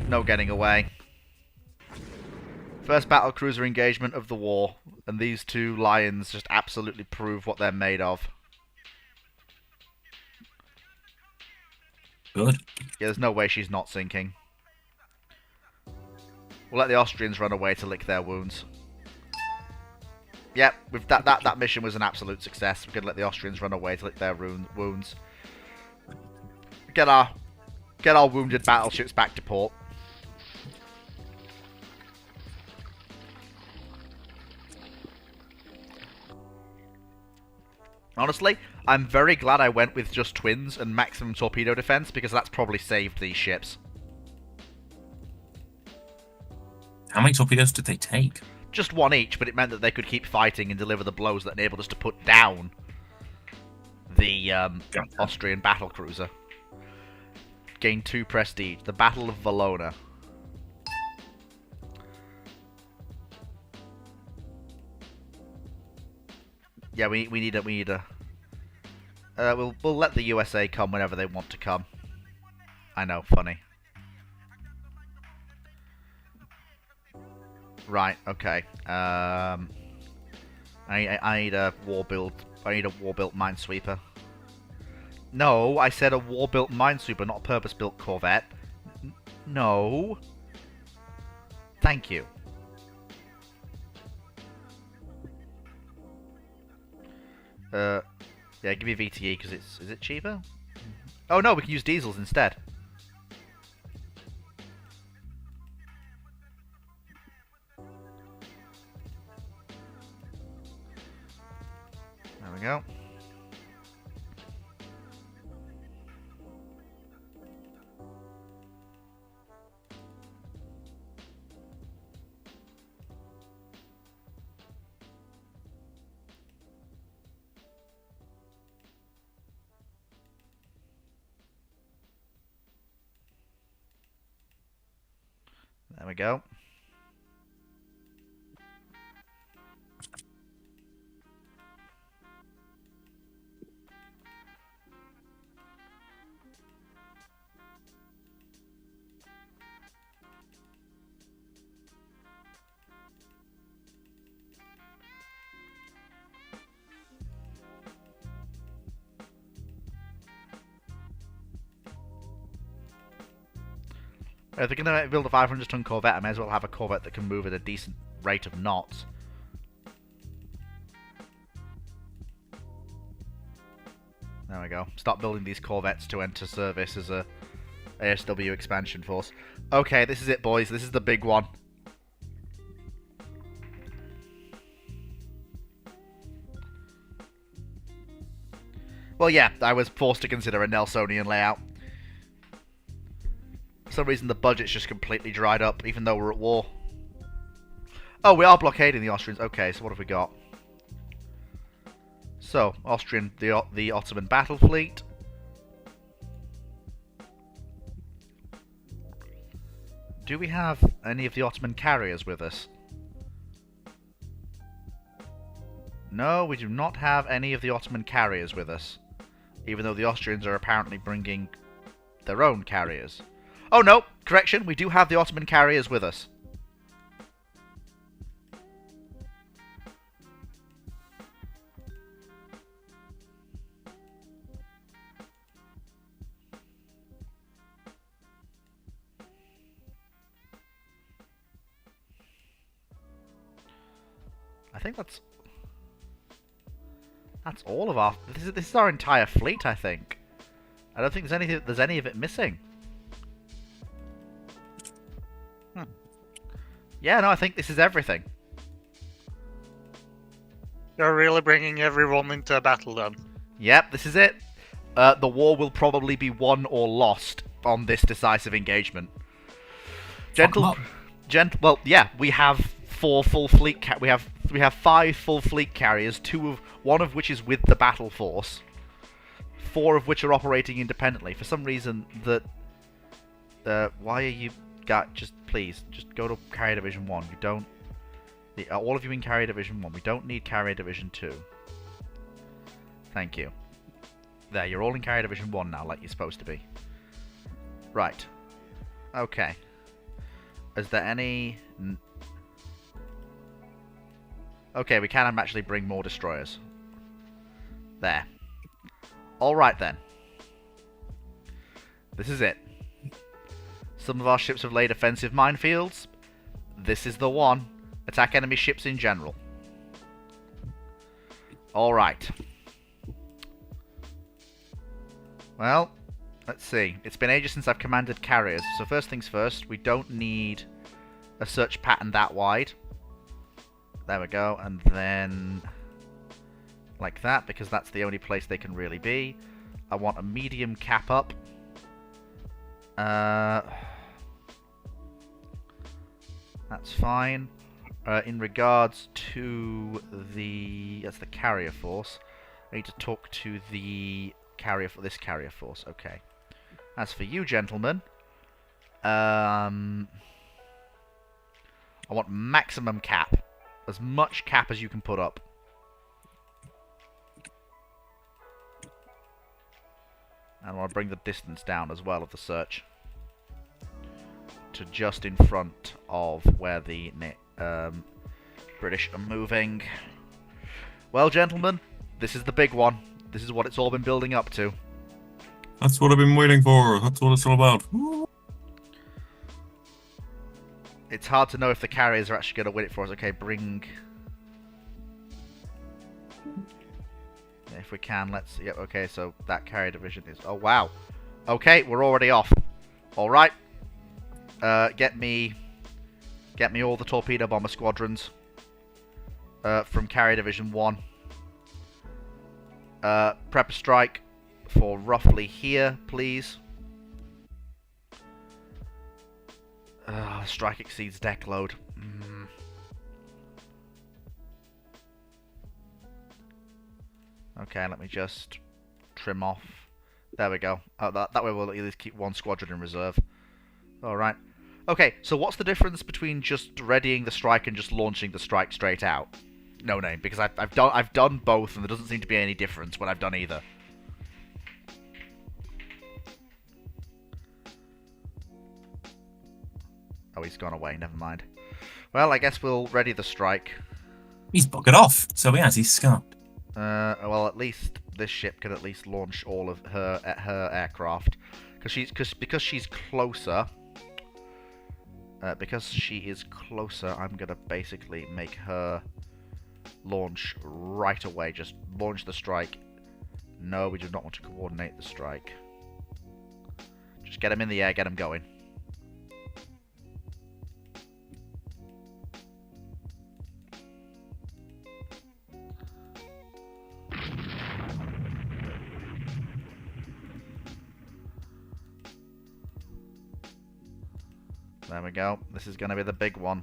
No getting away. First battlecruiser engagement of the war, and these two lions just absolutely prove what they're made of. Good. Yeah, there's no way she's not sinking. We'll let the Austrians run away to lick their wounds. Yep, that mission was an absolute success. We're gonna let the Austrians run away to lick their wounds. Get our wounded battleships back to port. Honestly, I'm very glad I went with just twins and maximum torpedo defense, because that's probably saved these ships. How many torpedoes did they take? Just one each, but it meant that they could keep fighting and deliver the blows that enabled us to put down the Austrian battlecruiser. Gain 2 prestige. The Battle of Valona. Yeah, we need a. We'll let the USA come whenever they want to come. I know, funny. Right, okay. I need a war-built minesweeper. No, I said a war-built minesweeper, not a purpose-built corvette. No. Thank you. Yeah, give me VTE because is it cheaper? Oh no, we can use diesels instead. There we go. There we go. If they're going to build a 500-ton Corvette, I may as well have a Corvette that can move at a decent rate of knots. There we go. Start building these Corvettes to enter service as a ASW expansion force. Okay, this is it, boys. This is the big one. Well, yeah, I was forced to consider a Nelsonian layout. For some reason, the budget's just completely dried up, even though we're at war. Oh, we are blockading the Austrians. Okay, so what have we got? So, the Ottoman battle fleet. Do we have any of the Ottoman carriers with us? No, we do not have any of the Ottoman carriers with us. Even though the Austrians are apparently bringing their own carriers. Oh no, correction, we do have the Ottoman carriers with us. I think that's all of our... This is our entire fleet, I think. I don't think there's any of it missing. Yeah, no, I think this is everything. You're really bringing everyone into a battle then? Yep, this is it. The war will probably be won or lost on this decisive engagement. Well, yeah, we have 4 full fleet. We have we have 5 full fleet carriers, one of which is with the battle force, 4 of which are operating independently. For some reason, why are you... just please, just go to Carrier Division 1. You don't... all of you in Carrier Division 1. We don't need Carrier Division 2. Thank you. There, you're all in Carrier Division 1 now, like you're supposed to be. Right. Okay. Is there any... Okay, we can actually bring more destroyers. There. Alright then. This is it. Some of our ships have laid offensive minefields. This is the one. Attack enemy ships in general. Alright. Well, let's see. It's been ages since I've commanded carriers. So first things first, we don't need a search pattern that wide. There we go. And then like that, because that's the only place they can really be. I want a medium cap up. That's fine. In regards to that's the carrier force. I need to talk to the carrier for this carrier force. Okay. As for you, gentlemen, I want maximum cap, as much cap as you can put up. And I want to bring the distance down as well of the search to just in front of where the British are moving. Well, gentlemen, this is the big one. This is what it's all been building up to. That's what I've been waiting for. That's what it's all about. It's hard to know if the carriers are actually going to win it for us. Okay, bring... If we can, let's... Yep, okay, so that carrier division is... Oh, wow. Okay, we're already off. Alright. Get me all the torpedo bomber squadrons from Carrier Division 1. Prep a strike for roughly here, please. Strike exceeds deck load. Okay, let me just trim off. There we go. That way we'll at least keep one squadron in reserve. Alright. Okay, so what's the difference between just readying the strike and just launching the strike straight out? No name, because I've done both, and there doesn't seem to be any difference when I've done either. Oh, he's gone away. Never mind. Well, I guess we'll ready the strike. He's buggered off, so he has. He's scarred. Well, at least this ship can at least launch all of her aircraft, because she's closer. Because she is closer, I'm gonna basically make her launch right away. Just launch the strike. No, we do not want to coordinate the strike. Just get him in the air, get him going. There we go. This is going to be the big one.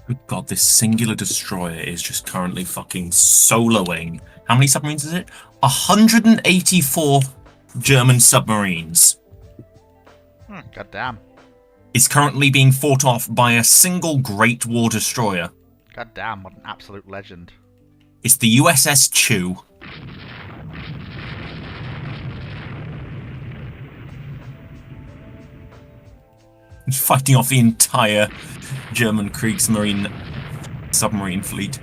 Good God, this singular destroyer is just currently fucking soloing. How many submarines is it? 184 German submarines. God damn. It's currently being fought off by a single Great War destroyer. God damn, what an absolute legend. It's the USS Chew. It's fighting off the entire German Kriegsmarine submarine fleet.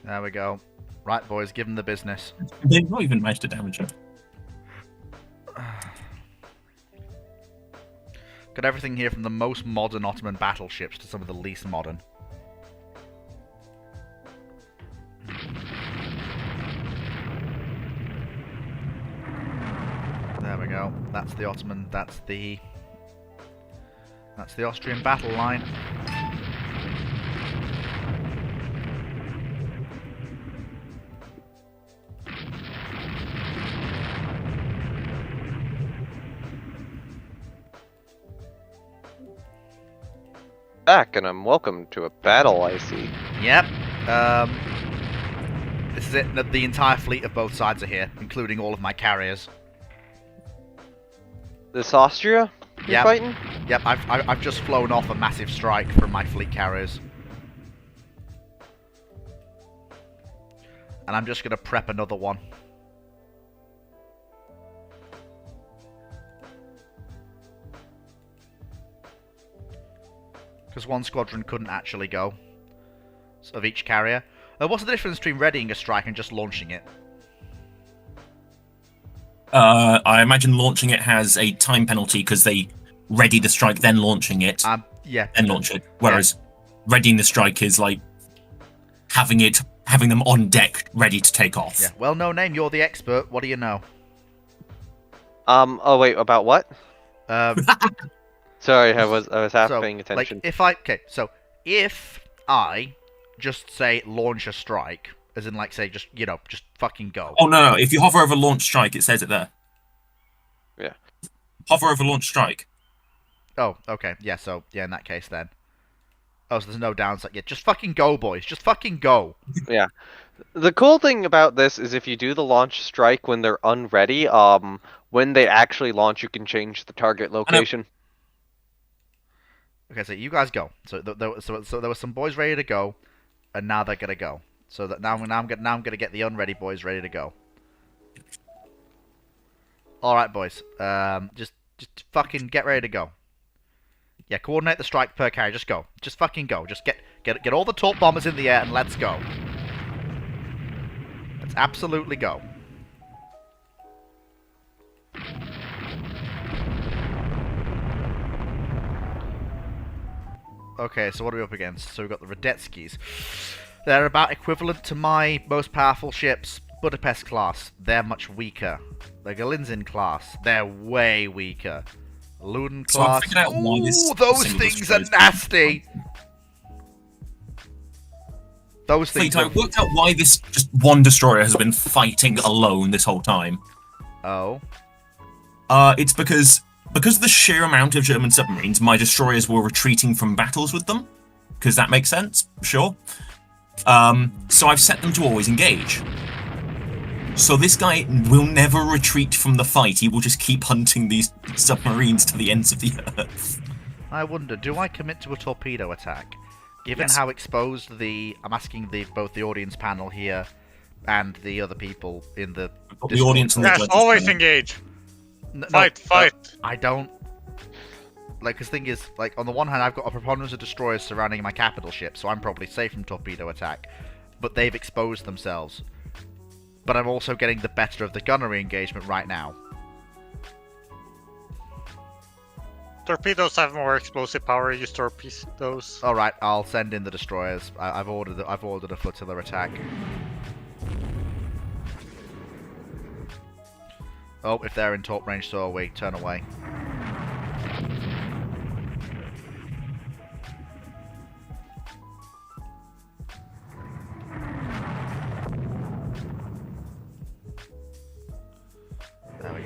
There we go. Right, boys, give them the business. They've not even managed to damage it. Got everything here from the most modern Ottoman battleships to some of the least modern. There we go. That's the Ottoman. That's the Austrian battle line. Back, and I'm welcome to a battle, I see. Yep. This is it. The entire fleet of both sides are here, including all of my carriers. This Austria you're Yep. fighting? Yep, I've just flown off a massive strike from my fleet carriers. And I'm just going to prep another one. Because one squadron couldn't actually go. Of each carrier. What's the difference between readying a strike and just launching it? I imagine launching it has a time penalty because they ready the strike, then launching it, Yeah. then launch it. Whereas readying the strike is like having them on deck, ready to take off. Yeah. Well, no name. You're the expert. What do you know? Oh wait, about what? Sorry, I was half So, paying attention. Like, if I just say launch a strike, as in like say just fucking go. Oh no! If you hover over launch strike, it says it there. Yeah. Hover over launch strike. Oh, okay. Yeah. So yeah, in that case then. Oh, so there's no downside. Yeah, just fucking go, boys. Just fucking go. Yeah. The cool thing about this is if you do the launch strike when they're unready, when they actually launch, you can change the target location. Okay, so you guys go. So there were some boys ready to go, and now they're gonna go. So that now I'm gonna get the unready boys ready to go. All right, boys. Just fucking get ready to go. Yeah, coordinate the strike per carrier. Just go. Just fucking go. Just get all the torp bombers in the air and let's go. Let's absolutely go. Okay, so what are we up against? So we've got the Radetskis. They're about equivalent to my most powerful ships, Budapest class. They're much weaker. The Galinzin class. They're way weaker. Luden So I'm class. figuring out why this Ooh, those single things destroyer are is- nasty. Those things. I worked out why this just one destroyer has been fighting alone this whole time. Oh. It's because of the sheer amount of German submarines, my destroyers were retreating from battles with them. Because that makes sense, sure. So I've set them to always engage. So this guy will never retreat from the fight. He will just keep hunting these submarines to the ends of the earth. I wonder, do I commit to a torpedo attack? Given Yes. how exposed I'm asking both the audience panel here and the other people in the Got the audience and the Yes, judges always panel. engage. No, Fight. I don't. Like, because the thing is, like, on the one hand, I've got a preponderance of destroyers surrounding my capital ship, so I'm probably safe from torpedo attack. But they've exposed themselves. But I'm also getting the better of the gunnery engagement right now. Torpedoes have more explosive power. Use torpedoes. All right, I'll send in the destroyers. I've ordered a flotilla attack. Oh, if they're in torp range, so are we. Turn away.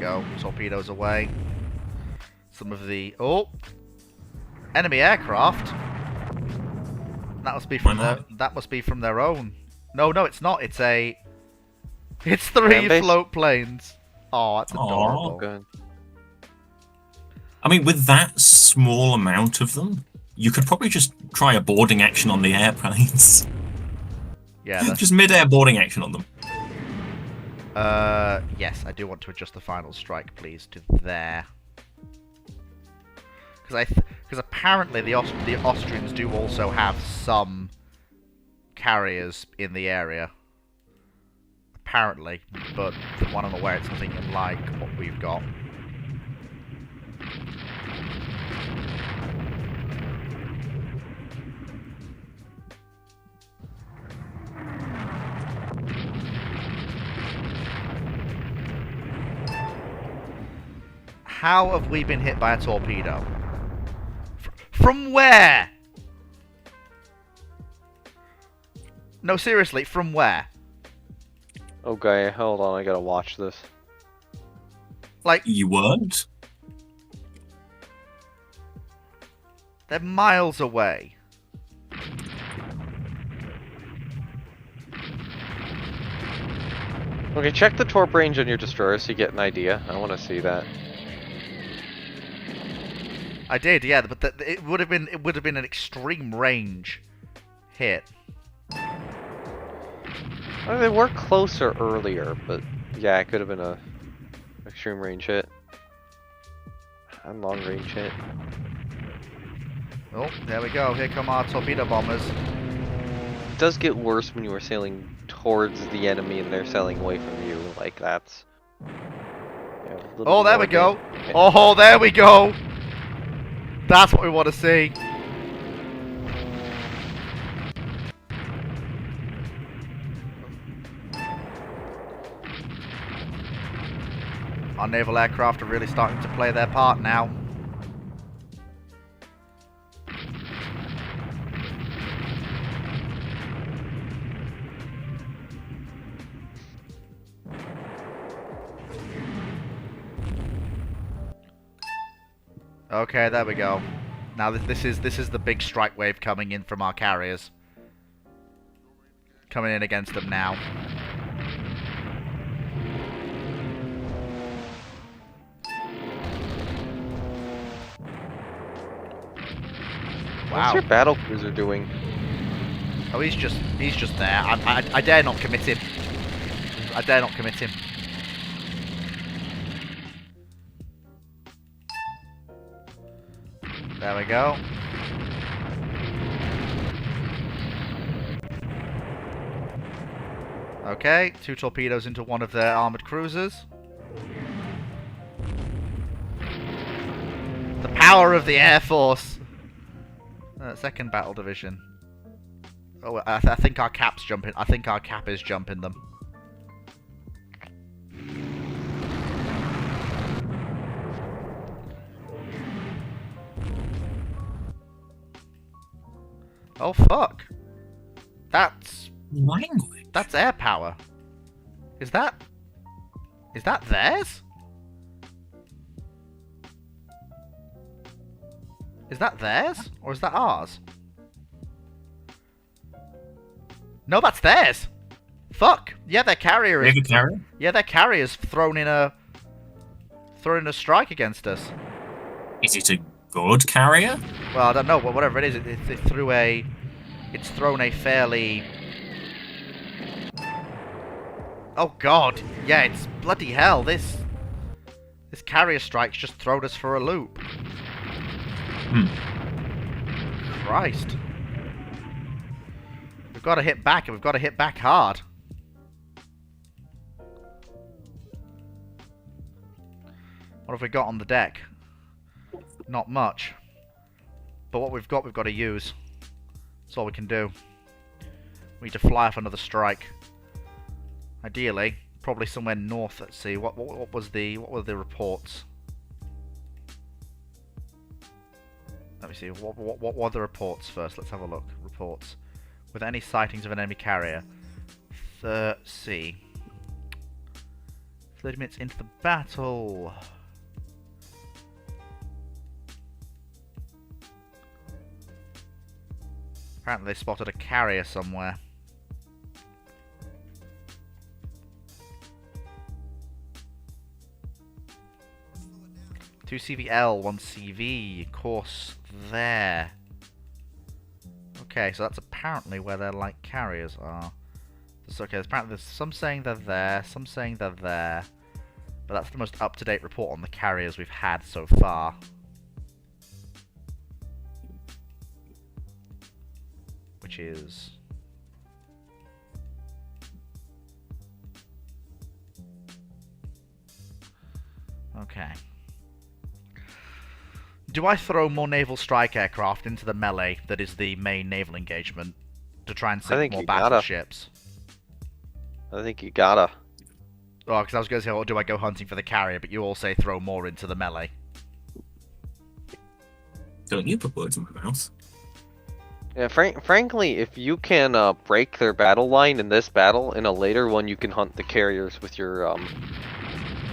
go. Torpedoes away. Some of the... Oh! Enemy aircraft? That must be from their own. No, it's not. It's a... It's 3 float planes. Oh, that's adorable. Good. I mean, with that small amount of them, you could probably just try a boarding action on the airplanes. Yeah, that's... Just mid-air boarding action on them. Yes, I do want to adjust the final strike, please, to there. Because apparently the Austrians do also have some carriers in the area. Apparently, but from what I'm aware, it's nothing like what we've got. How have we been hit by a torpedo? From where? No, seriously, from where? Okay, hold on, I gotta watch this. Like... You weren't? They're miles away. Okay, check the torp range on your destroyer so you get an idea. I want to see that. I did, yeah, but it would have been an extreme range hit. Well, they were closer earlier, but yeah, it could have been a extreme range hit. And long range hit. Oh, there we go. Here come our torpedo bombers. It does get worse when you are sailing towards the enemy and they're sailing away from you. Like that's. Yeah, oh, there we go. Oh, there we go. That's what we want to see. Our naval aircraft are really starting to play their part now. Okay, there we go. Now this is the big strike wave coming in from our carriers. Coming in against them now. Wow. What's your battle cruiser doing? Oh, he's just there. I dare not commit him. I dare not commit him. There we go. Okay, 2 torpedoes into one of their armoured cruisers. The power of the Air Force! Second Battle Division. Oh, I think our cap's jumping. I think our cap is jumping them. Oh fuck! That's language. That's air power. Is that theirs? Is that theirs or is that ours? No, that's theirs. Fuck. Yeah, their carrier is. Carrier? Yeah, their carrier's thrown in a strike against us. Is it a good carrier? Well, I don't know, but whatever it is, it's thrown a fairly... Oh god, yeah, it's bloody hell, this carrier strike's just thrown us for a loop. Christ. We've got to hit back, and we've got to hit back hard. What have we got on the deck? Not much. But what we've got to use. That's all we can do. We need to fly off another strike. Ideally, probably somewhere north at sea. What were the reports? Let me see. What were the reports first? Let's have a look. Reports. With any sightings of an enemy carrier. See. 30 minutes into the battle. Apparently they spotted a carrier somewhere. Two CVL, one CV, course there. Okay, so that's apparently where their light carriers are. So, okay, apparently there's some saying they're there, some saying they're there. But that's the most up-to-date report on the carriers we've had so far. Which is... okay. Do I throw more naval strike aircraft into the melee that is the main naval engagement to try and sink more battleships? I think you gotta. Oh, because I was going to say, or do I go hunting for the carrier, but you all say throw more into the melee. Don't you put words in my mouth? Yeah, frankly, if you can break their battle line in this battle, in a later one you can hunt the carriers with your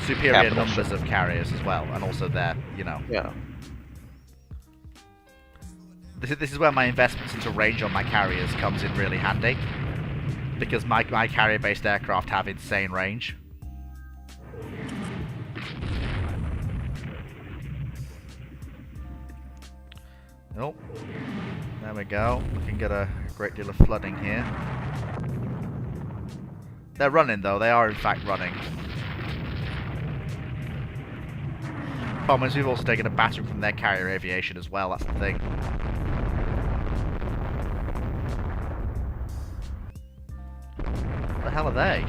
superior numbers of carriers as well, and also their, you know. Yeah. This is where my investments into range on my carriers comes in really handy, because my carrier-based aircraft have insane range. Oh, there we go. We can get a great deal of flooding here. They're running though, they are in fact running. Problem is we've also taken a battering from their carrier aviation as well, that's the thing. What the hell are they?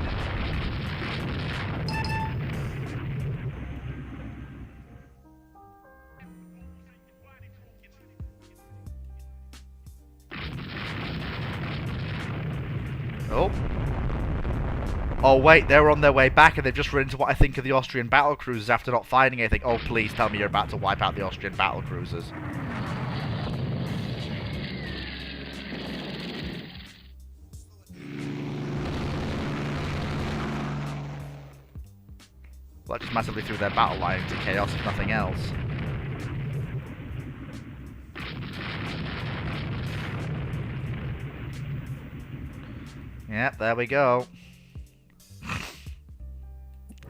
Oh. Oh wait, they were on their way back and they've just run into what I think are the Austrian battle cruisers after not finding anything. Oh please tell me you're about to wipe out the Austrian battle cruisers. Well, that just massively threw their battle line into chaos if nothing else. Yep, there we go.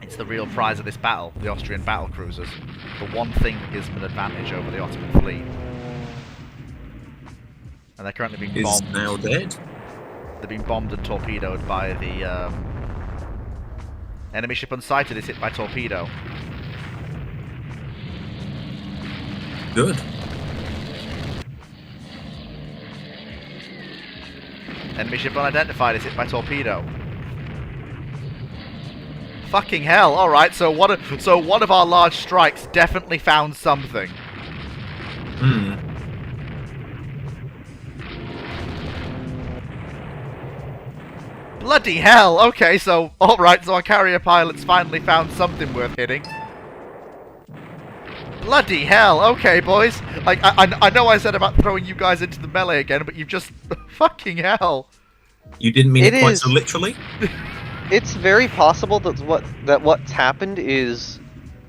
It's the real prize of this battle, the Austrian battle cruisers. The one thing that gives them an advantage over the Ottoman fleet. And they're currently being bombed. Is now dead? They're being bombed and torpedoed by the enemy ship unsighted is hit by torpedo. Good. Enemy ship unidentified is hit by torpedo. Fucking hell! All right, so one of our large strikes definitely found something. Hmm. Bloody hell! Okay, so all right, so our carrier pilots finally found something worth hitting. Bloody hell! Okay, boys. Like I know I said about throwing you guys into the melee again, but you've just fucking hell. You didn't mean it quite so literally. It's very possible that what's happened is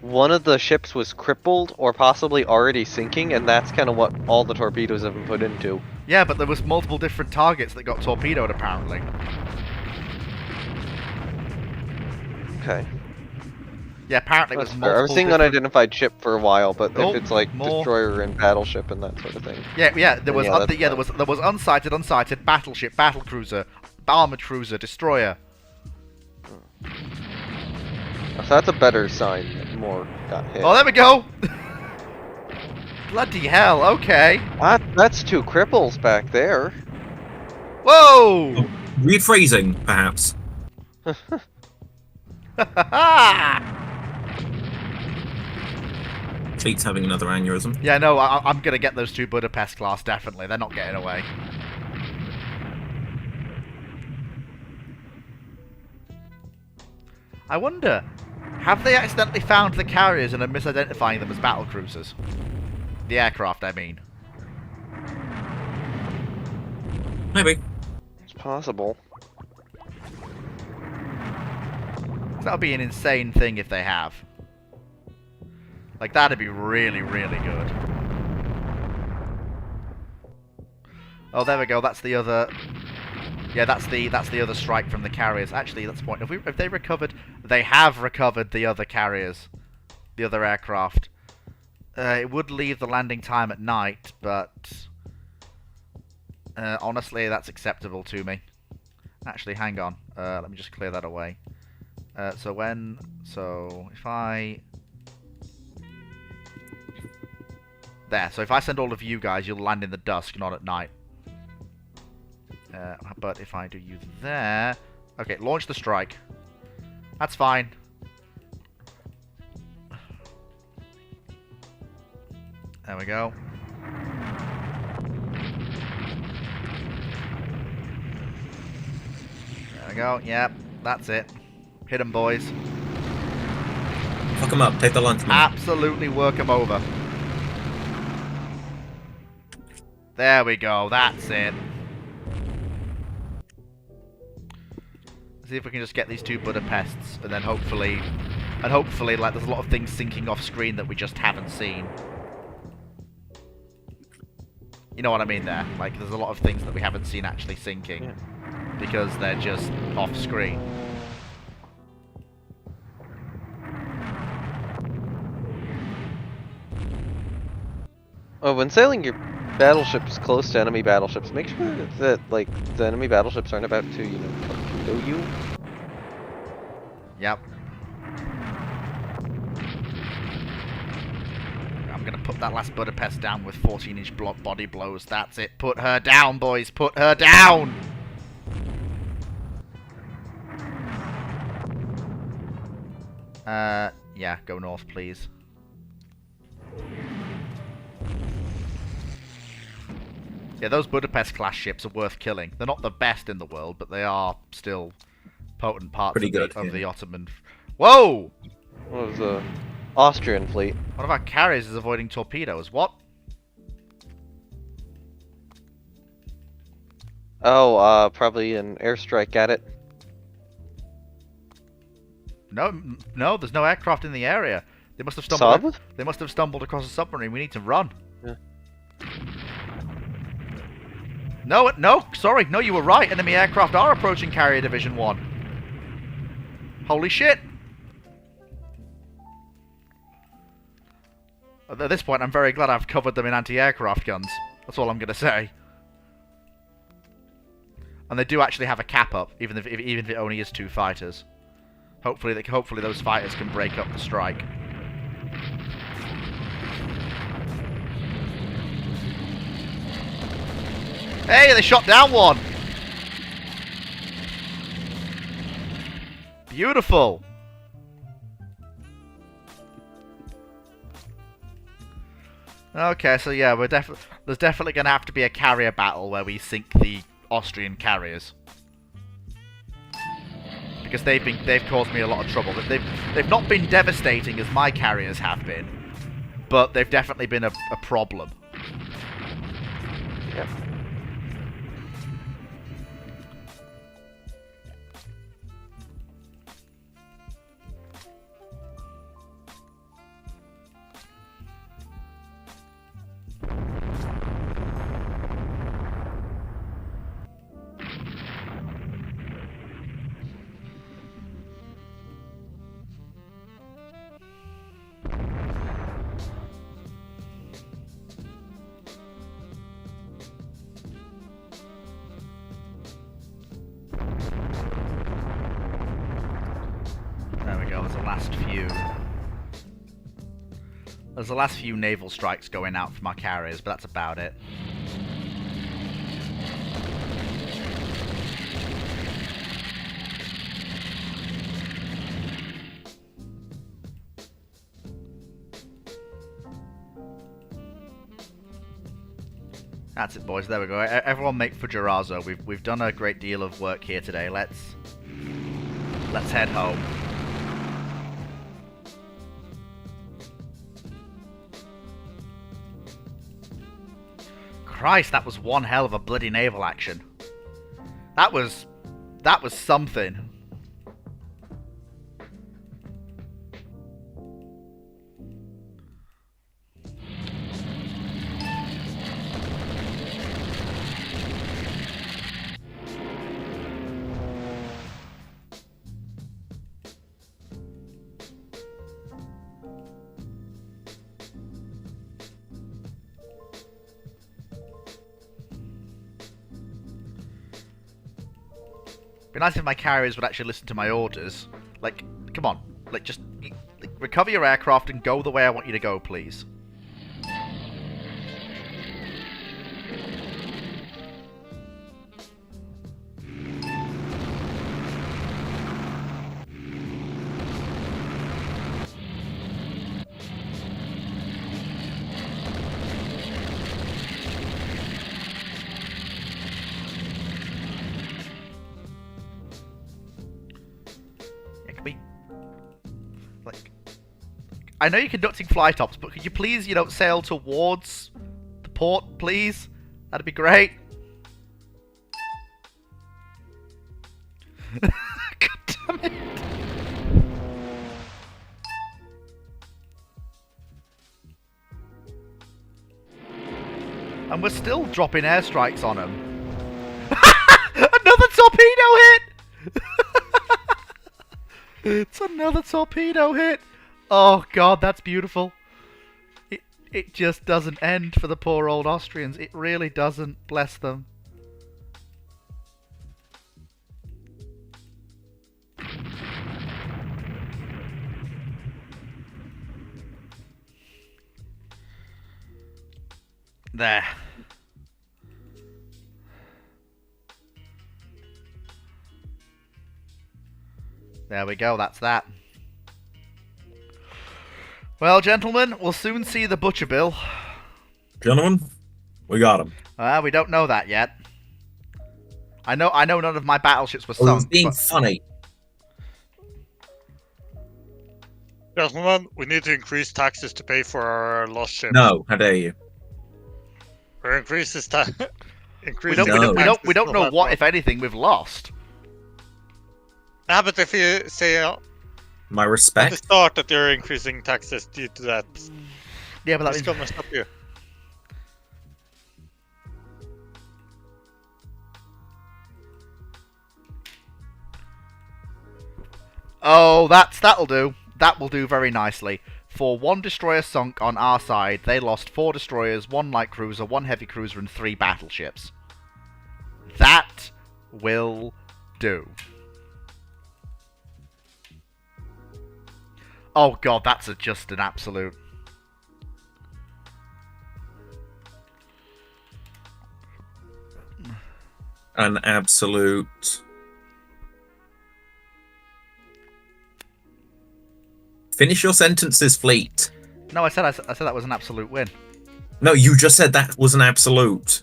one of the ships was crippled or possibly already sinking, and that's kind of what all the torpedoes have been put into. Yeah, but there was multiple different targets that got torpedoed apparently. Okay. Yeah, apparently it was multiple. I was seeing different... unidentified ship for a while, but Oh, if it's like more. destroyer and battleship and that sort of thing. Yeah, there was yeah, there was unsighted, battleship, battle cruiser, armored cruiser, destroyer. So that's a better sign that more got hit. Oh, there we go. Bloody hell! Okay. That's two cripples back there. Whoa! Oh, rephrasing, perhaps. Fleet's having another aneurysm. Yeah, no, I'm gonna get those two Budapest class, definitely. They're not getting away. I wonder, have they accidentally found the carriers and are misidentifying them as battle cruisers? The aircraft, I mean. Maybe. It's possible. That would be an insane thing if they have. Like, that'd be really, really good. Oh, there we go. That's the other... Yeah, that's the other strike from the carriers. Actually, that's the point. Have they recovered? They have recovered the other carriers. The other aircraft. It would leave the landing time at night, but... honestly, that's acceptable to me. Actually, hang on. Let me just clear that away. So if I... There, so if I send all of you guys, you'll land in the dusk, not at night. But if I do you there... Okay, launch the strike. That's fine. There we go. There we go, yep, that's it. Hit 'em, boys. Fuck 'em up, take the lunch money. Absolutely work 'em over. There we go, that's it. See if we can just get these 2 Budapests, and then hopefully, like, there's a lot of things sinking off screen that we just haven't seen. You know what I mean there? Like, there's a lot of things that we haven't seen actually sinking. Yeah. Because they're just off screen. Oh, when sailing your battleships close to enemy battleships, make sure that, like, the enemy battleships aren't about to, you know, torpedo you. Yep. I'm gonna put that last Budapest down with 14-inch body blows. That's it. Put her down, boys. Put her down! Yeah, go north, please. Yeah, those Budapest-class ships are worth killing. They're not the best in the world, but they are still potent parts of the Ottoman... Whoa! What was the Austrian fleet? One of our carriers is avoiding torpedoes. What? Oh, probably an airstrike at it. No, there's no aircraft in the area. They must have stumbled. They must have stumbled across a submarine. We need to run. Yeah. No, sorry. No, you were right. Enemy aircraft are approaching Carrier Division 1. Holy shit. At this point, I'm very glad I've covered them in anti-aircraft guns. That's all I'm going to say. And they do actually have a cap up, even if it only is 2 fighters. Hopefully those fighters can break up the strike. Hey, they shot down one! Beautiful! Okay, so yeah, there's definitely going to have to be a carrier battle where we sink the Austrian carriers. Because they've caused me a lot of trouble. They've not been devastating as my carriers have been, but they've definitely been a problem. Yep. There's the last few naval strikes going out from our carriers, but that's about it. That's it, boys. There we go. Everyone make for Gerazzo. We've done a great deal of work here today. Let's head home. Christ, that was one hell of a bloody naval action. That was something. Be nice if my carriers would actually listen to my orders. Like, come on. Like, just recover your aircraft and go the way I want you to go, please. I know you're conducting flight ops, but could you please, sail towards the port, please? That'd be great. God damn it. And we're still dropping airstrikes on them. Another torpedo hit! It's another torpedo hit! Oh god, that's beautiful. It just doesn't end for the poor old Austrians. It really doesn't. Bless them. There. There we go, that's that. Well, gentlemen, we'll soon see the butcher bill. Gentlemen, we got him. We don't know that yet. I know none of my battleships were Oh, sunk. he's being but... funny. Gentlemen, we need to increase taxes to pay for our lost ships. No, how dare you? Or increase this tax. We don't know what, if anything, we've lost. But if you say My at respect. the start that you're increasing taxes due to that, Yeah, but it's gonna stop you. Oh, that'll do. That will do very nicely. For 1 destroyer sunk on our side, they lost 4 destroyers, 1 light cruiser, 1 heavy cruiser, and 3 battleships. That will do. Oh god, that's just an absolute... An absolute... Finish your sentences, fleet. No, I said that was an absolute win. No, you just said that was an absolute.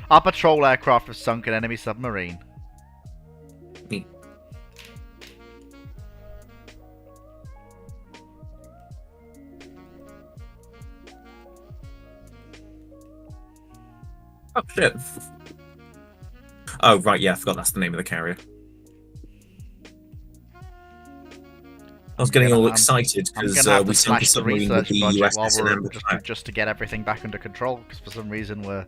Our patrol aircraft have sunk an enemy submarine. Oh, shit. Oh, right, yeah, I forgot that's the name of the carrier. I was getting all excited because we sunk a submarine with the USS in ambush. Just to get everything back under control, because for some reason we're...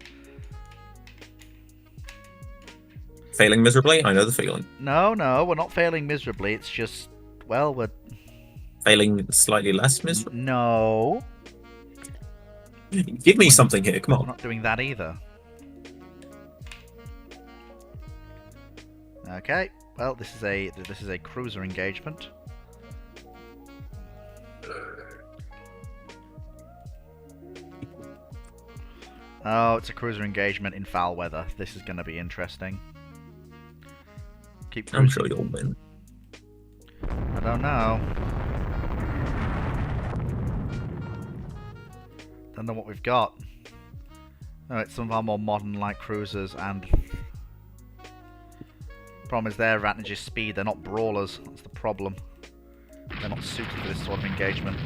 Failing miserably? I know the feeling. No, we're not failing miserably, it's just... Well, we're... Failing slightly less miserably? No. Give me something here, come on. We're not doing that either. Okay, well, this is a cruiser engagement. Oh, it's a cruiser engagement in foul weather. This is going to be interesting. Keep cruising. I'm sure you'll win. I don't know. Don't know what we've got. Oh, it's some of our more modern light cruisers, and problem is their advantage is speed. They're not brawlers. That's the problem. They're not suited for this sort of engagement.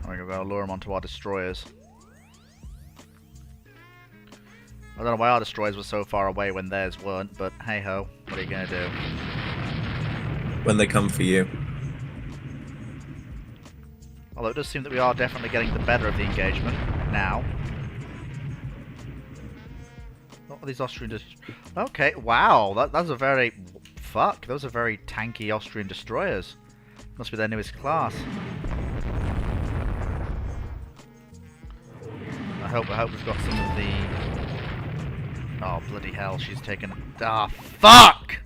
We're going to lure them onto our destroyers. I don't know why our destroyers were so far away when theirs weren't, but hey ho, what are you going to do? When they come for you. Although it does seem that we are definitely getting the better of the engagement now. What are these Austrian Okay, wow, that's a very... Fuck, those are very tanky Austrian destroyers. Must be their newest class. I hope we've got some of the... Oh, bloody hell, she's taken... Ah, fuck!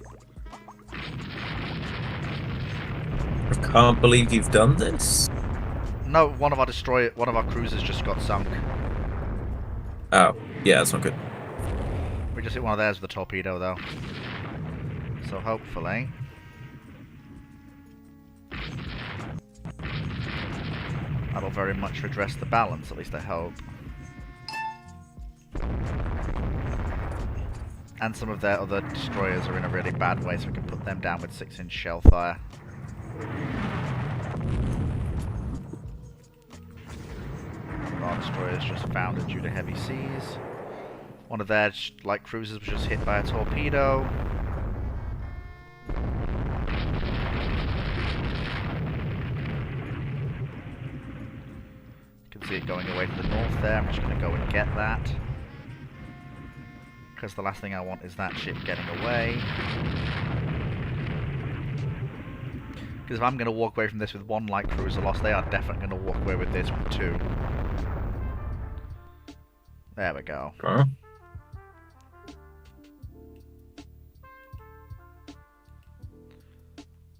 I can't believe you've done this. No, one of our cruisers just got sunk. Oh, yeah, that's not good. We just hit one of theirs with a torpedo, though. So hopefully... that'll very much redress the balance, at least I hope. And some of their other destroyers are in a really bad way, so we can put them down with 6-inch shell fire. Our destroyers just foundered due to heavy seas. One of their light cruisers was just hit by a torpedo. You can see it going away to the north there. I'm just going to go and get that. Because the last thing I want is that ship getting away. Because if I'm going to walk away from this with one light cruiser lost, they are definitely going to walk away with this with 2. There we go. Huh?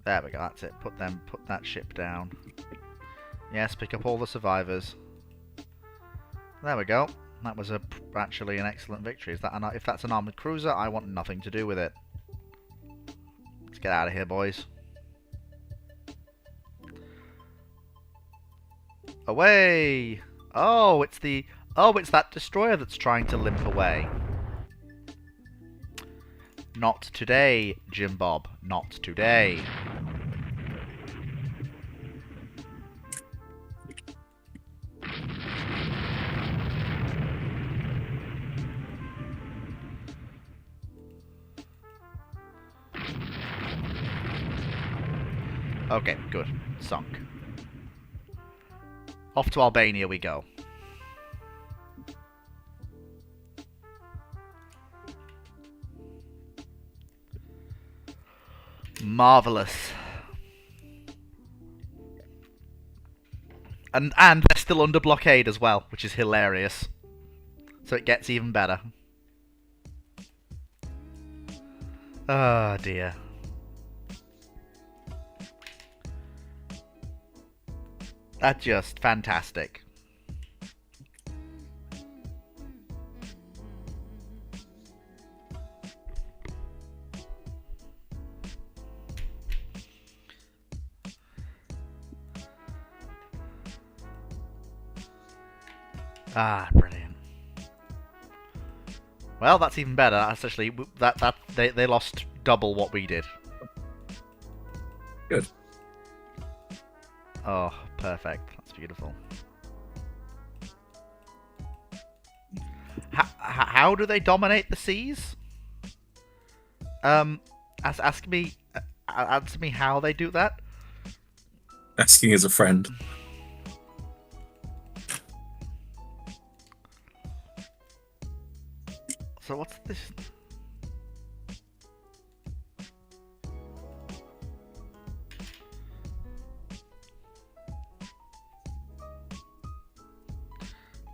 There we go, that's it. Put that ship down. Yes, pick up all the survivors. There we go. That was actually an excellent victory. If that's an armoured cruiser, I want nothing to do with it. Let's get out of here, boys. Away! Oh, it's that destroyer that's trying to limp away. Not today, Jim Bob. Not today. Okay, good. Sunk. Off to Albania we go. Marvellous. And they're still under blockade as well, which is hilarious. So it gets even better. Oh dear. That's just fantastic. Ah, brilliant. Well, that's even better. That's actually they lost double what we did. Good. Oh, perfect. That's beautiful. How do they dominate the seas? Ask me how they do that. Asking as a friend. So what's this?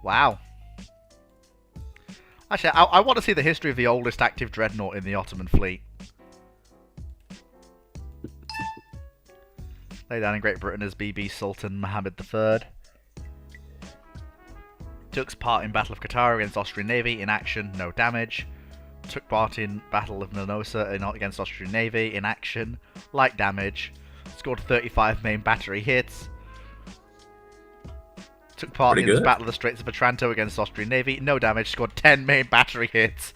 Wow. Actually, I want to see the history of the oldest active dreadnought in the Ottoman fleet. Laid down in Great Britain as BB Sultan Mohammed III. Took part in Battle of Qatar against Austrian Navy, in action, no damage. Took part in Battle of Minosa against Austrian Navy, in action, light damage. Scored 35 main battery hits. Took part in the Battle of the Straits of Otranto against Austrian Navy, no damage, scored 10 main battery hits.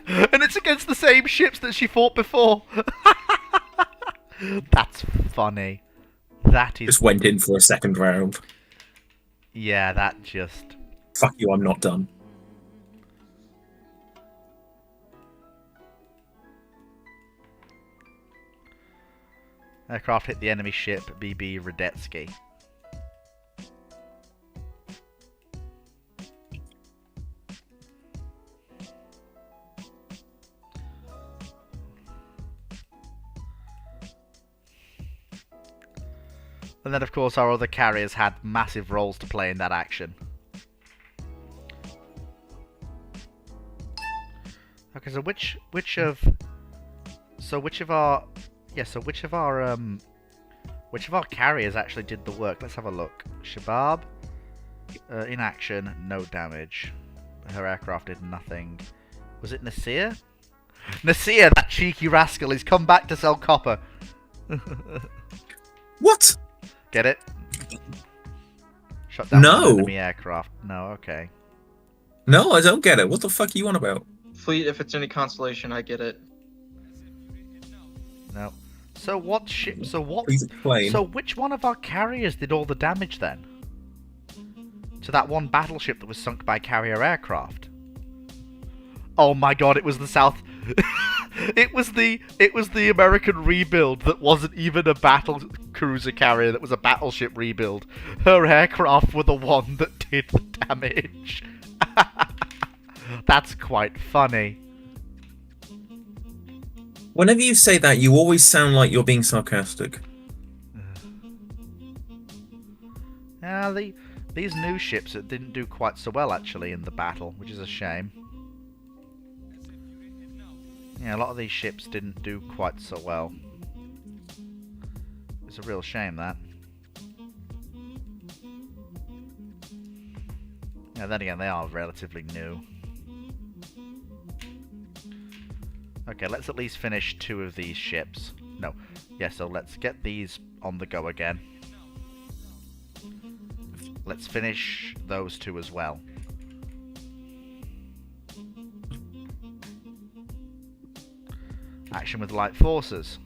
And it's against the same ships that she fought before. That's funny. That is... Just went in for a second round. Yeah, that just... Fuck you, I'm not done. Aircraft hit the enemy ship, BB Radetzky. And then, of course, our other carriers had massive roles to play in that action. Okay, so which of our carriers actually did the work? Let's have a look. Shabab, in action, no damage. Her aircraft did nothing. Was it Nasir? Nasir, that cheeky rascal, he's come back to sell copper. What? Get it? Shut down No. an enemy aircraft. No, okay. No, I don't get it. What the fuck are you on about? Fleet, if it's any consolation, I get it. No. So what ship? So what? Please explain. So which one of our carriers did all the damage then? To that one battleship that was sunk by carrier aircraft. Oh my god! It was the South. It was the American rebuild that wasn't even a battle cruiser carrier. That was a battleship rebuild. Her aircraft were the one that did the damage. That's quite funny. Whenever you say that, you always sound like you're being sarcastic. Yeah, these new ships didn't do quite so well actually in the battle, which is a shame. Yeah, a lot of these ships didn't do quite so well. It's a real shame, that. Yeah, then again, they are relatively new. Okay, let's at least finish 2 of these ships. No. Yeah, so let's get these on the go again. Let's finish those 2 as well. Action with light forces.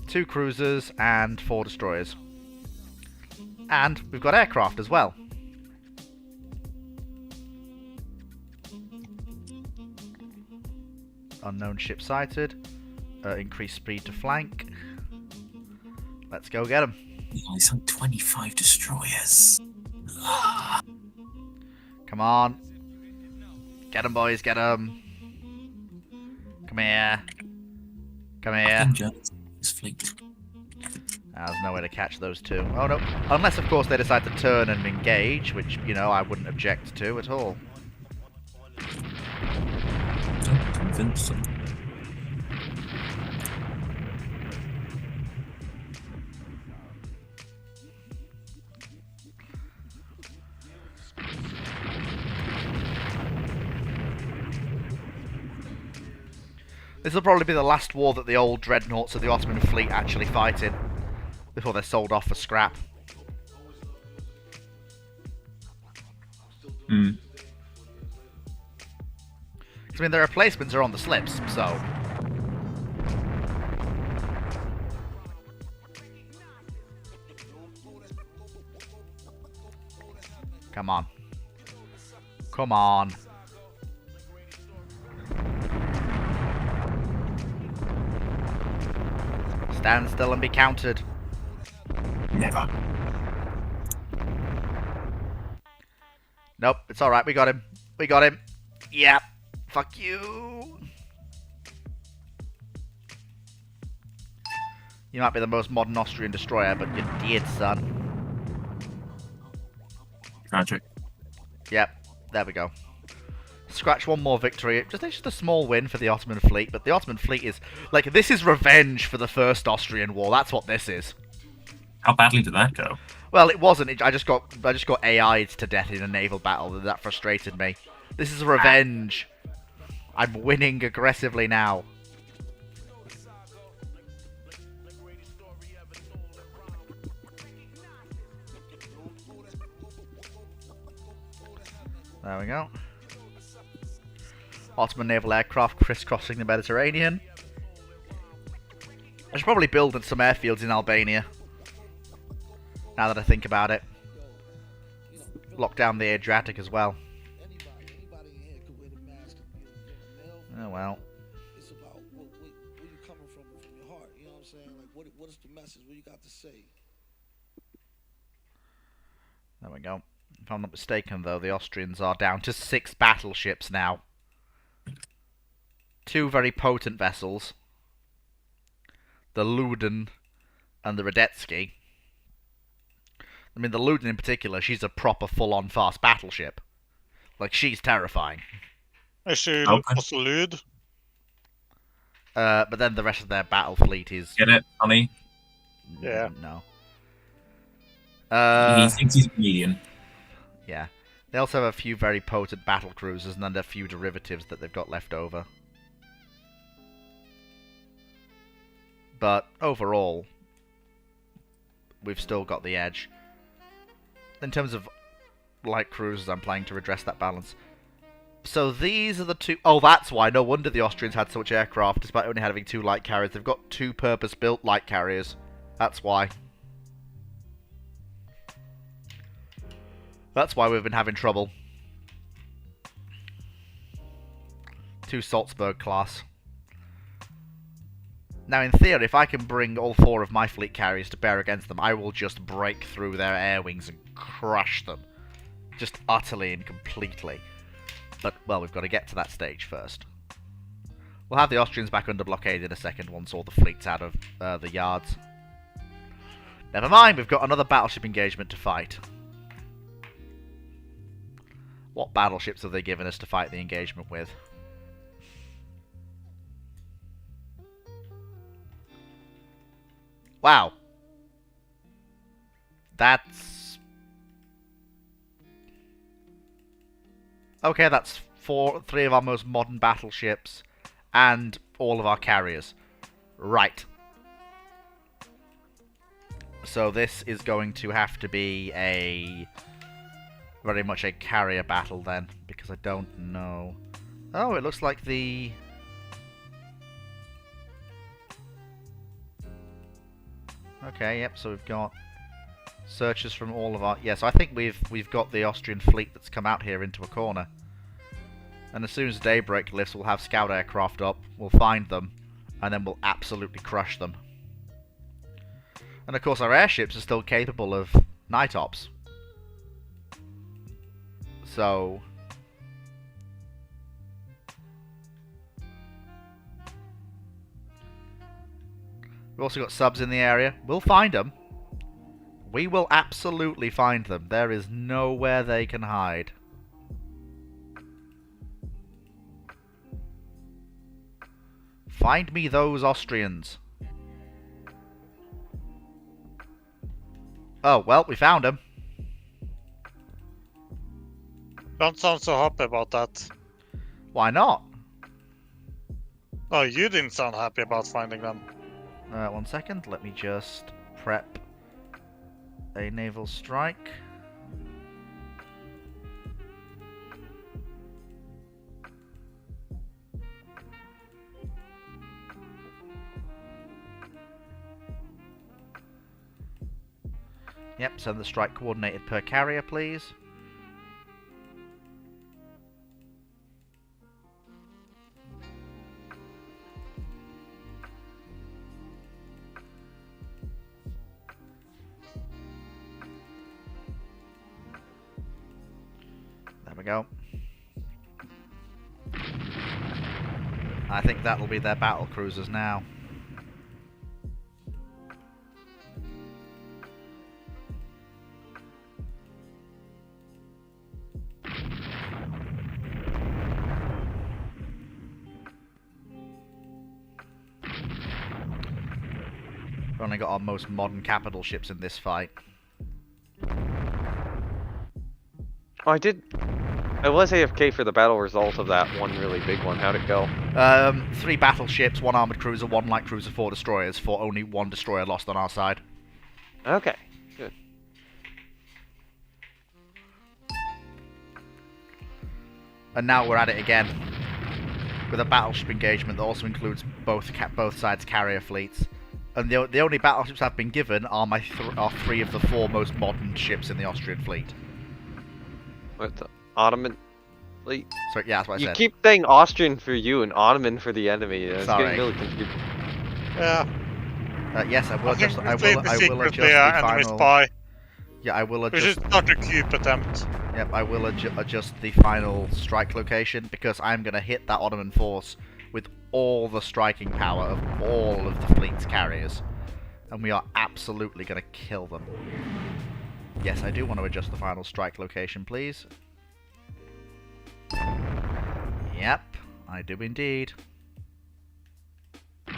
Two cruisers and 4 destroyers. And we've got aircraft as well. Unknown ship sighted. Increased speed to flank. Let's go get them. He's on 25 destroyers. Come on. Get them, boys, get them. Come here. Come here. His fleet. There's no way to catch those 2. Oh no. Unless, of course, they decide to turn and engage, which, you know, I wouldn't object to at all. Don't convince them. This will probably be the last war that the old dreadnoughts of the Ottoman fleet actually fight in, before they're sold off for scrap. Hmm. I mean, their replacements are on the slips, so... Come on. Come on. Stand still and be counted. Never. Nope, it's alright, we got him. We got him. Yep. Fuck you. You might be the most modern Austrian destroyer, but you did, son. Tragic. Yep, there we go. Scratch one more victory. It's just a small win for the Ottoman fleet, but the Ottoman fleet is... Like, this is revenge for the First Austrian War. That's what this is. How badly did that go? Well, it wasn't. I just got AI'd to death in a naval battle, and that frustrated me. This is revenge. I'm winning aggressively now. There we go. Ottoman naval aircraft crisscrossing the Mediterranean. I should probably build some airfields in Albania. Now that I think about it. Lock down the Adriatic as well. Oh well. It's about where you coming from your heart. You know what I'm saying? Like, what is the message? What you got to say? There we go. If I'm not mistaken, though, the Austrians are down to 6 battleships now. two very potent vessels. The Luden and the Radetzky. I mean, the Luden in particular, she's a proper full-on fast battleship. Like, she's terrifying. Is she Okay. also lewd? But then the rest of their battle fleet is... Get it, honey? Yeah. No. He thinks he's a comedian. Yeah. They also have a few very potent battle cruisers and then a few derivatives that they've got left over. But overall, we've still got the edge. In terms of light cruisers, I'm planning to redress that balance. So these are the two... Oh, that's why. No wonder the Austrians had so much aircraft, despite only having 2 light carriers. They've got 2 purpose-built light carriers. That's why. That's why we've been having trouble. 2 Salzburg class. Now, in theory, if I can bring all 4 of my fleet carriers to bear against them, I will just break through their air wings and crush them. Just utterly and completely. But, well, we've got to get to that stage first. We'll have the Austrians back under blockade in a second once all the fleet's out of the yards. Never mind, we've got another battleship engagement to fight. What battleships have they given us to fight the engagement with? Wow. That's... Okay, that's 3 of our most modern battleships and all of our carriers. Right. So this is going to have to be a... very much a carrier battle then, because I don't know... Oh, it looks like the... Okay, yep, so we've got searches from all of our... Yeah, so I think we've got the Austrian fleet that's come out here into a corner. And as soon as daybreak lifts, we'll have scout aircraft up, we'll find them, and then we'll absolutely crush them. And of course our airships are still capable of night ops. So... We've also got subs in the area. We'll find them. We will absolutely find them. There is nowhere they can hide. Find me those Austrians. Oh, well, we found them. Don't sound so happy about that. Why not? Oh, you didn't sound happy about finding them. 1 second, let me just prep a naval strike. Yep, send the strike coordinated per carrier, please. There we go. I think that'll be their battle cruisers now. We've only got our most modern capital ships in this fight. Oh, I was AFK for the battle result of that one really big one. How'd it go? 3 battleships, 1 armored cruiser, 1 light cruiser, 4 destroyers, for only 1 destroyer lost on our side. Okay, good. And now we're at it again, with a battleship engagement that also includes both sides' carrier fleets. And the only battleships I've been given are are 3 of the 4 most modern ships in the Austrian fleet. What, the Ottoman fleet? So yeah, that's what I said. You keep saying Austrian for you and Ottoman for the enemy. It's Sorry. getting really confusing. Yeah. Yes, I will adjust. I played will the adjust secretly the enemy final. spy. Yeah, I will We adjust. should start a coup attempt. Yep, I will adjust the final strike location because I'm going to hit that Ottoman force with all the striking power of all of the fleet's carriers. And we are absolutely going to kill them. Yes, I do want to adjust the final strike location, please. Yep, I do indeed. No,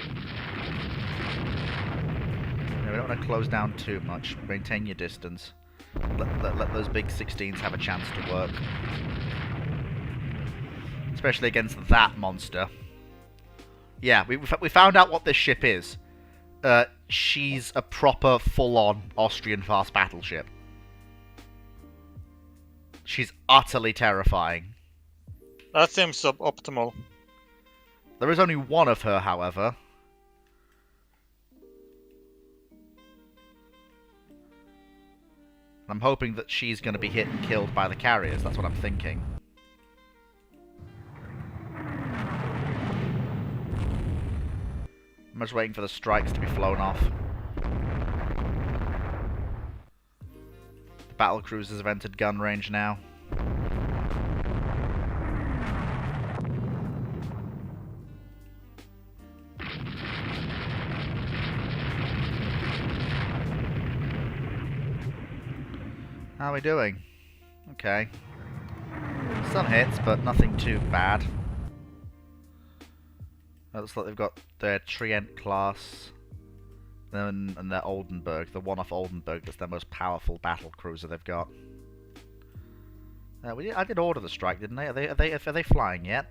we don't want to close down too much. Maintain your distance. Let those big 16s have a chance to work. Especially against that monster. Yeah, we found out what this ship is. She's a proper, full-on Austrian fast battleship. She's utterly terrifying. That seems suboptimal. There is only one of her, however. I'm hoping that she's going to be hit and killed by the carriers. That's what I'm thinking. I'm just waiting for the strikes to be flown off. The battle cruisers have entered gun range now. How are we doing? Okay. Some hits, but nothing too bad. It looks like they've got their Trient class and their Oldenburg, the one off Oldenburg that's their most powerful battle cruiser they've got. I did order the strike, didn't they? Are they flying yet?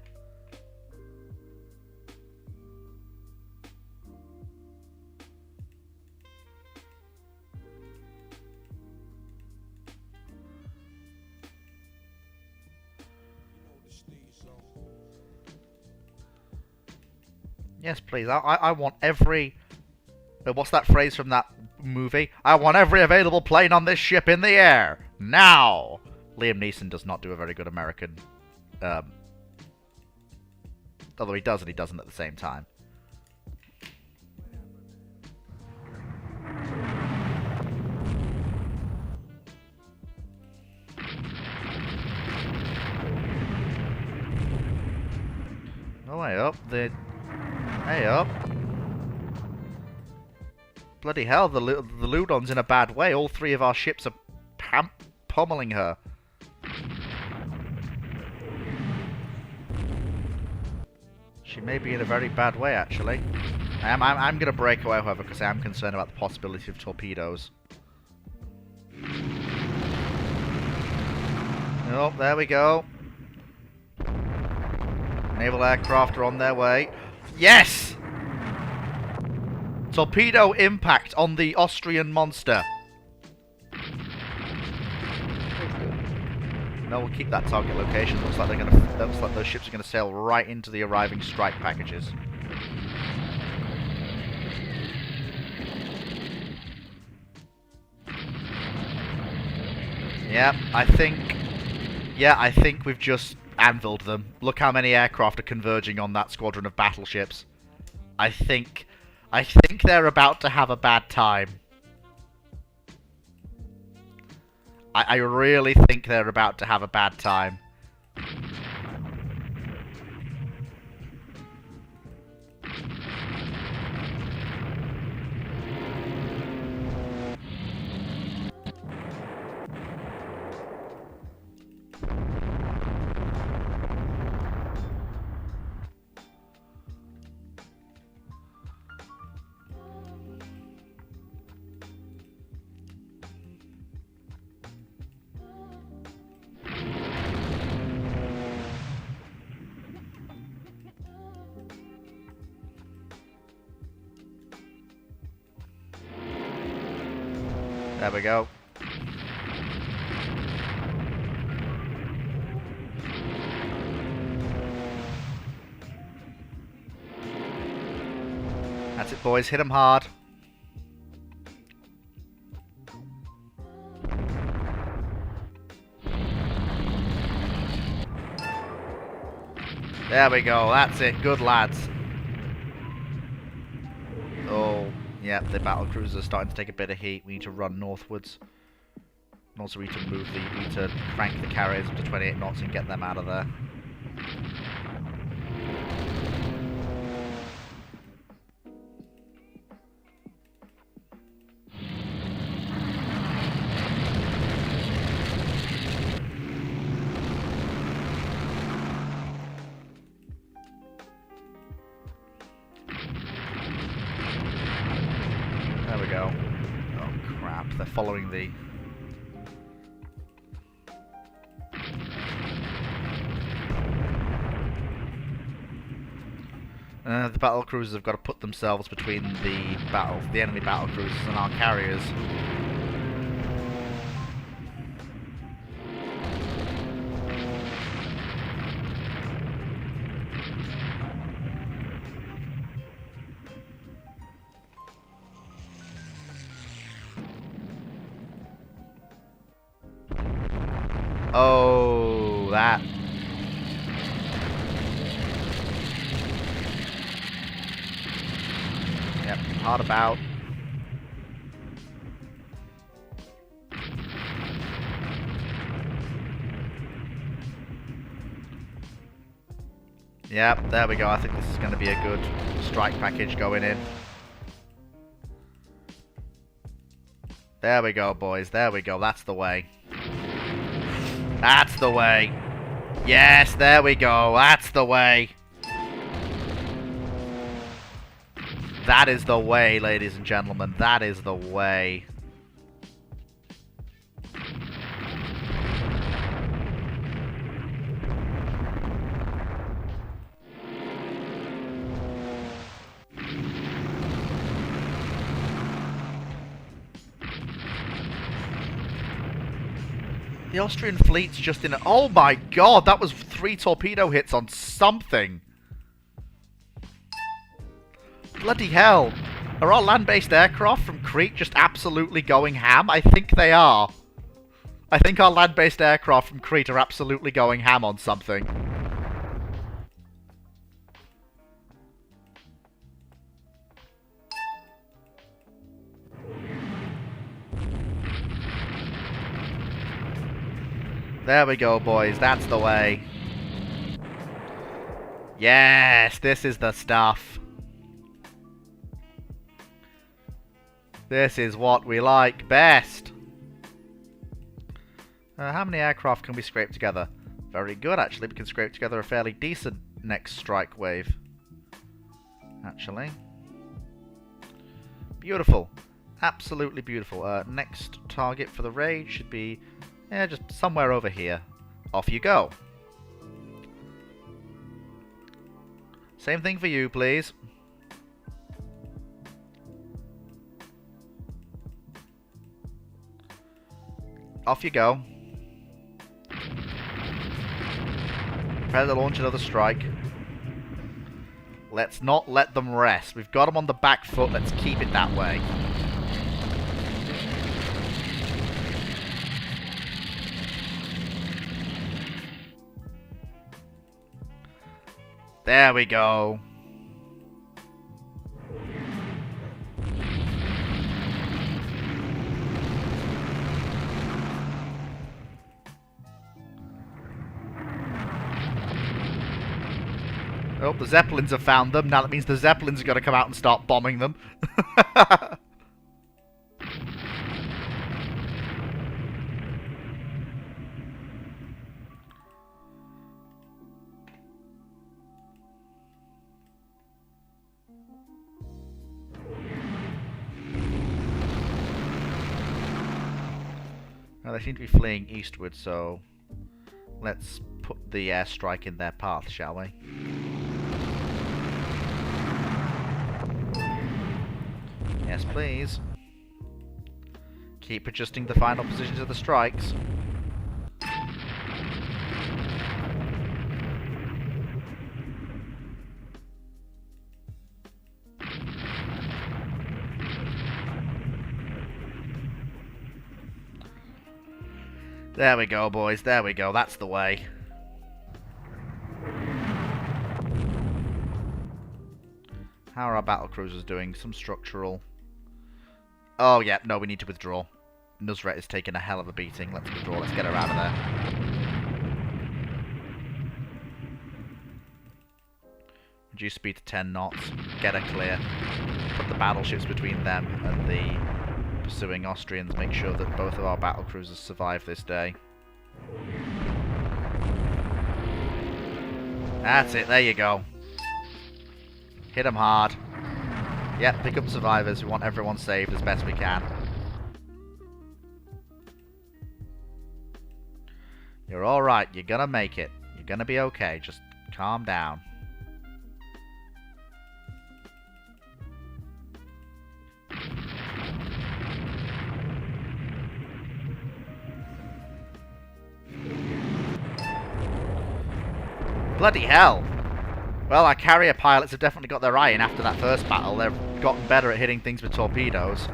Yes, please. I want every... what's that phrase from that movie? I want every available plane on this ship in the air! Now! Liam Neeson does not do a very good American... although he does and he doesn't at the same time. Oh, hey up. Hey up. Bloody hell, the Ludon's in a bad way. All three of our ships are pummeling her. She may be in a very bad way, actually. I'm going to break away, however, because I am concerned about the possibility of torpedoes. Oh, there we go. Naval aircraft are on their way. Yes! Torpedo impact on the Austrian monster. No, we'll keep that target location. Looks like those ships are gonna sail right into the arriving strike packages. Yeah, I think we've just anviled them. Look how many aircraft are converging on that squadron of battleships. I think they're about to have a bad time. I really think they're about to have a bad time. There we go. That's it, boys. Hit them hard. There we go. That's it. Good lads. Oh. Yeah, the battle cruisers are starting to take a bit of heat. We need to run northwards. And also we need to crank the carriers up to 28 knots and get them out of there. crap. They're following the... the battle cruisers have got to put themselves between the enemy battle cruisers and our carriers. Oh, that. Yep, hard about. Yep, there we go. I think this is going to be a good strike package going in. There we go, boys. There we go. That's the way. That's the way. Yes, there we go. That's the way. That is the way, ladies and gentlemen. That is the way. The Austrian fleet's just in... Oh my god, that was 3 torpedo hits on something. Bloody hell. Are our land-based aircraft from Crete just absolutely going ham? I think they are. I think our land-based aircraft from Crete are absolutely going ham on something. There we go, boys. That's the way. Yes, this is the stuff. This is what we like best. How many aircraft can we scrape together? Very good, actually. We can scrape together a fairly decent next strike wave. Actually. Beautiful. Absolutely beautiful. Next target for the raid should be... yeah, just somewhere over here. Off you go. Same thing for you, please. Off you go. Prepare to launch another strike. Let's not let them rest. We've got them on the back foot. Let's keep it that way. There we go. Oh, the Zeppelins have found them. Now that means the Zeppelins are going to come out and start bombing them. Now they seem to be fleeing eastward, so let's put the airstrike in their path, shall we? Yes, please. Keep adjusting the final positions of the strikes. There we go, boys. There we go. That's the way. How are our battle cruisers doing? Some structural... oh, yeah. No, we need to withdraw. Nusret is taking a hell of a beating. Let's withdraw. Let's get her out of there. Reduce speed to 10 knots. Get her clear. Put the battleships between them and the pursuing Austrians. Make sure that both of our battle cruisers survive this day. That's it. There you go. Hit them hard. Yep, pick up survivors. We want everyone saved as best we can. You're alright. You're gonna make it. You're gonna be okay. Just calm down. Bloody hell! Well, our carrier pilots have definitely got their eye in after that first battle. They've gotten better at hitting things with torpedoes.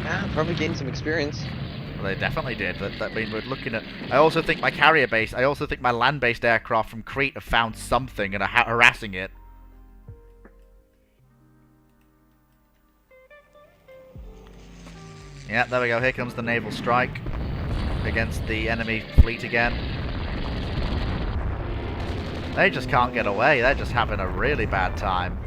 Yeah, probably gained some experience. Well, they definitely did. I mean, we're looking at... I also think my carrier base... I also think my land-based aircraft from Crete have found something and are harassing it. Yeah, there we go. Here comes the naval strike against the enemy fleet again. They just can't get away. They're just having a really bad time.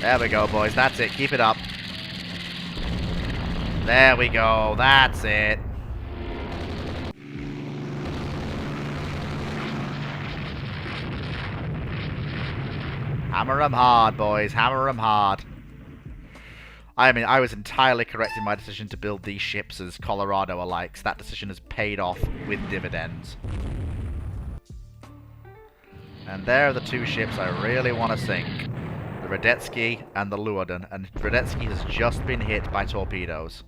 There we go, boys. That's it. Keep it up. There we go. That's it. Hammer 'em hard, boys. Hammer 'em hard. I mean, I was entirely correct in my decision to build these ships as Colorado alikes. That decision has paid off with dividends. And there are the two ships I really want to sink. The Radetzky and the Luaden. And Radetzky has just been hit by torpedoes.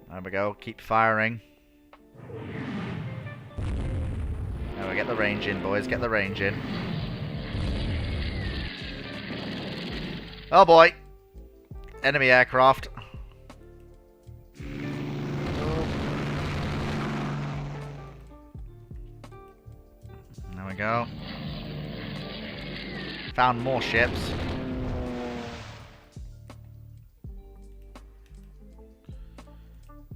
There we go. Keep firing. Now we get the range in, boys. Get the range in. Oh boy! Enemy aircraft. There we go. Found more ships.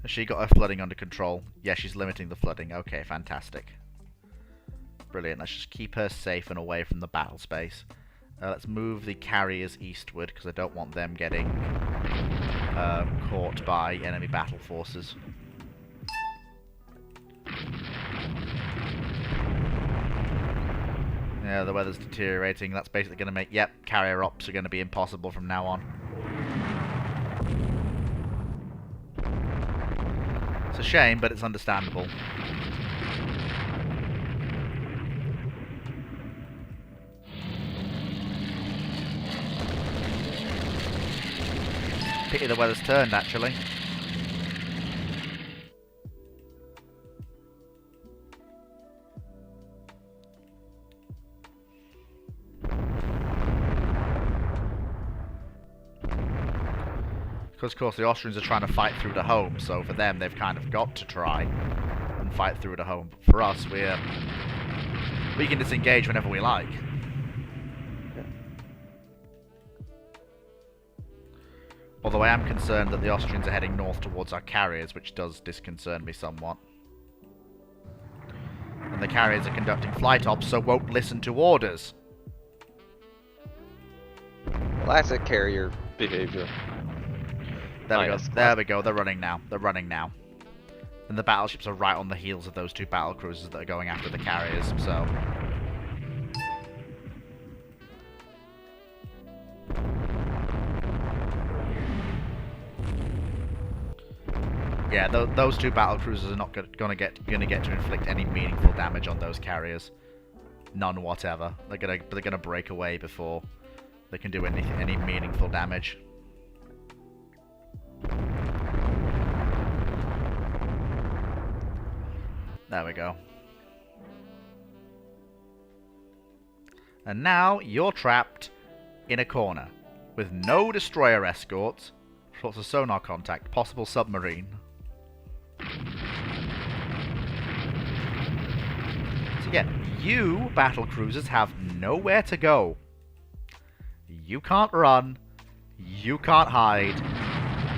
Has she got her flooding under control? Yeah, she's limiting the flooding. Okay, fantastic. Brilliant. Let's just keep her safe and away from the battle space. Let's move the carriers eastward, because I don't want them getting caught by enemy battle forces. Yeah, the weather's deteriorating. That's basically going to make... Yep, carrier ops are going to be impossible from now on. It's a shame, but it's understandable. Pity the weather's turned, actually. Because, of course, the Austrians are trying to fight through to home, so for them, they've kind of got to try and fight through to home. But for us, we can disengage whenever we like. Although I am concerned that the Austrians are heading north towards our carriers, which does disconcern me somewhat. And the carriers are conducting flight ops, so won't listen to orders. Classic carrier behavior. There we go. There we go. They're running now. They're running now. And the battleships are right on the heels of those two battle cruisers that are going after the carriers, so... Yeah, those two battle cruisers are not gonna get to inflict any meaningful damage on those carriers. None whatever. They're gonna break away before they can do any meaningful damage. There we go. And now you're trapped in a corner with no destroyer escorts, sorts of sonar contact, possible submarine. So yeah, you battle cruisers have nowhere to go. You can't run. You can't hide.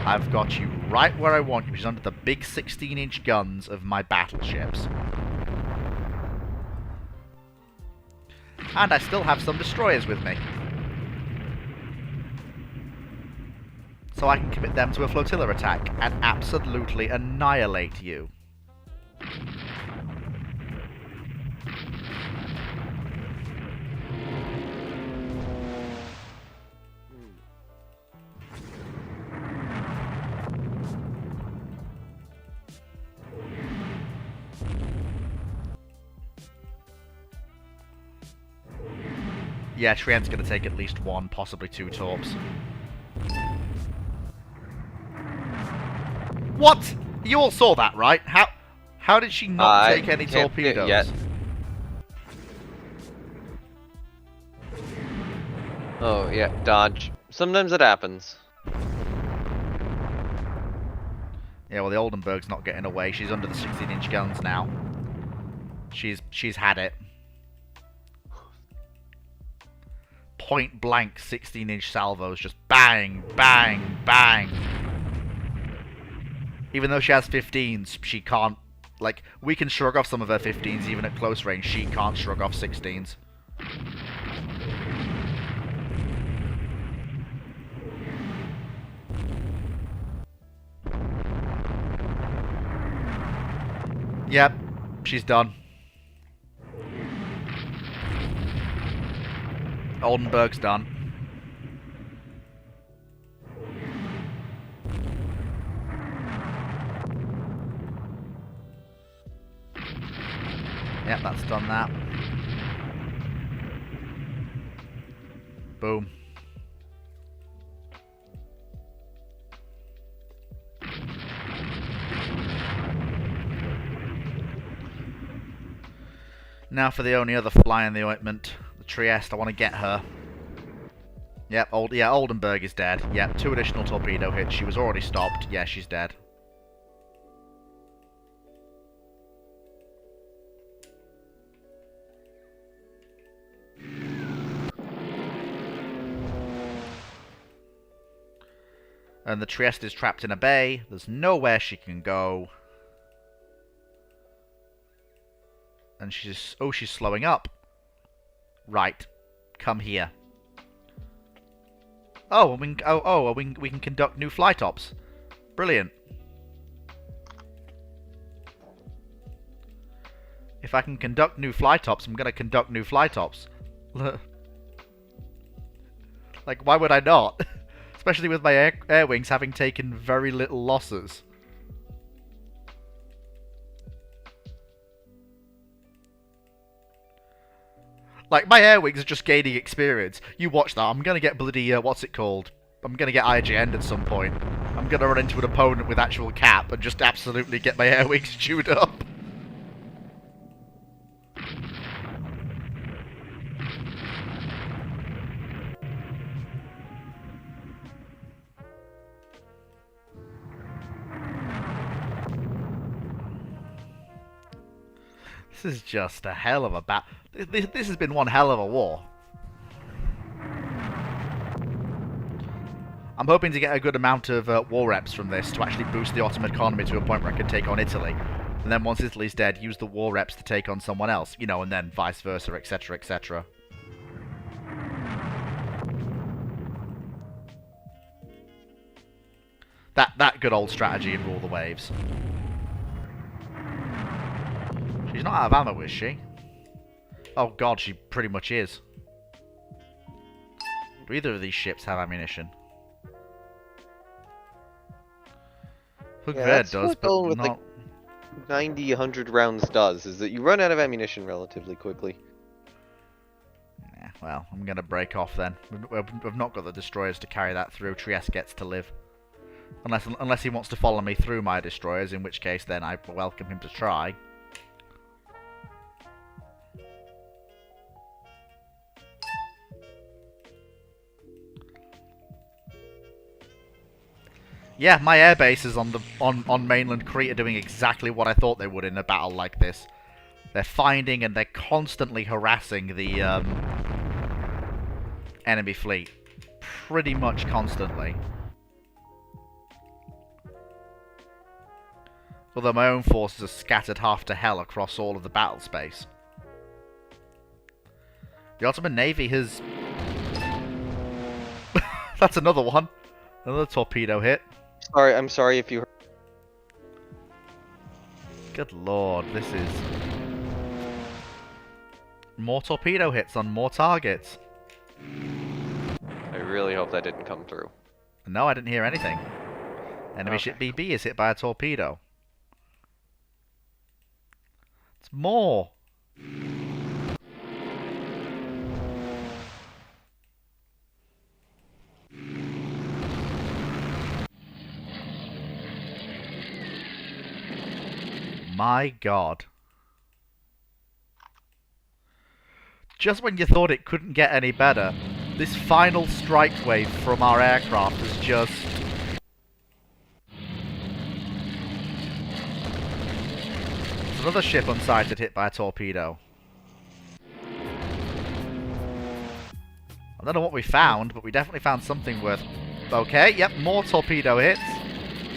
I've got you right where I want you, which is under the big 16-inch guns of my battleships. And I still have some destroyers with me. so I can commit them to a flotilla attack and absolutely annihilate you. Yeah, Trien's gonna take at least one, possibly two torps. What? You all saw that, right? How did she not take any torpedoes? Yet. Oh, yeah, dodge. Sometimes it happens. Yeah, well, the Oldenburg's not getting away. She's under the 16-inch guns now. She's had it. Point blank 16-inch salvos, just bang, bang, bang. Even though she has 15s, she can't, like, we can shrug off some of her 15s even at close range. She can't shrug off 16s. Yep, she's done. Oldenburg's done. Yep, that's done that. Boom. Now for the only other fly in the ointment, the Trieste. I want to get her. Yep, Oldenburg is dead. Yep, 2 additional torpedo hits. She was already stopped. Yeah, she's dead. And the Trieste is trapped in a bay. There's nowhere she can go. And she's... oh, she's slowing up. Right. Come here. Oh, we can conduct new fly tops. Brilliant. If I can conduct new fly tops, I'm going to conduct new fly tops. Like, why would I not? Especially with my air wings having taken very little losses. Like, my air wings are just gaining experience. You watch that. I'm going to get bloody, what's it called? I'm going to get IGN'd at some point. I'm going to run into an opponent with actual cap and just absolutely get my air wings chewed up. This is just a hell of a This has been one hell of a war. I'm hoping to get a good amount of war reps from this to actually boost the Ottoman economy to a point where I can take on Italy. And then once Italy's dead, use the war reps to take on someone else. You know, and then vice versa, etc, etc. That good old strategy and rule the waves. She's not out of ammo, is she? Oh god, she pretty much is. Do either of these ships have ammunition? Yeah, does, but with not... like 90, 100 rounds does, is that you run out of ammunition relatively quickly. Yeah, well, I'm going to break off then. We've not got the destroyers to carry that through. Trieste gets to live. Unless he wants to follow me through my destroyers, in which case then I welcome him to try. Yeah, my air bases on mainland Crete are doing exactly what I thought they would in a battle like this. They're finding and they're constantly harassing the enemy fleet. Pretty much constantly. Although my own forces are scattered half to hell across all of the battle space. The Ottoman Navy has... That's another one. Another torpedo hit. Sorry, I'm sorry if you. Good lord, this is... More torpedo hits on more targets. I really hope that didn't come through. No, I didn't hear anything. Enemy Okay. ship BB is hit by a torpedo. It's more. My god. Just when you thought it couldn't get any better, this final strike wave from our aircraft is just... There's another ship unsighted hit by a torpedo. I don't know what we found, but we definitely found something worth... Okay, yep, more torpedo hits.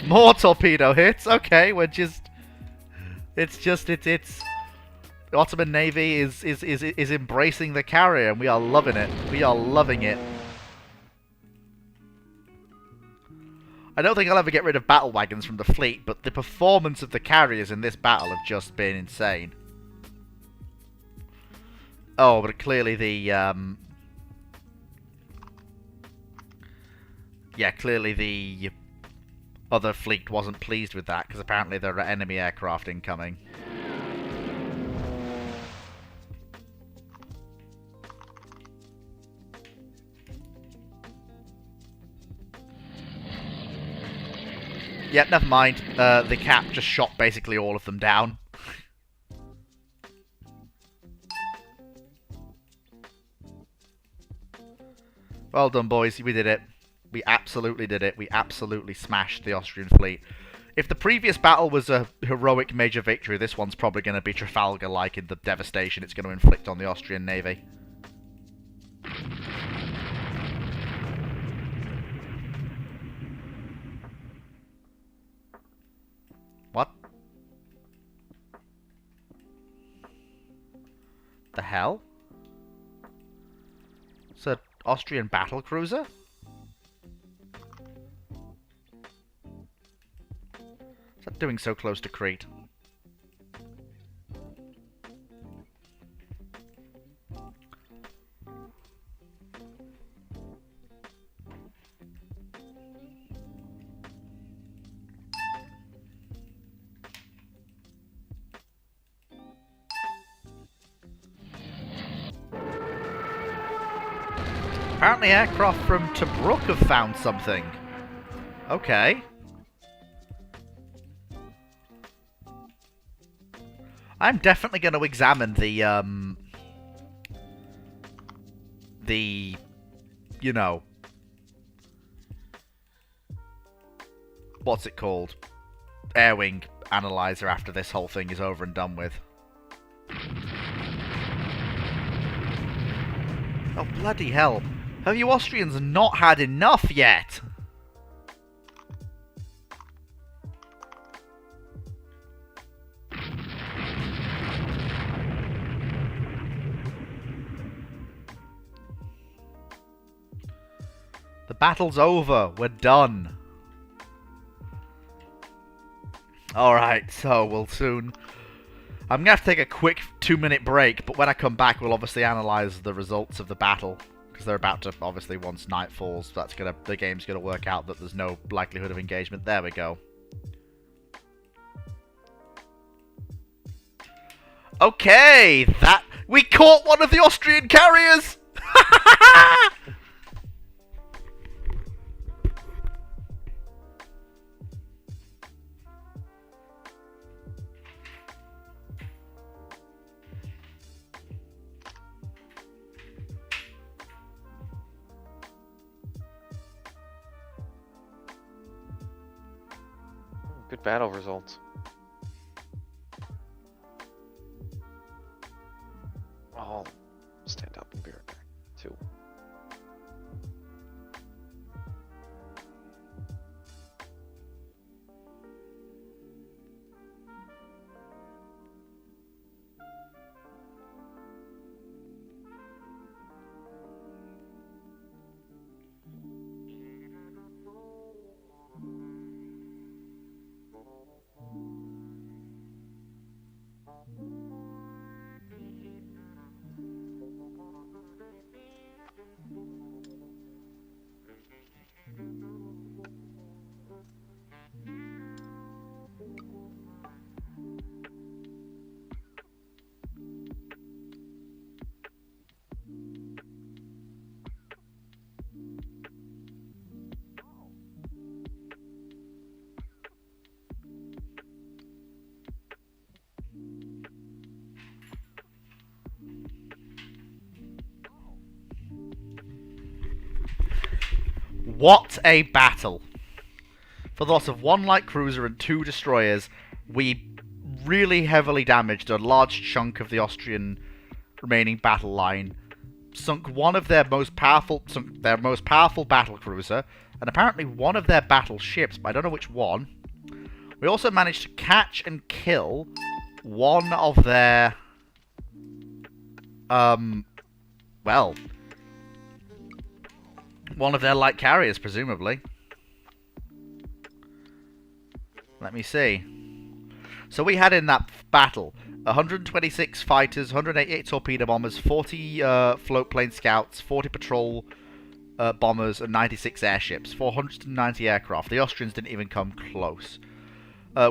More torpedo hits. Okay, we're just... It's the Ottoman Navy is embracing the carrier, and we are loving it. We are loving it. I don't think I'll ever get rid of battle wagons from the fleet, but the performance of the carriers in this battle have just been insane. Oh, but clearly the yeah, clearly the other fleet wasn't pleased with that, because apparently there are enemy aircraft incoming. Yep, never mind. The cap just shot basically all of them down. Well done, boys. We did it. We absolutely did it. We absolutely smashed the Austrian fleet. If the previous battle was a heroic major victory, this one's probably going to be Trafalgar-like in the devastation it's going to inflict on the Austrian Navy. What? The hell? It's an Austrian battle cruiser? What's that doing so close to Crete? Apparently aircraft from Tobruk have found something. Okay. I'm definitely going to examine the, you know, what's it called? Air wing analyzer after this whole thing is over and done with. Oh, bloody hell. Have you Austrians not had enough yet? The battle's over. We're done. Alright, so we'll soon... I'm going to have to take a quick 2-minute break, but when I come back we'll obviously analyse the results of the battle. Because they're about to, obviously, once night falls, the game's going to work out that there's no likelihood of engagement. There we go. Okay, we caught one of the Austrian carriers! Good battle results. I'll stand up and be right back, too. What a battle! For the loss of 1 light cruiser and 2 destroyers, we really heavily damaged a large chunk of the Austrian remaining battle line, sunk their most powerful battle cruiser, and apparently one of their battleships, but I don't know which one. We also managed to catch and kill one of their one of their light carriers, presumably. Let me see. So we had in that battle 126 fighters, 188 torpedo bombers, 40 float plane scouts, 40 patrol bombers, and 96 airships, 490 aircraft. The Austrians didn't even come close.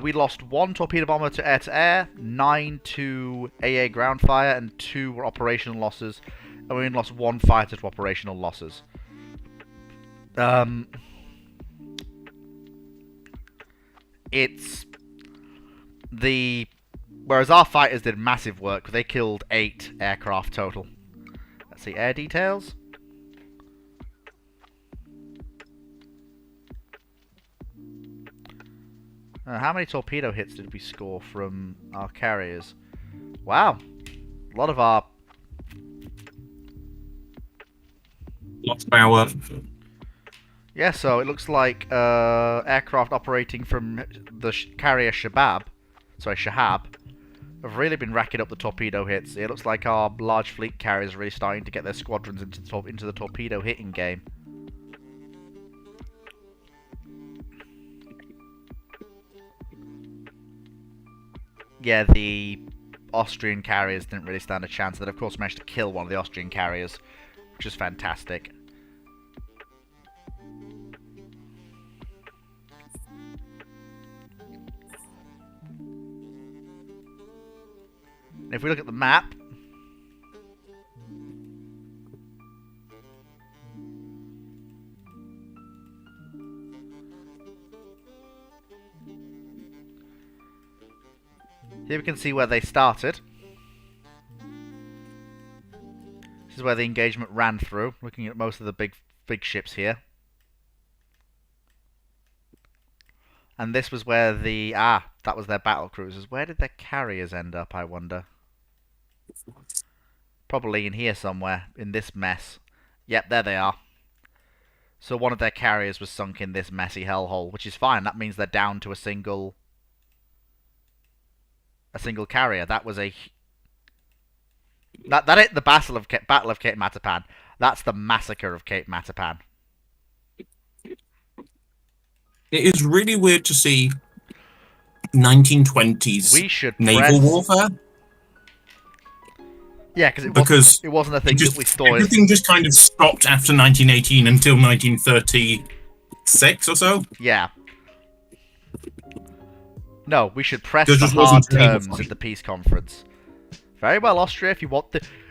We lost 1 torpedo bomber to air, 9 to AA ground fire, and 2 were operational losses. And we lost 1 fighter to operational losses. Whereas our fighters did massive work, they killed 8 aircraft total. Let's see, air details. How many torpedo hits did we score from our carriers? Wow. A lot of our... Lots of power. Yeah, so it looks like aircraft operating from the carrier Shahab have really been racking up the torpedo hits. It looks like our large fleet carriers are really starting to get their squadrons into the torpedo hitting game. Yeah, the Austrian carriers didn't really stand a chance. They, of course, managed to kill one of the Austrian carriers, which is fantastic. If we look at the map, here we can see where they started. This is where the engagement ran through, looking at most of the big ships here. And this was where that was their battle cruisers. Where did their carriers end up, I wonder? Probably in here somewhere, in this mess. Yep, there they are. So one of their carriers was sunk in this messy hellhole, which is fine. That means they're down to a single carrier. That was that ain't the Battle of Cape Matapan. That's the massacre of Cape Matapan. It is really weird to see 1920s naval warfare. Yeah, because it wasn't a thing that we saw. Everything just kind of stopped after 1918 until 1936 or so. Yeah. No, we should press the hard terms at the peace conference. Very well, Austria.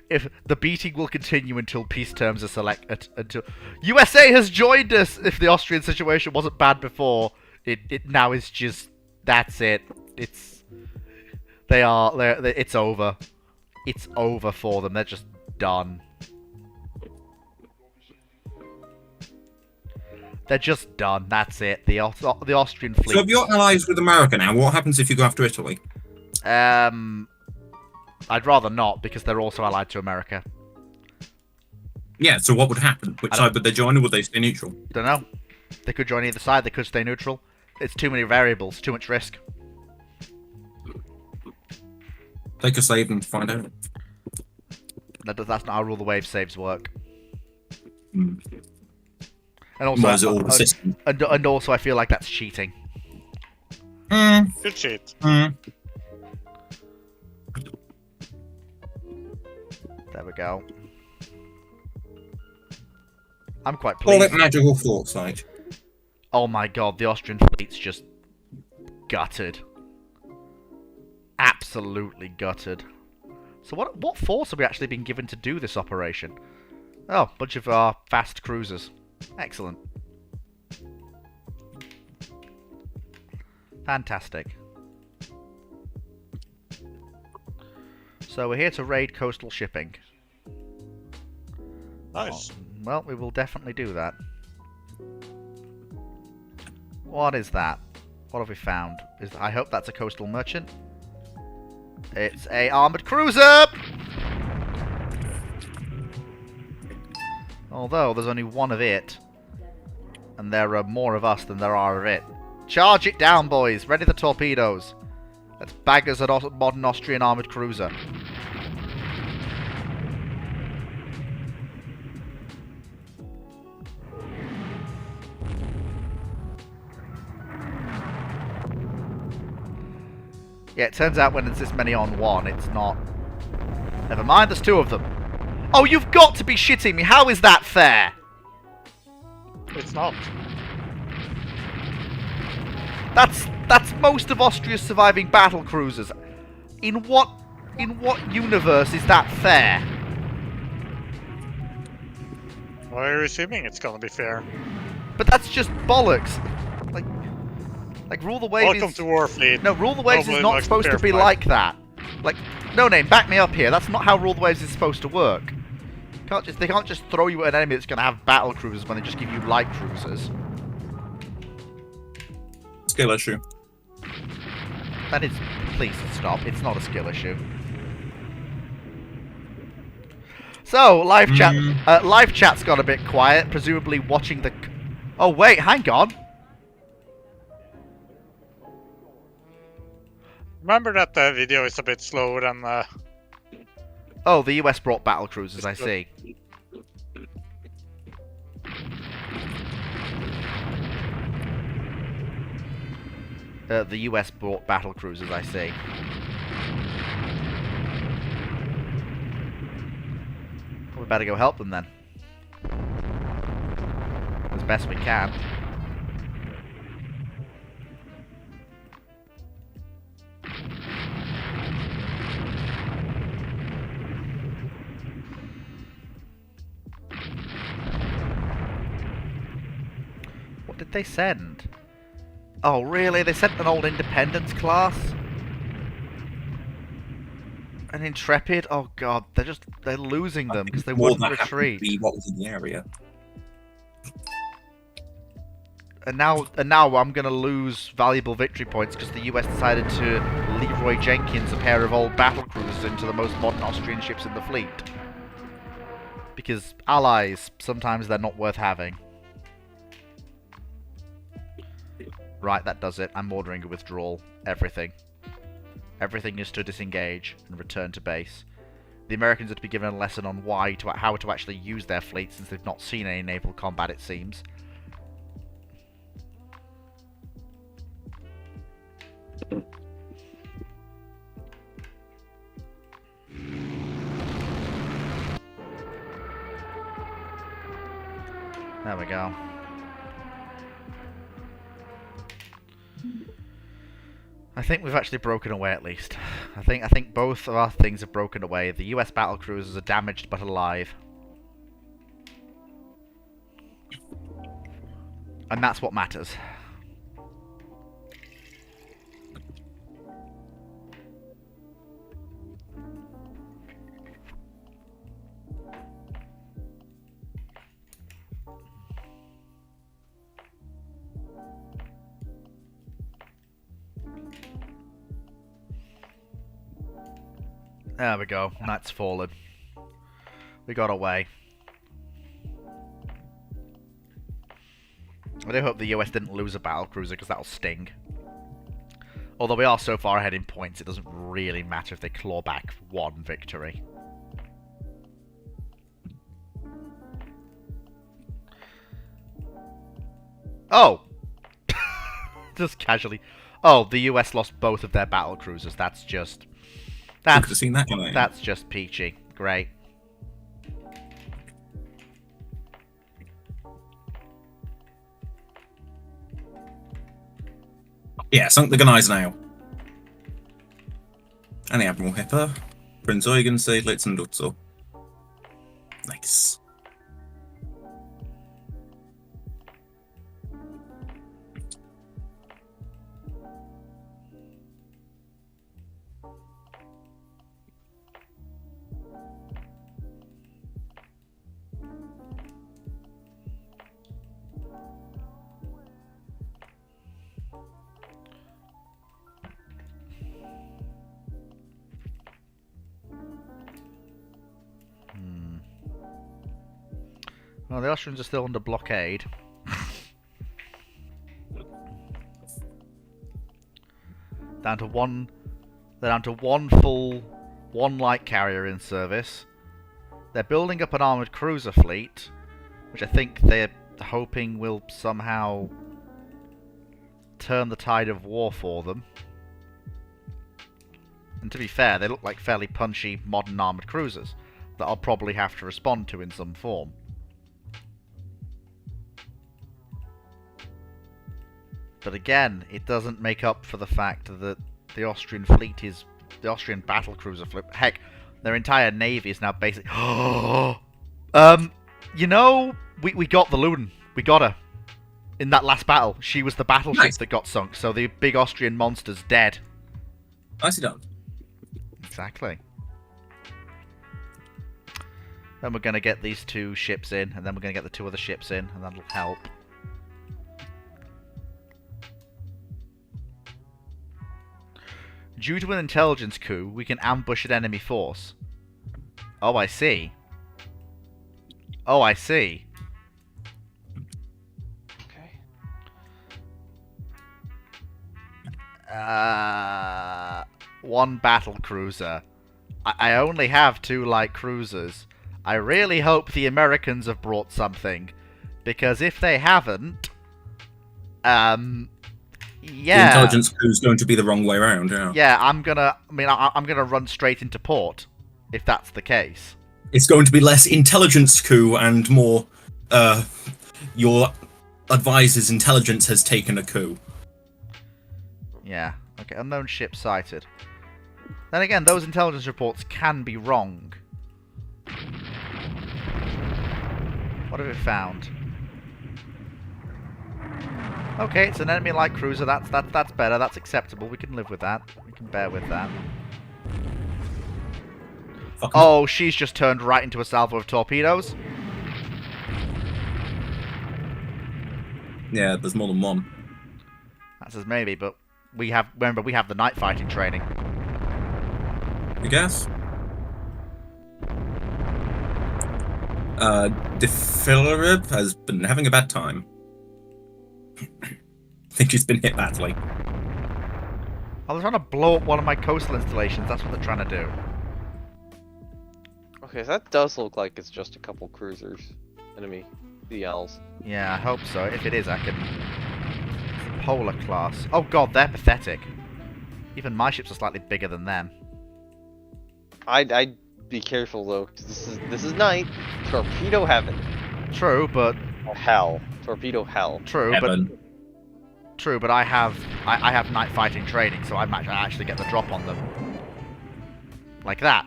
If the beating will continue until peace terms are selected, until USA has joined us. If the Austrian situation wasn't bad before, it now is just that's it. It's over. It's over for them. They're just done. They're just done. That's it. The Austrian fleet. So if you're allies with America now, what happens if you go after Italy? I'd rather not, because they're also allied to America. Yeah, so what would happen? Which side would they join, or would they stay neutral? Don't know. They could join either side. They could stay neutral. It's too many variables. Too much risk. Take a save and find out. That's not how rule the wave saves work. Mm. And also, I feel like that's cheating. Good cheat. There we go. I'm quite pleased. Call it magical foresight. Oh my god, the Austrian fleet's just gutted. Absolutely gutted. So what force have we actually been given to do this operation? Oh, a bunch of our fast cruisers. Excellent. Fantastic. So we're here to raid coastal shipping. Nice. Well, we will definitely do that. What is that? What have we found? I hope that's a coastal merchant. It's a armoured cruiser! Although, there's only one of it. And there are more of us than there are of it. Charge it down, boys! Ready the torpedoes! Let's bag us a modern Austrian armoured cruiser. Yeah, it turns out when there's this many on one, it's not... Never mind, there's two of them. Oh, you've got to be shitting me! How is that fair? It's not. That's most of Austria's surviving battle cruisers. In what universe is that fair? Why are you assuming it's gonna be fair? But that's just bollocks. Like Rule the Waves. Welcome to Warfleet. No, Rule the Waves is not supposed to be like that. Like, No Name, back me up here. That's not how Rule the Waves is supposed to work. They can't just throw you at an enemy that's going to have battle cruisers when they just give you light cruisers. Skill issue. That is... Please stop. It's not a skill issue. So, live chat's got a bit quiet, presumably watching the... Oh, wait, hang on. Remember that the video is a bit slower than... Oh, the US brought battle cruisers, I see. The US brought battle cruisers, I see. We better go help them then. As best we can. What did they send? Oh, really? They sent an old Independence class? An Intrepid? Oh god, they're losing them because they wouldn't retreat. Be what was in the area. And now I'm gonna lose valuable victory points because the US decided to Leroy Jenkins a pair of old battle cruisers into the most modern Austrian ships in the fleet. Because allies, sometimes they're not worth having. Right, that does it. I'm ordering a withdrawal. Everything. Everything is to disengage and return to base. The Americans are to be given a lesson on how to actually use their fleet, since they've not seen any naval combat, it seems. There we go. I think we've actually broken away at least. I think both of our things have broken away. The US battle cruisers are damaged but alive. And that's what matters. There we go. Night's fallen. We got away. I do hope the US didn't lose a battle cruiser, because that'll sting. Although we are so far ahead in points, it doesn't really matter if they claw back one victory. Oh! Just casually. Oh, the US lost both of their battle cruisers. That's just... I could have seen that coming. That's just peachy. Great. Yeah, sunk the Gneisenau. And the Admiral Hipper. Prince Eugen, Seydlitz and Lutzow. Nice. Well, the Austrians are still under blockade. Down to one. They're down to one full, one light carrier in service. They're building up an armoured cruiser fleet, which I think they're hoping will somehow turn the tide of war for them. And to be fair, they look like fairly punchy modern armoured cruisers that I'll probably have to respond to in some form. But again, it doesn't make up for the fact that the Austrian fleet is... the Austrian battle cruiser fleet... Heck, their entire navy is now basically... you know, we got the Luden. We got her. In that last battle. She was the battleship that got sunk, so the big Austrian monster's dead. Nicely done. Exactly. Then we're going to get these 2 ships in, and then we're going to get the 2 other ships in, and that'll help. Due to an intelligence coup, we can ambush an enemy force. Oh, I see. Oh, I see. Okay. One battle cruiser. I only have 2 light cruisers. I really hope the Americans have brought something. Because if they haven't... yeah. The intelligence crew's going to be the wrong way around, yeah. Yeah, I'm gonna run straight into port, if that's the case. It's going to be less intelligence coup and more, your advisor's intelligence has taken a coup. Yeah. Okay, unknown ship sighted. Then again, those intelligence reports can be wrong. What have we found? Okay, it's an enemy light cruiser. That's better. That's acceptable. We can live with that. We can bear with that. Oh, she's just turned right into a salvo of torpedoes. Yeah, there's more than one. That's as maybe, but we have. Remember, we have the night fighting training. I guess. Defillerib has been having a bad time. I think she's been hit badly. Oh, they're trying to blow up one of my coastal installations. That's what they're trying to do. Okay, so that does look like it's just a couple cruisers. Enemy DLs. Yeah, I hope so. If it is, I can... Polar class. Oh god, they're pathetic. Even my ships are slightly bigger than them. I'd be careful though, 'cause this is night. Torpedo heaven. True, but... Hell. Torpedo hell. True, Heaven. but... True, but I have night fighting training, so I might actually get the drop on them. Like that.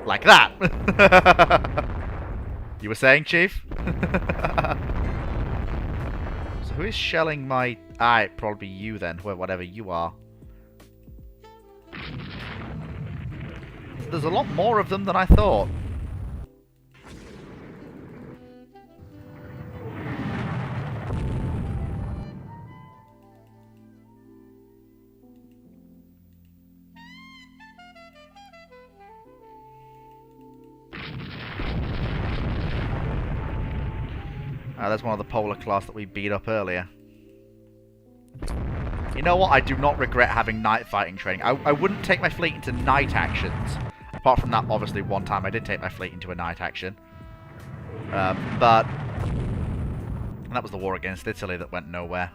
Like that! You were saying, Chief? So who is shelling my... Ah, it'd probably be you then, whatever you are. There's a lot more of them than I thought. There's one of the polar class that we beat up earlier. You know what? I do not regret having night fighting training. I wouldn't take my fleet into night actions. Apart from that, obviously, one time I did take my fleet into a night action. But... And that was the war against Italy that went nowhere.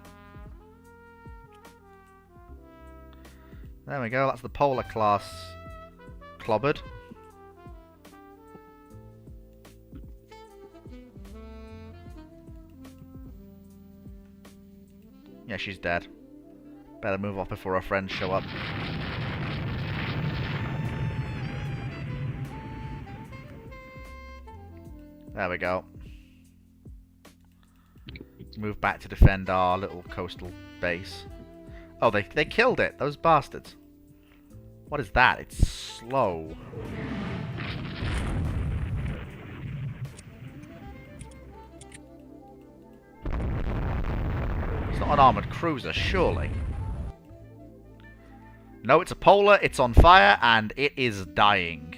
There we go. That's the polar class clobbered. Yeah, she's dead. Better move off before her friends show up. There we go. Move back to defend our little coastal base. Oh, they killed it, those bastards. What is that? It's slow. It's not an armoured cruiser, surely. No, it's a polar, it's on fire, and it is dying.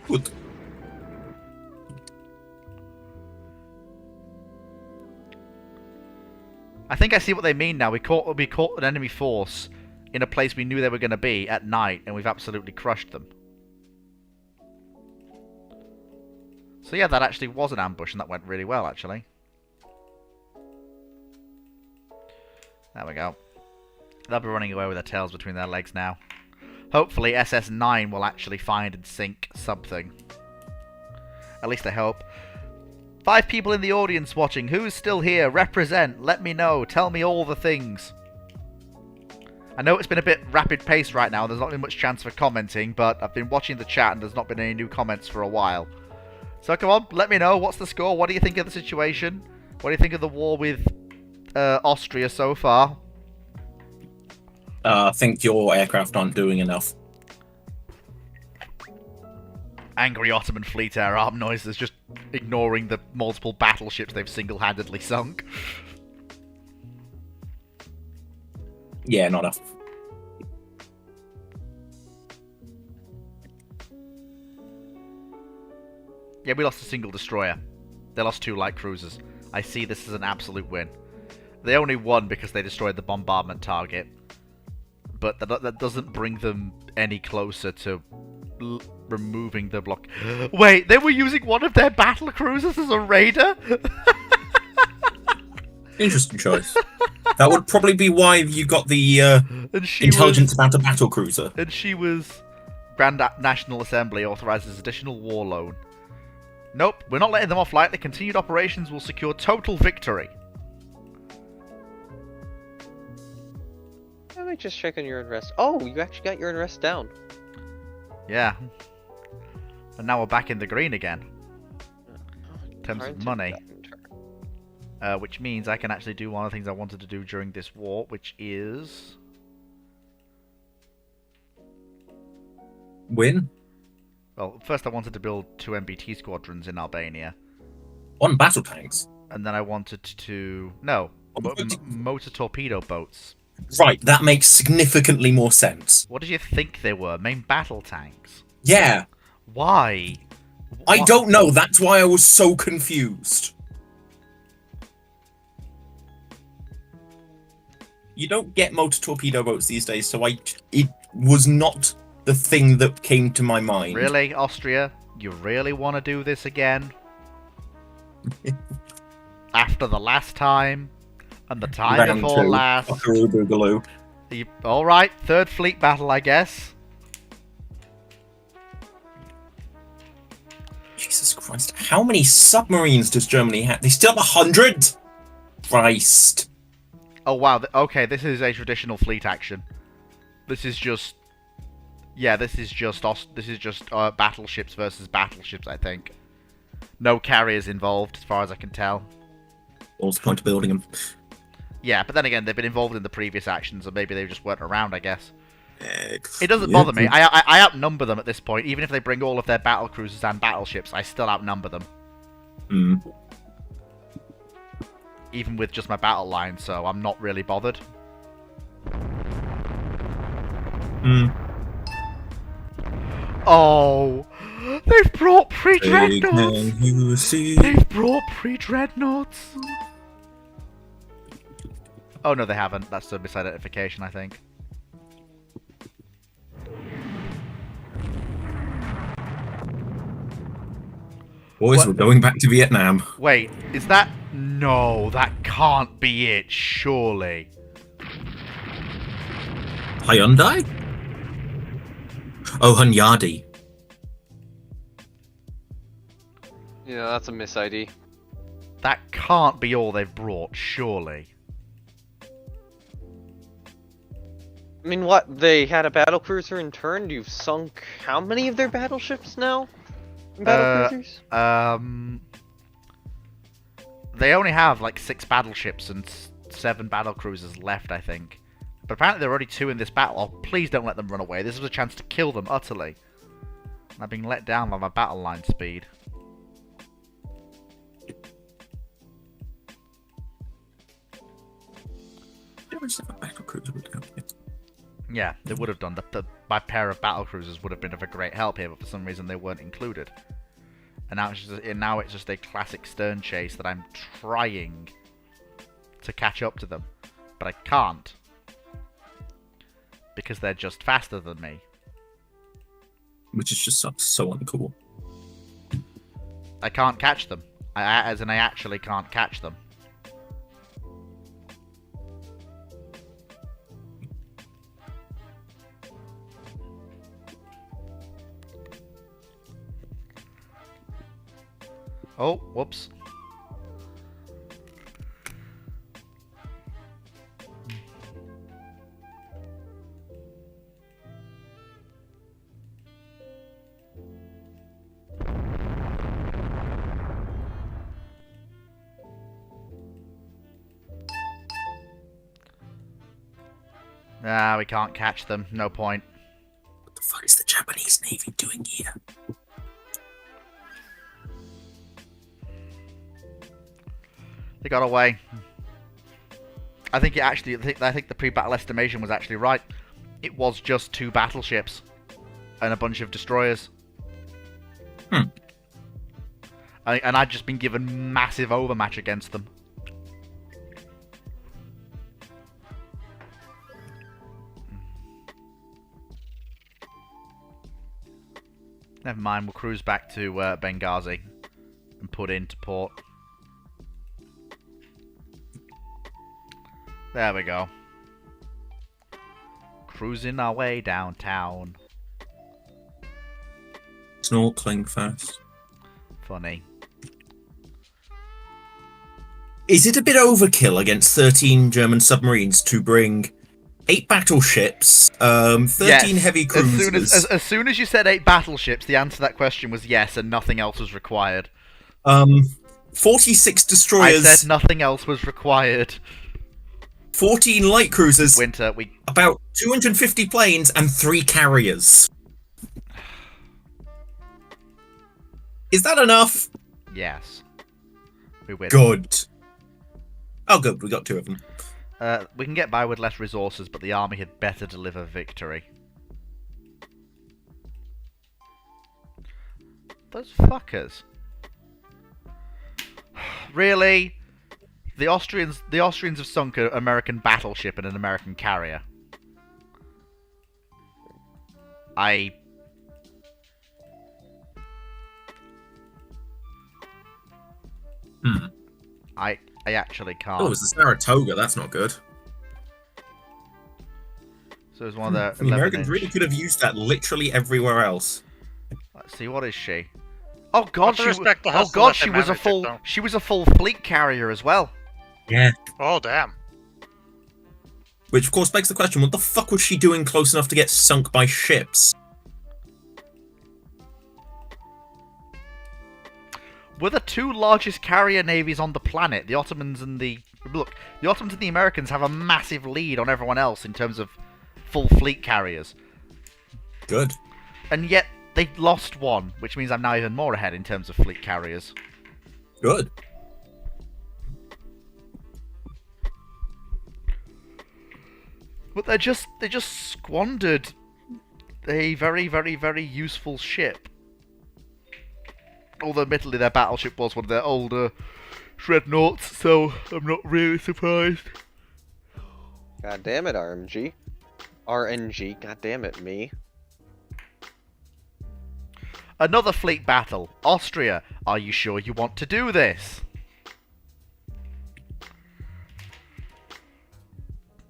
Good. I think I see what they mean now. We caught an enemy force in a place we knew they were going to be at night, and we've absolutely crushed them. So yeah, that actually was an ambush, and that went really well, actually. There we go. They'll be running away with their tails between their legs now. Hopefully SS9 will actually find and sink something. At least I hope. 5 people in the audience watching. Who's still here? Represent. Let me know. Tell me all the things. I know it's been a bit rapid paced right now. There's not been much chance for commenting, but I've been watching the chat and there's not been any new comments for a while. So come on, let me know. What's the score? What do you think of the situation? What do you think of the war with Austria so far? I think your aircraft aren't doing enough. Angry Ottoman fleet air arm noises, just ignoring the multiple battleships they've single-handedly sunk. Yeah, not enough. Yeah, we lost a single destroyer. They lost 2 light cruisers. I see this as an absolute win. They only won because they destroyed the bombardment target. But that doesn't bring them any closer to removing the block. Wait, they were using one of their battle cruisers as a raider? Interesting choice. That would probably be why you got the intelligence about a battle cruiser. And she was... Grand National Assembly authorizes additional war loan. Nope, we're not letting them off lightly. Continued operations will secure total victory. Let me just check on your unrest. Oh, you actually got your unrest down. Yeah. And now we're back in the green again. In terms of money. Which means I can actually do one of the things I wanted to do during this war, which is... Win? Well, first I wanted to build 2 MBT squadrons in Albania. 1 battle tanks? And then I wanted to... No, motor torpedo boats. Right, that makes significantly more sense. What did you think they were? Main battle tanks? Yeah. Why? I don't know, that's why I was so confused. You don't get motor torpedo boats these days, so it was not the thing that came to my mind. Really, Austria? You really want to do this again? After the last time? And the time before last? Alright, 3rd Fleet battle, I guess. Jesus Christ, how many submarines does Germany have? They still have 100? Christ. Oh wow, okay, this is a traditional fleet action. This is just... Yeah, this is just battleships versus battleships, I think. No carriers involved, as far as I can tell. What's the point of building them? Yeah, but then again, they've been involved in the previous actions, or maybe they just weren't around, I guess. It doesn't bother me. I outnumber them at this point. Even if they bring all of their battle cruisers and battleships, I still outnumber them. Hmm. Even with just my battle line, so I'm not really bothered. Hmm. Oh, they've brought pre-dreadnoughts. They've brought pre-dreadnoughts. Oh no, they haven't. That's a misidentification, I think. Boys, we're going back to Vietnam. Wait, is that... No, that can't be it, surely. Hyundai? Oh, Hunyadi. Yeah, that's a miss ID. That can't be all they've brought, surely. I mean, what? They had a battlecruiser in turn? You've sunk how many of their battleships now? Battlecruisers? They only have like 6 battleships and 7 battlecruisers left, I think. But apparently there are already 2 in this battle. Oh, please don't let them run away. This was a chance to kill them utterly. And I've been let down by my battle line speed. Yeah, they would have done. My pair of battlecruisers would have been of a great help here, but for some reason they weren't included. And now it's just a classic stern chase that I'm trying to catch up to them. But I can't. Because they're just faster than me. Which is just so uncool. I can't catch them. I actually can't catch them. Oh, whoops. Nah, we can't catch them. No point. What the fuck is the Japanese Navy doing here? They got away. I think the pre-battle estimation was actually right. It was just 2 battleships and a bunch of destroyers. Hmm. And I'd just been given massive overmatch against them. Never mind, we'll cruise back to Benghazi and put into port. There we go. Cruising our way downtown. Snorkeling fast. Funny. Is it a bit overkill against 13 German submarines to bring 8 battleships, 13 yes. heavy cruisers? As soon as you said 8 battleships, the answer to that question was yes, and nothing else was required. 46 destroyers. I said nothing else was required. 14 light cruisers. Winter, about 250 planes and 3 carriers. Is that enough? Yes. We win. Good. Oh, good. We got 2 of them. We can get by with less resources, but the army had better deliver victory. Those fuckers. Really? The Austrians have sunk an American battleship and an American carrier. I actually can't. Oh, it was the Saratoga. That's not good. So it was one of the Americans really could have used that literally everywhere else. Let's see, what is she? Oh god, she was a full fleet carrier as well. Yeah. Oh damn. Which of course begs the question: what the fuck was she doing close enough to get sunk by ships? We're the 2 largest carrier navies on the planet. The Ottomans and the Americans have a massive lead on everyone else in terms of full fleet carriers. Good. And yet they lost 1, which means I'm now even more ahead in terms of fleet carriers. Good. But they just squandered a very, very, very useful ship. Although admittedly their battleship was one of their older dreadnoughts, so I'm not really surprised. God damn it, RMG. RNG, god damn it, me. Another fleet battle. Austria, are you sure you want to do this?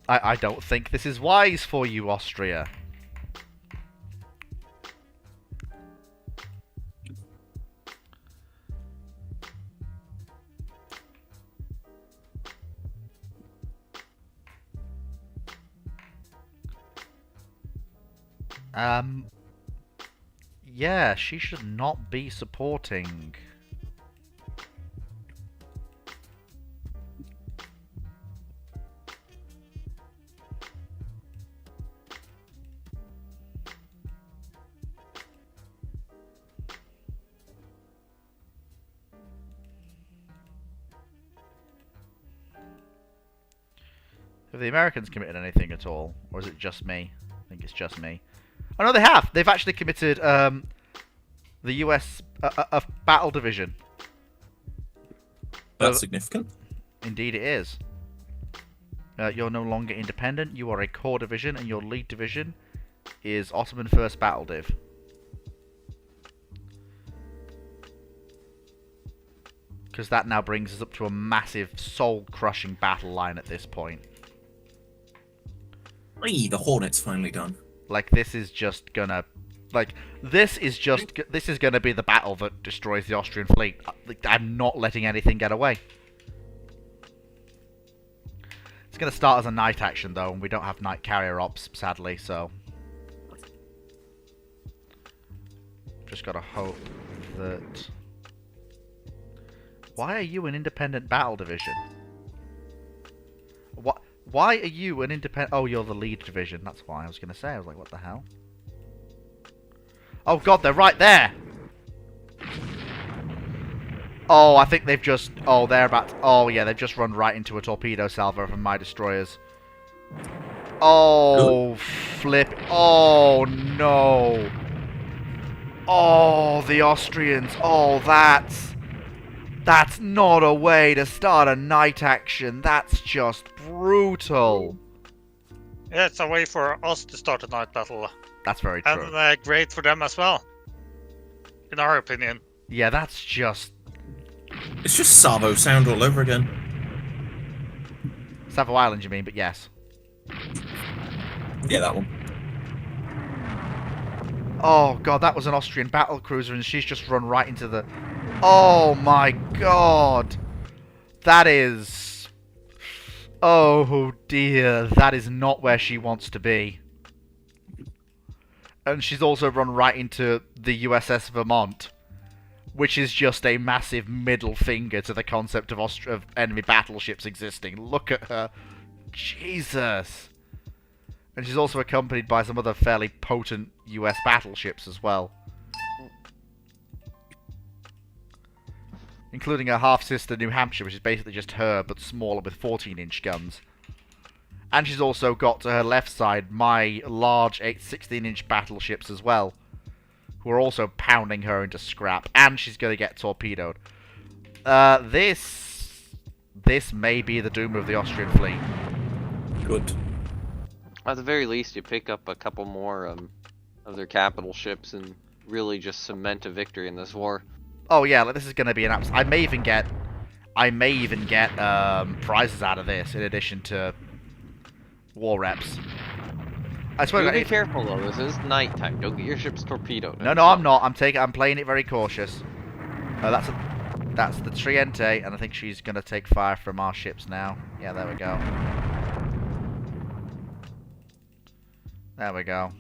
I don't think this is wise for you, Austria. Yeah, she should not be supporting. Have the Americans committed anything at all? Or is it just me? I think it's just me. Oh no, they have! They've actually committed the US a battle division. That's significant. Indeed it is. You're no longer independent. You are a core division, and your lead division is Ottoman 1st Battle Div. Because that now brings us up to a massive, soul-crushing battle line at this point. Hey, the Hornet's finally done. Like, this is just gonna... Like, this is gonna be the battle that destroys the Austrian fleet. I'm not letting anything get away. It's gonna start as a night action, though, and we don't have night carrier ops, sadly, so... Just gotta hope that... Why are you an independent battle division? What? Why are you an independent... Oh, you're the lead division. That's why I was going to say. I was like, what the hell? Oh, God, they're right there! Oh, I think they've just... Oh, they're about... To... Oh, yeah, they've just run right into a torpedo salvo from my destroyers. Oh, flip. Oh, no. Oh, the Austrians. Oh, That's not a way to start a night action. That's just brutal. Yeah, it's a way for us to start a night battle. That's very true. And great for them as well. In our opinion. Yeah, that's just... It's just Savo sound all over again. Savo Island, you mean, but yes. Yeah, that one. Oh, God, that was an Austrian battle cruiser, and she's just run right into the... Oh, my God. That is... Oh, dear. That is not where she wants to be. And she's also run right into the USS Vermont, which is just a massive middle finger to the concept of enemy battleships existing. Look at her. Jesus. And she's also accompanied by some other fairly potent US battleships as well. Including her half-sister New Hampshire, which is basically just her, but smaller with 14-inch guns. And she's also got to her left side my large 16-inch battleships as well, who are also pounding her into scrap. And she's going to get torpedoed. This may be the doom of the Austrian fleet. Good. At the very least, you pick up a couple more of their capital ships and really just cement a victory in this war. Oh yeah, like this is going to be an I may even get prizes out of this in addition to war reps. I swear. Be careful though. This is nighttime. Don't get your ships torpedoed. No, I'm not. I'm playing it very cautious. That's the Triente, and I think she's going to take fire from our ships now. Yeah, there we go. There we go.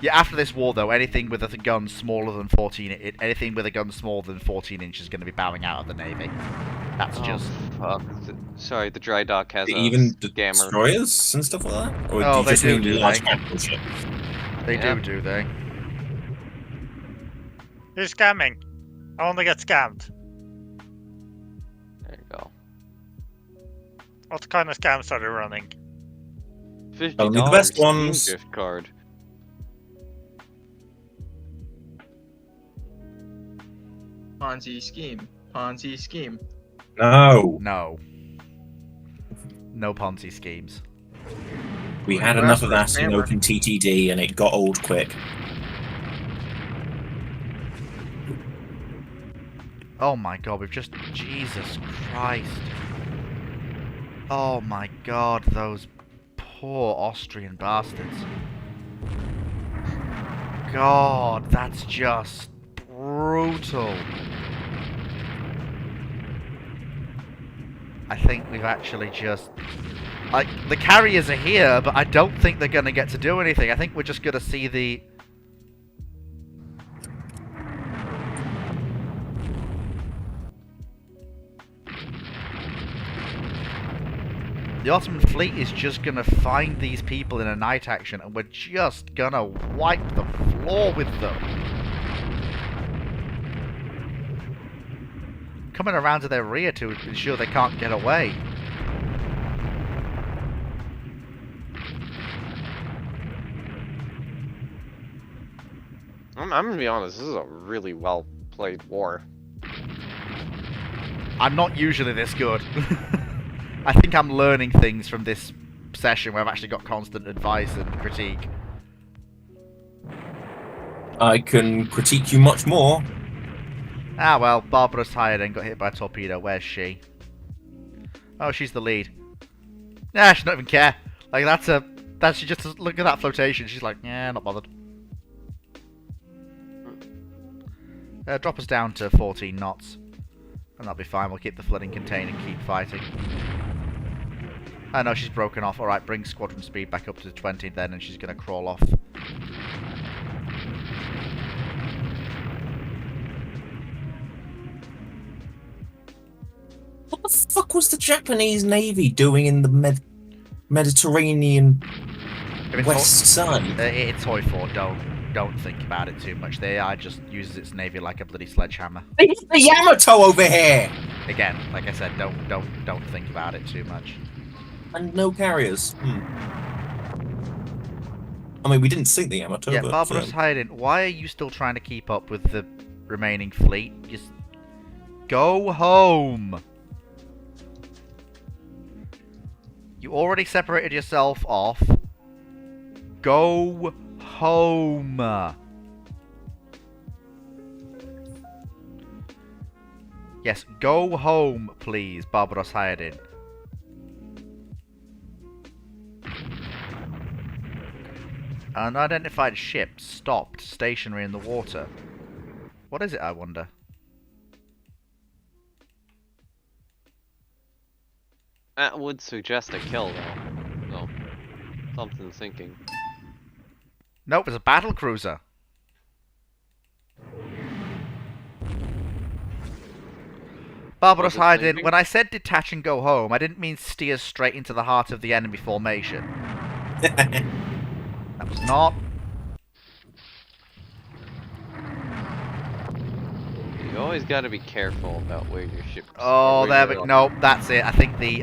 Yeah, after this war, though, anything with a gun smaller than 14, anything with a gun smaller than 14 inches is going to be bowing out of the navy. That's just. Fuck. Sorry, the dry dock has even scammer. Destroyers and stuff like that. Or Oh, do you they just do, mean do large they? battleships? They Yeah. do they? You're scamming. I want to get scammed. There you go. What kind of scams are they running? $50 Only the best Steam ones. gift card. Ponzi scheme. Ponzi scheme. No. No. No Ponzi schemes. We had Well, enough of that's that in grammar. Open TTD and it got old quick. Oh my god, we've just... Jesus Christ. Oh my god, those poor Austrian bastards. God, that's just brutal. I think we've actually just... Like, the carriers are here, but I don't think they're going to get to do anything. I think we're just going to see the... The Ottoman fleet is just going to find these people in a night action, and we're just going to wipe the floor with them. Coming around to their rear to ensure they can't get away. I'm gonna be honest, this is a really well played war. I'm not usually this good. I think I'm learning things from this session where I've actually got constant advice and critique. I can critique you much more. Ah well, Barbara's hired and got hit by a torpedo. Where's she? Oh, she's the lead. Nah, she don't even care. Like she just look at that flotation. She's like, yeah, not bothered. Drop us down to 14 knots, and that'll be fine. We'll keep the flooding contained and keep fighting. I know she's broken off. All right, bring squadron speed back up to 20 then, and she's gonna crawl off. What the fuck was the Japanese Navy doing in the Mediterranean west side? It's Hoyford. Don't think about it too much. The AI just uses its navy like a bloody sledgehammer. They hit the Yamato over here! Again, like I said, don't think about it too much. And no carriers. I mean, we didn't sink the Yamato, yeah, but... Barbara's hiding. Why are you still trying to keep up with the remaining fleet? Just go home! You already separated yourself off. Go home! Yes, go home, please, Barbaros Hyadin. Unidentified ship stopped, stationary in the water. What is it, I wonder? That would suggest a kill, though. No. Something's sinking. Nope, it's a battle cruiser. Barbaros Hyadin, when I said detach and go home, I didn't mean steer straight into the heart of the enemy formation. That was not. You always got to be careful about where your ship. Oh, there we go. No, that's it. I think the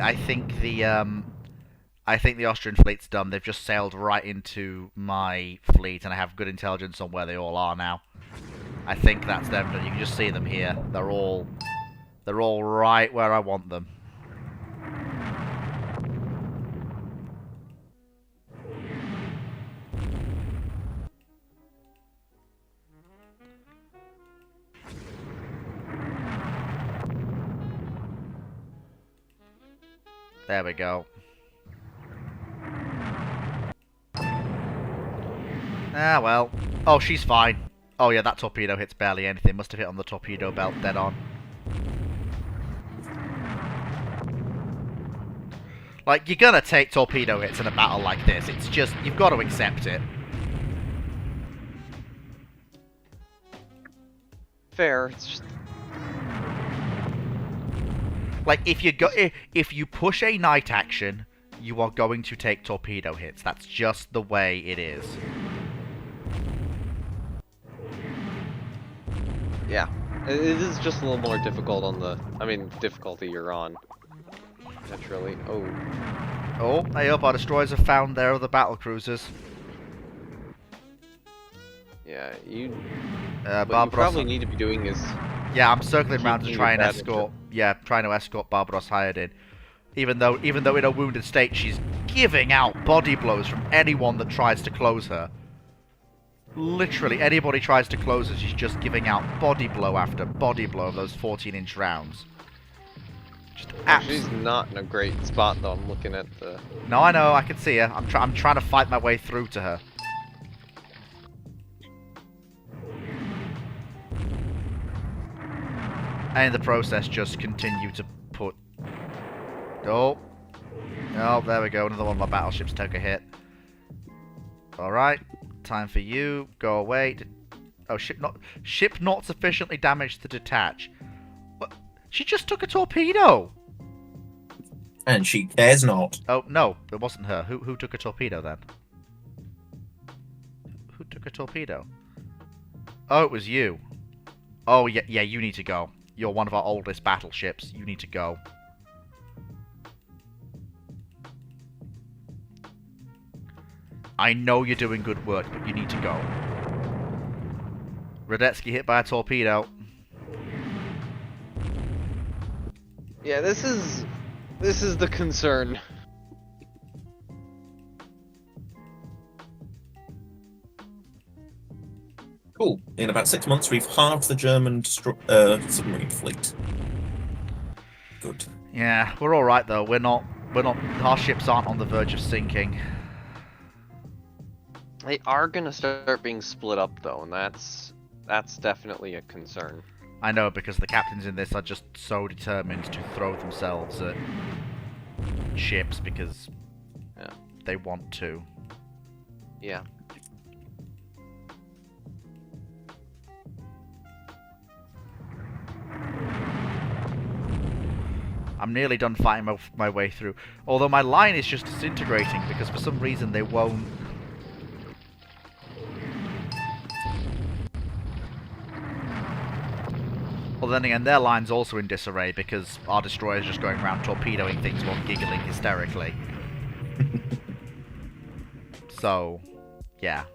Austrian fleet's done. They've just sailed right into my fleet, and I have good intelligence on where they all are now. I think that's them done. You can just see them here. They're all right where I want them. There we go. Ah, well. Oh, she's fine. Oh, yeah, that torpedo hits barely anything. Must have hit on the torpedo belt dead on. Like, you're gonna take torpedo hits in a battle like this. It's just, you've got to accept it. Fair. It's just... Like, if you push a night action, you are going to take torpedo hits. That's just the way it is. Yeah. It is just a little more difficult on the... I mean, difficulty you're on. Naturally. Oh. Oh, hey up, our destroyers have found their other battle cruisers. Yeah, you... What what you probably need to be doing is... Yeah, I'm circling around to keeping try and your escort... Yeah, trying to escort Barbaros Hyadin. Even though in a wounded state, she's giving out body blows from anyone that tries to close her. Literally, anybody tries to close her, she's just giving out body blow after body blow of those 14-inch rounds. Just She's not in a great spot, though. I'm looking at the... No, I know, I can see her. I'm trying to fight my way through to her. And in the process, just continue to put... Oh. Oh, there we go. Another one of my battleships took a hit. Alright. Time for you. Go away. Oh, ship not sufficiently damaged to detach. What? She just took a torpedo! And she cares not. Oh, no. It wasn't her. Who took a torpedo, then? Who took a torpedo? Oh, it was you. Oh, yeah, you need to go. You're one of our oldest battleships. You need to go. I know you're doing good work, but you need to go. Radetzky hit by a torpedo. Yeah, this is the concern. Cool. In about 6 months, we've halved the German submarine fleet. Good. Yeah, we're all right though. We're not. Our ships aren't on the verge of sinking. They are gonna start being split up though, and that's definitely a concern. I know, because the captains in this are just so determined to throw themselves at ships because they want to. Yeah. I'm nearly done fighting my way through. Although my line is just disintegrating because for some reason they won't... Well, then again, their line's also in disarray because our destroyer's just going around torpedoing things while giggling hysterically. So, yeah.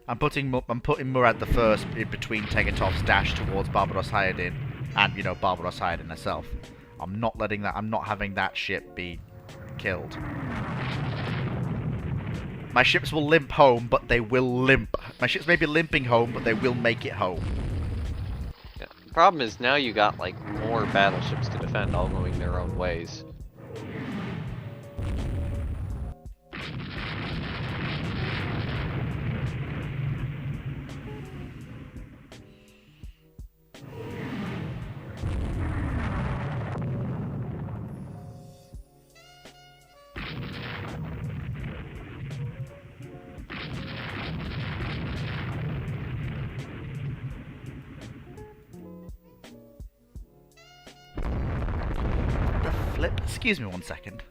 I'm putting Murad the First in between Tegetov's dash towards Barbaros Hayadin and, you know, Barbaros Hayadin herself. I'm not having that ship be killed. My ships will limp home, but they will limp. My ships may be limping home, but they will make it home. Yeah. The problem is now you got like more battleships to defend, all going their own ways. Excuse me 1 second.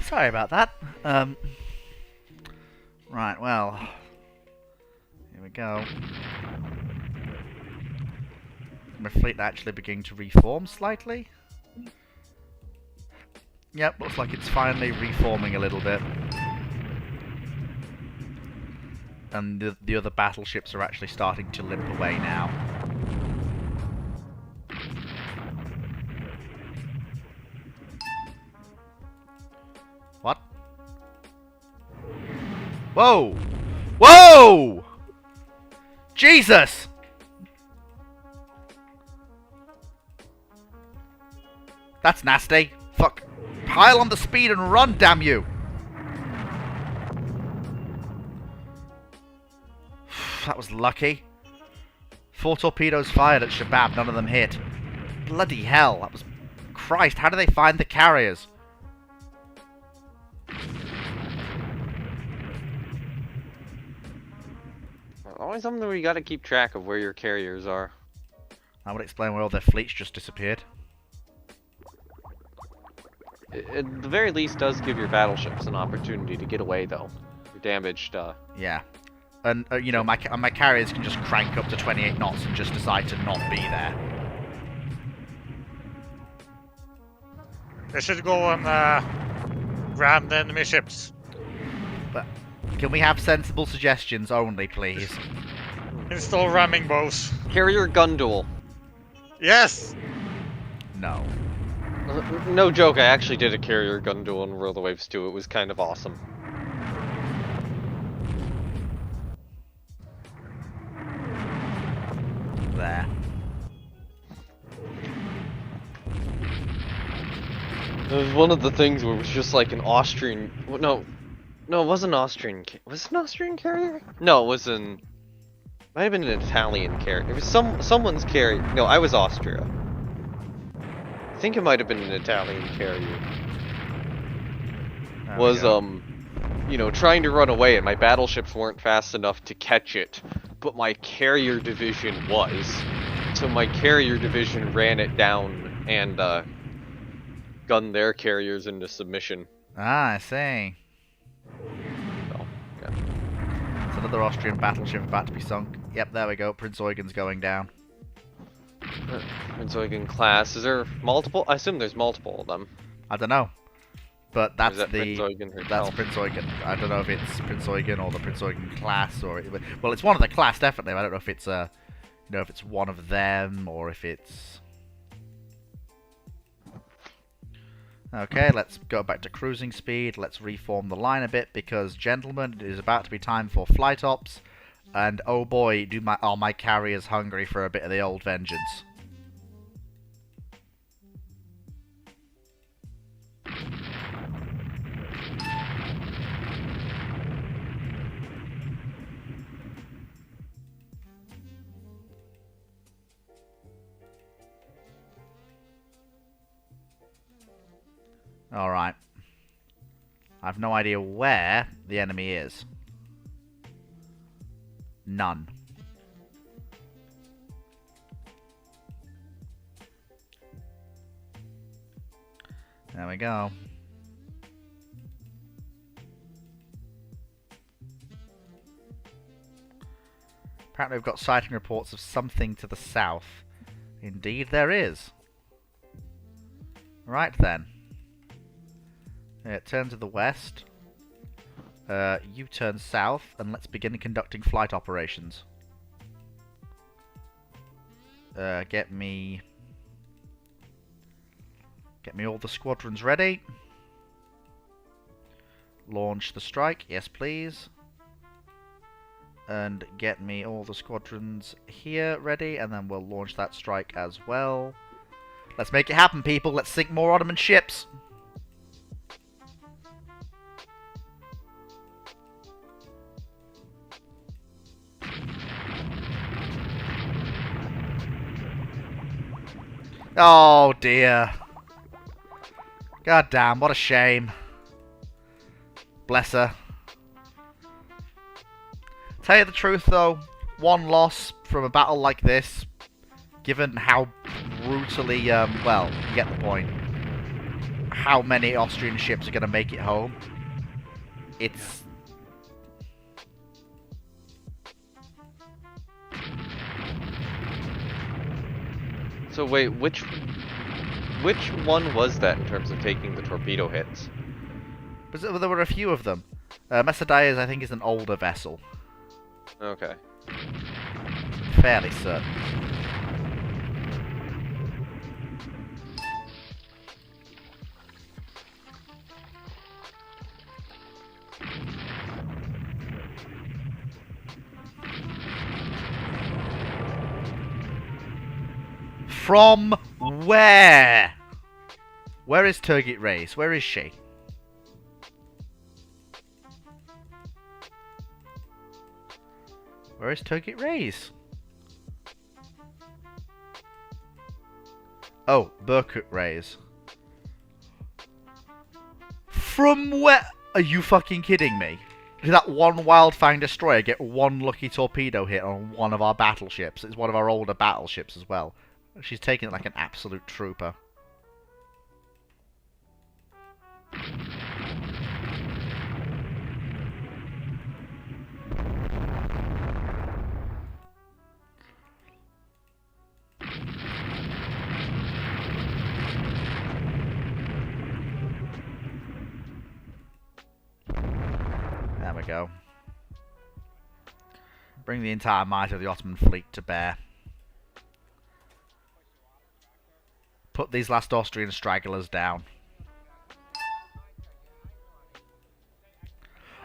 Sorry about that. Right, well, here we go. My fleet actually beginning to reform slightly. Yep, looks like it's finally reforming a little bit. And the other battleships are actually starting to limp away now. What? Whoa! Whoa! Jesus! That's nasty. Fuck. Pile on the speed and run, damn you! That was lucky. 4 torpedoes fired at Shabab, none of them hit. Bloody hell, that was... Christ, how do they find the carriers? Always something where you gotta keep track of where your carriers are. That would explain where all their fleets just disappeared. It, at the very least, does give your battleships an opportunity to get away, though. Your damaged, Yeah. And, you know, my carriers can just crank up to 28 knots and just decide to not be there. They should go and ram the enemy ships. But can we have sensible suggestions only, please? Install ramming bows. Carrier gun duel. Yes! No. No joke, I actually did a carrier gun duel in World of Waves 2. It was kind of awesome. There. It was one of the things where it was just like an Austrian... No, it wasn't Austrian... Was it an Austrian carrier? No, it was an... Might have been an Italian carrier. It was someone's carrier. No, I was Austria. I think it might have been an Italian carrier. Was, you know, trying to run away and my battleships weren't fast enough to catch it. But my carrier division was. So my carrier division ran it down and gun their carriers into submission. Ah, I see. So, yeah. It's another Austrian battleship about to be sunk. Yep, there we go. Prince Eugen's going down. Prince Eugen class. Is there multiple? I assume there's multiple of them. I don't know. But that's Prince the Eugen that's herself? Prince Eugen. I don't know if it's Prince Eugen or the Prince Eugen class or well, it's one of the class definitely. I don't know if it's if it's one of them or if it's. Okay, let's go back to cruising speed. Let's reform the line a bit because, gentlemen, it is about to be time for flight ops, and oh boy, are my carriers hungry for a bit of the old vengeance. Alright. I have no idea where the enemy is. None. There we go. Apparently we've got sighting reports of something to the south. Indeed there is. Right then. Turn to the west. You turn south, and let's begin conducting flight operations. Get me all the squadrons ready. Launch the strike, yes please. And get me all the squadrons here ready, and then we'll launch that strike as well. Let's make it happen, people. Let's sink more Ottoman ships. Oh dear. God damn, what a shame. Bless her. Tell you the truth though, one loss from a battle like this, given how brutally, well, you get the point, how many Austrian ships are going to make it home, it's... So wait, which one was that in terms of taking the torpedo hits? There were a few of them. Mesadias, I think, is an older vessel. Okay. Fairly certain. From where? Where is Turgid Reis? Where is she? Where is Turgid Reis? Oh, Burkut Reis. From where? Are you fucking kidding me? Did that one Wildfang destroyer get one lucky torpedo hit on one of our battleships? It's one of our older battleships as well. She's taking it like an absolute trooper. There we go. Bring the entire might of the Ottoman fleet to bear. Put these last Austrian stragglers down.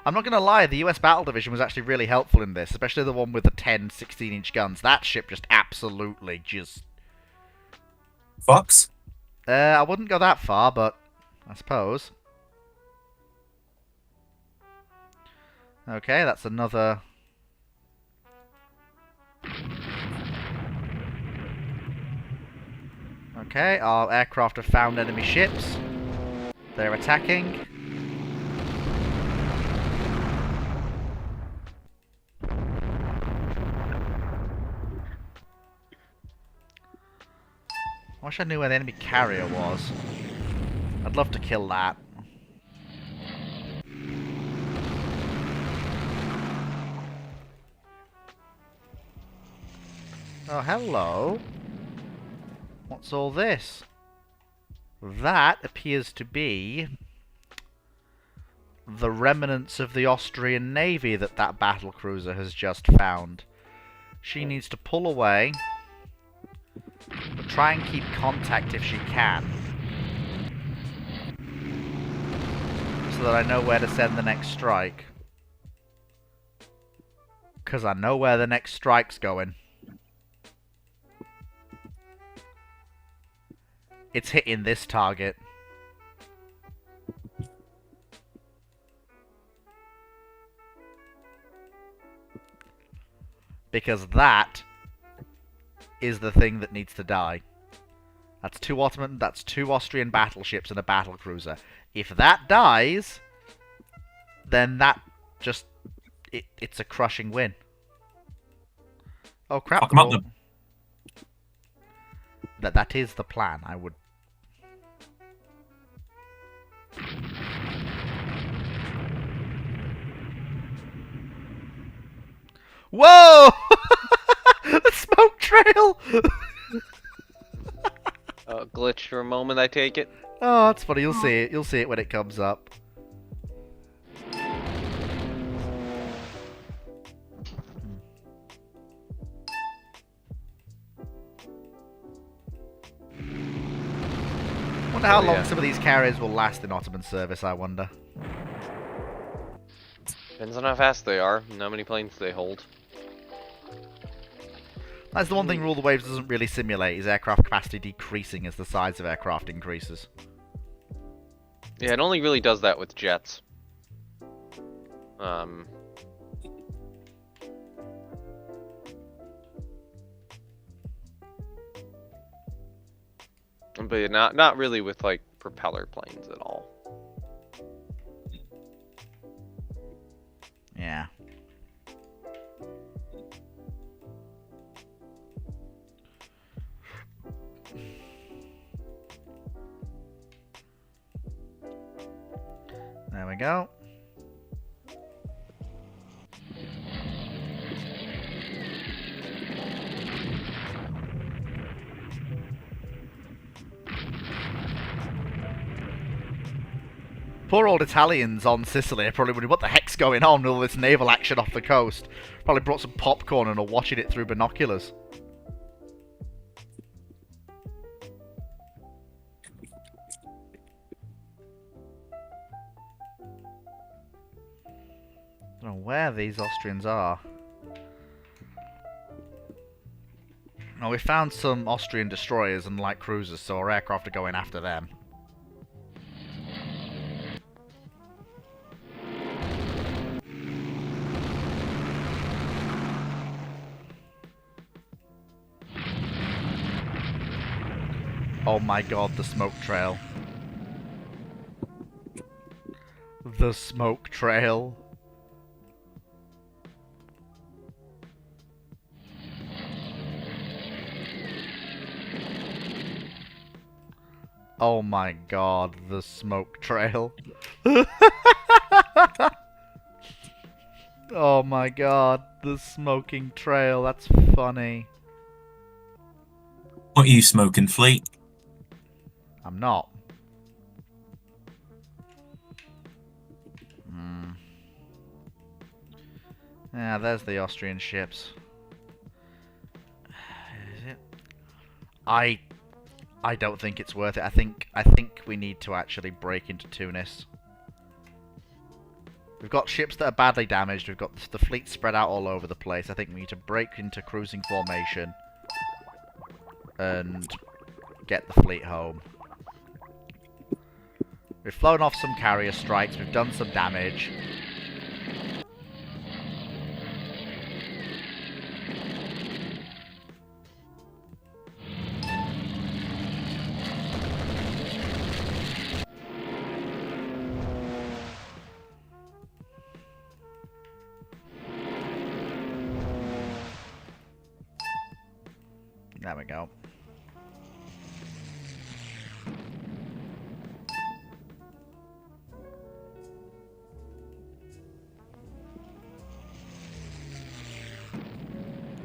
I'm not going to lie, the US Battle Division was actually really helpful in this, especially the one with the 10 16-inch guns. That ship just absolutely just... Fucks? I wouldn't go that far, but I suppose. Okay, that's another... Okay, our aircraft have found enemy ships. They're attacking. I wish I knew where the enemy carrier was. I'd love to kill that. Oh, hello. What's all this? That appears to be the remnants of the Austrian navy that battle cruiser has just found. She needs to pull away, but try and keep contact if she can, so that I know where to send the next strike. Because I know where the next strike's going. It's hitting this target. Because that is the thing that needs to die. That's 2 Ottoman, that's 2 Austrian battleships and a battlecruiser. If that dies, then that just... it's a crushing win. Oh crap. Fuck 'em up then. That is the plan, I would... Whoa! The smoke trail! Glitched for a moment, I take it. Oh, that's funny. You'll see it. You'll see it when it comes up. Wonder how long some of these carriers will last in Ottoman service, I wonder. Depends on how fast they are and how many planes they hold. That's the one thing Rule the Waves doesn't really simulate, is aircraft capacity decreasing as the size of aircraft increases. Yeah, it only really does that with jets. But not really with like propeller planes at all. Yeah. There we go. Poor old Italians on Sicily are probably wondering what the heck's going on with all this naval action off the coast. Probably brought some popcorn and are watching it through binoculars. I don't know where these Austrians are. Now, we found some Austrian destroyers and light cruisers, so our aircraft are going after them. Oh my god, the smoke trail. The smoke trail. Oh my god, the smoke trail. Oh my god, the smoking trail. That's funny. What are you smoking, Fleet? I'm not. Yeah, there's the Austrian ships. Is it? I don't think it's worth it. I think we need to actually break into Tunis. We've got ships that are badly damaged. We've got the fleet spread out all over the place. I think we need to break into cruising formation and get the fleet home. We've flown off some carrier strikes. We've done some damage. There we go.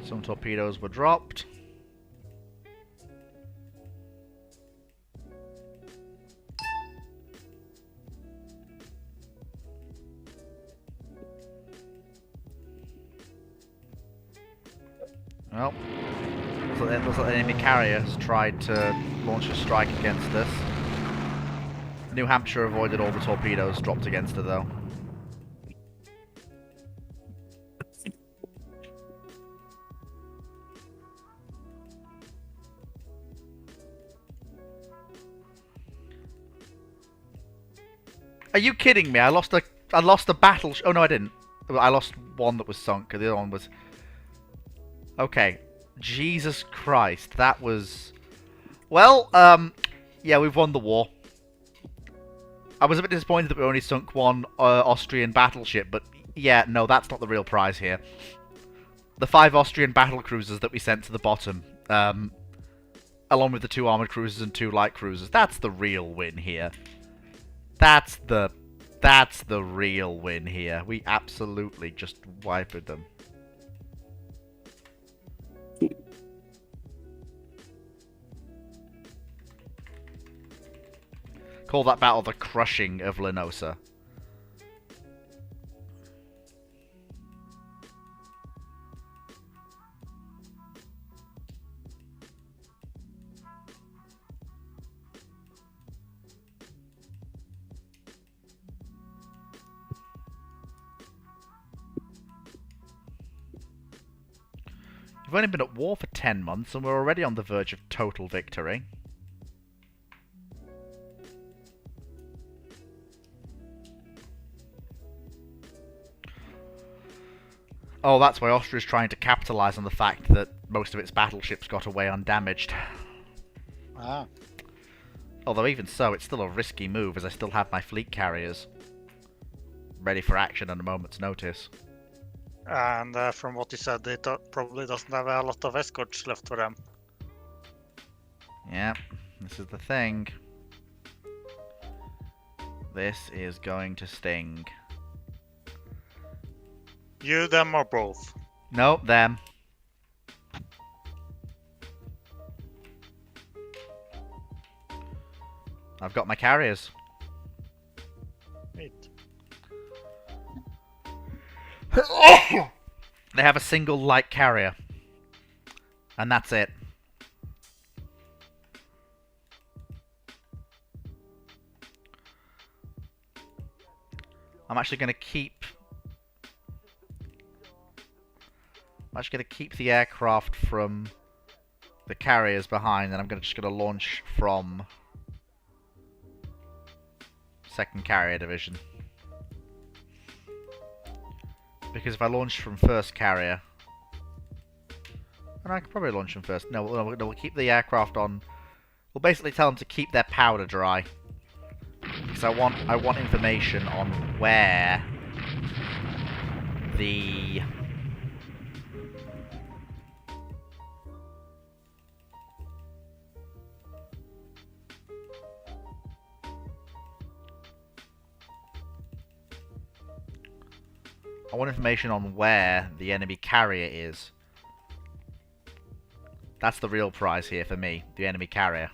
Some torpedoes were dropped. Well, looks like the enemy carrier has tried to launch a strike against us. New Hampshire avoided all the torpedoes dropped against her, though. Are you kidding me? I lost a battle. Oh no, I didn't. I lost one that was sunk. The other one was. Okay. Jesus Christ, that was... Well, yeah, we've won the war. I was a bit disappointed that we only sunk one Austrian battleship, but yeah, no, that's not the real prize here. The 5 Austrian battle cruisers that we sent to the bottom, along with the 2 armoured cruisers and 2 light cruisers, that's the real win here. That's the real win here. We absolutely just wiped them. Call that battle the crushing of Lenosa. We've only been at war for 10 months and we're already on the verge of total victory. Oh, that's why Austria's trying to capitalise on the fact that most of its battleships got away undamaged. Ah. Although even so, it's still a risky move as I still have my fleet carriers ready for action at a moment's notice. And from what you said, it probably doesn't have a lot of escorts left for them. Yeah, this is the thing. This is going to sting. You, them, or both? No, them. I've got my carriers. Wait. They have a single light carrier. And that's it. I'm actually going to keep the aircraft from the carriers behind, and I'm just going to launch from 2nd Carrier Division. Because if I launch from 1st Carrier... And I can probably launch from 1st. No, we'll keep the aircraft on... We'll basically tell them to keep their powder dry. Because I want information on where the... I want information on where the enemy carrier is. That's the real prize here for me, the enemy carrier.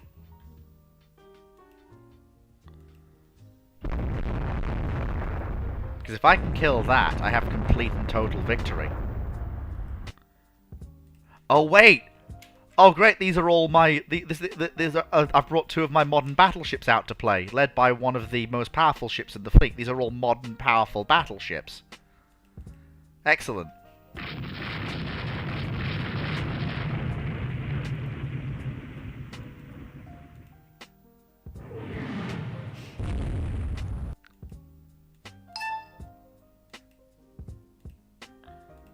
Because if I can kill that, I have complete and total victory. Oh wait! Oh great, these are all my... I've brought 2 of my modern battleships out to play, led by one of the most powerful ships in the fleet. These are all modern, powerful battleships. Excellent.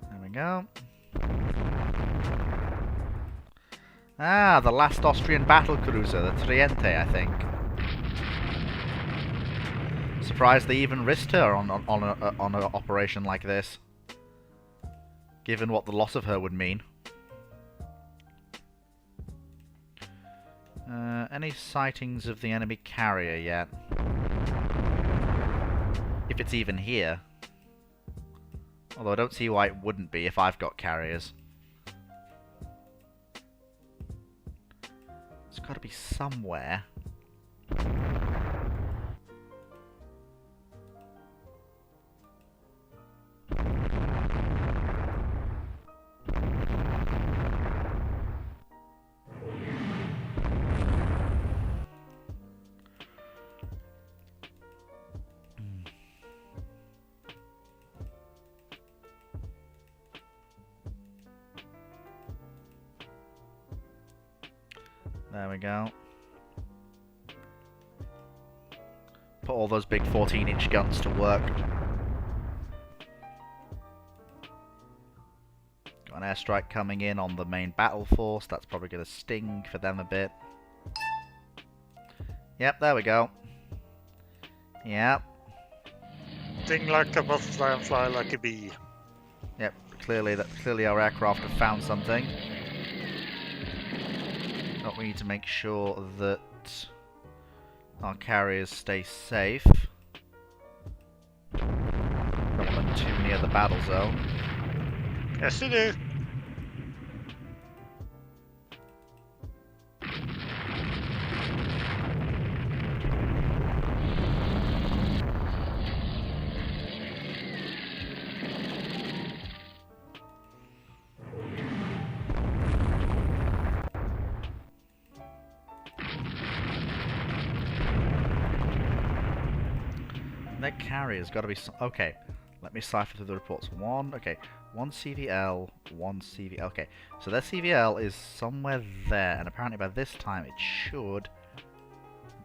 There we go. Ah, the last Austrian battle cruiser, the Triente, I think. Surprised they even risked her on an operation like this. Given what the loss of her would mean. Any sightings of the enemy carrier yet? If it's even here. Although I don't see why it wouldn't be if I've got carriers. It's got to be somewhere. There we go. Put all those big 14-inch guns to work. Got an airstrike coming in on the main battle force. That's probably going to sting for them a bit. Yep, there we go. Yep. Sting like a butterfly and fly like a bee. Yep, clearly our aircraft have found something. But we need to make sure that our carriers stay safe. Don't want them too near the battle zone. Yes, you do. Their carrier's got to be okay. Let me cipher through the reports. One CVL, one CVL. Okay, so their CVL is somewhere there, and apparently by this time it should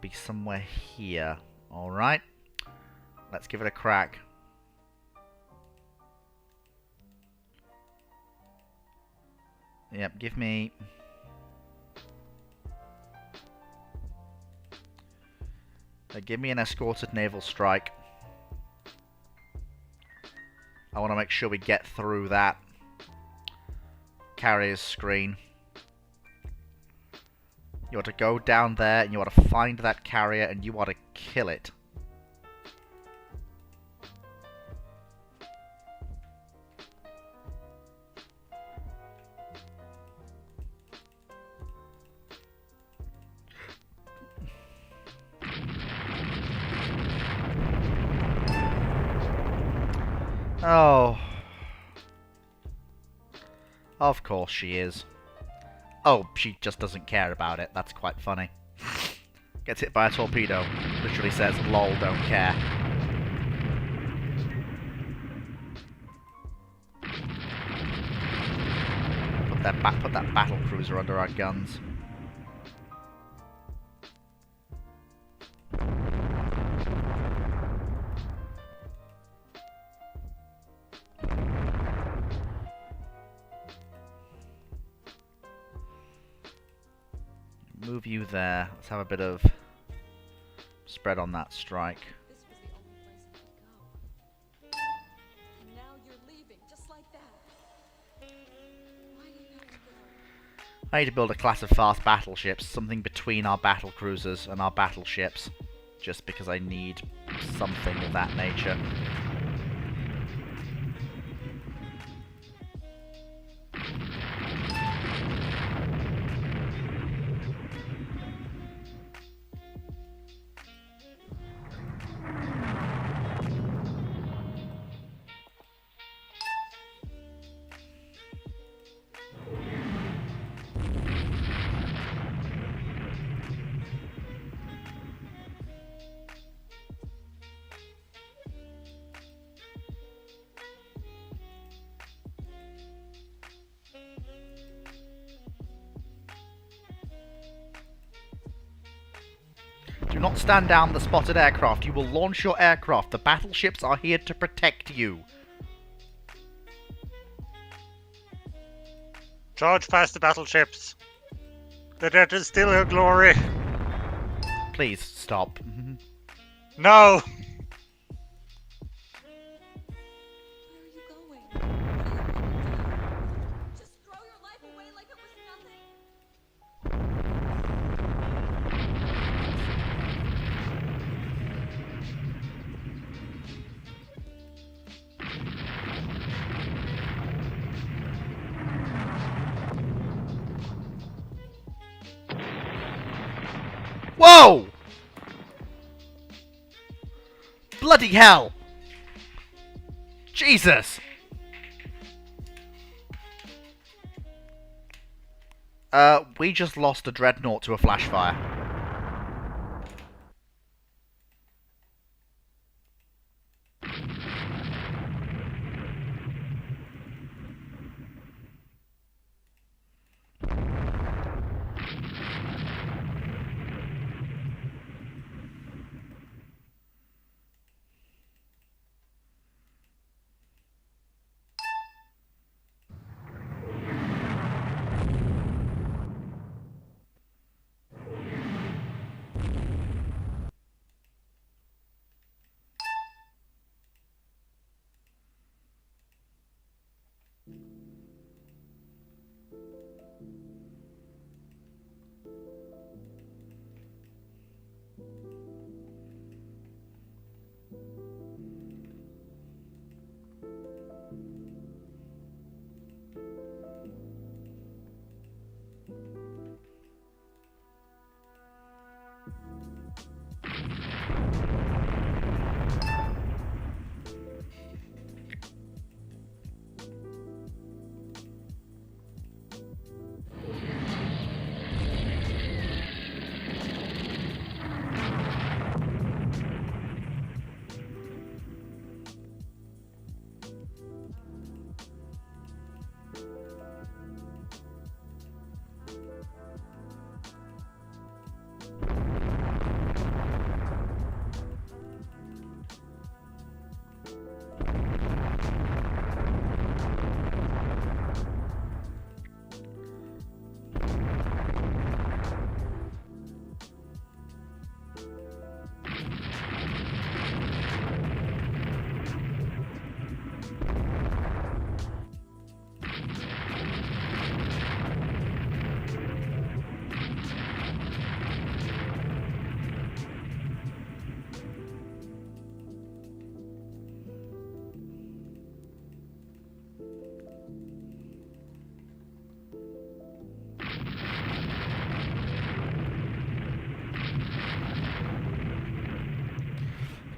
be somewhere here. All right, let's give it a crack. Yep, give me. Give me an escorted naval strike. I want to make sure we get through that carrier's screen. You want to go down there and you want to find that carrier and you want to kill it. Oh. Of course she is. Oh, she just doesn't care about it. That's quite funny. Gets hit by a torpedo. Literally says, lol, don't care. Put that battle cruiser under our guns. Move you there. Let's have a bit of spread on that strike. This was the only place I could go. And now you're leaving, just like that. Why do you have to go? I need to build a class of fast battleships, something between our battle cruisers and our battleships, just because I need something of that nature. Do not stand down the spotted aircraft. You will launch your aircraft. The battleships are here to protect you. Charge past the battleships. The death is still a glory. Please, stop. No! Where are you going? What are you going to do? Just throw your life away like it was nothing? Whoa! Bloody hell! Jesus! We just lost a dreadnought to a flash fire.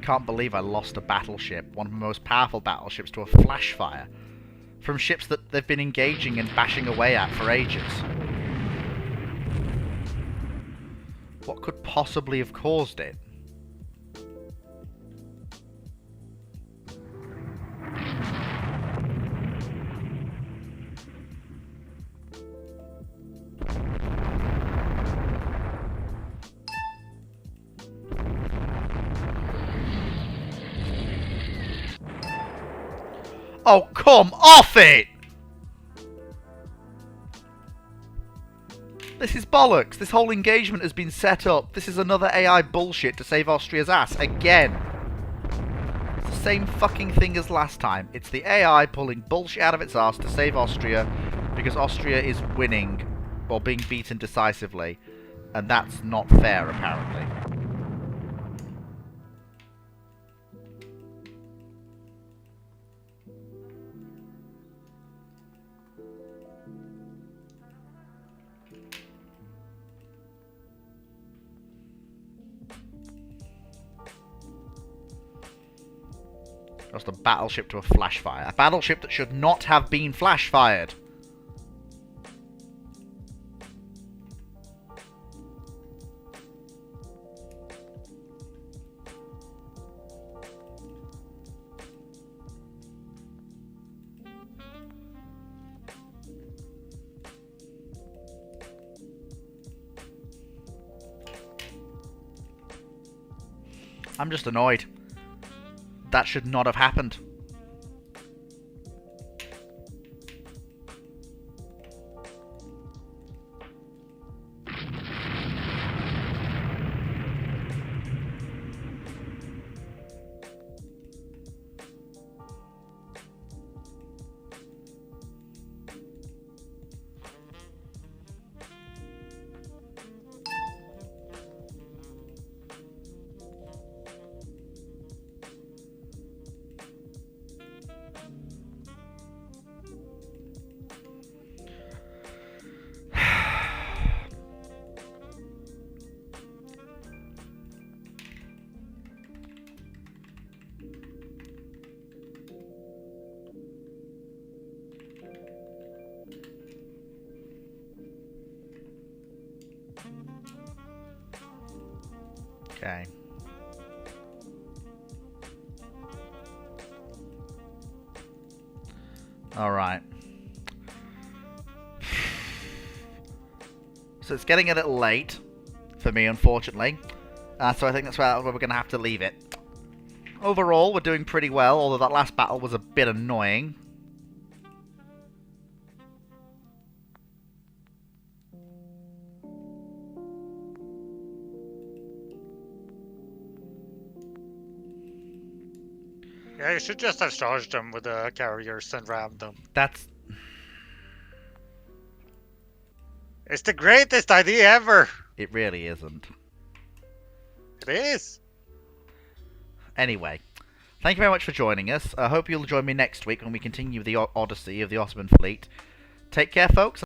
Can't believe I lost a battleship, one of the most powerful battleships, to a flash fire from ships that they've been engaging and bashing away at for ages. What could possibly have caused it? Oh, come off it! This is bollocks. This whole engagement has been set up. This is another AI bullshit to save Austria's ass. Again. It's the same fucking thing as last time. It's the AI pulling bullshit out of its ass to save Austria because Austria is winning or being beaten decisively. And that's not fair, apparently. Lost a battleship to a flash fire. A battleship that should not have been flash fired. I'm just annoyed. That should not have happened. Okay. Alright. So it's getting a little late for me, unfortunately. So I think that's where we're going to have to leave it. Overall, we're doing pretty well, although that last battle was a bit annoying. Yeah, you should just have charged them with the carriers and rammed them. That's... It's the greatest idea ever! It really isn't. It is! Anyway, thank you very much for joining us. I hope you'll join me next week when we continue the Odyssey of the Ottoman fleet. Take care, folks.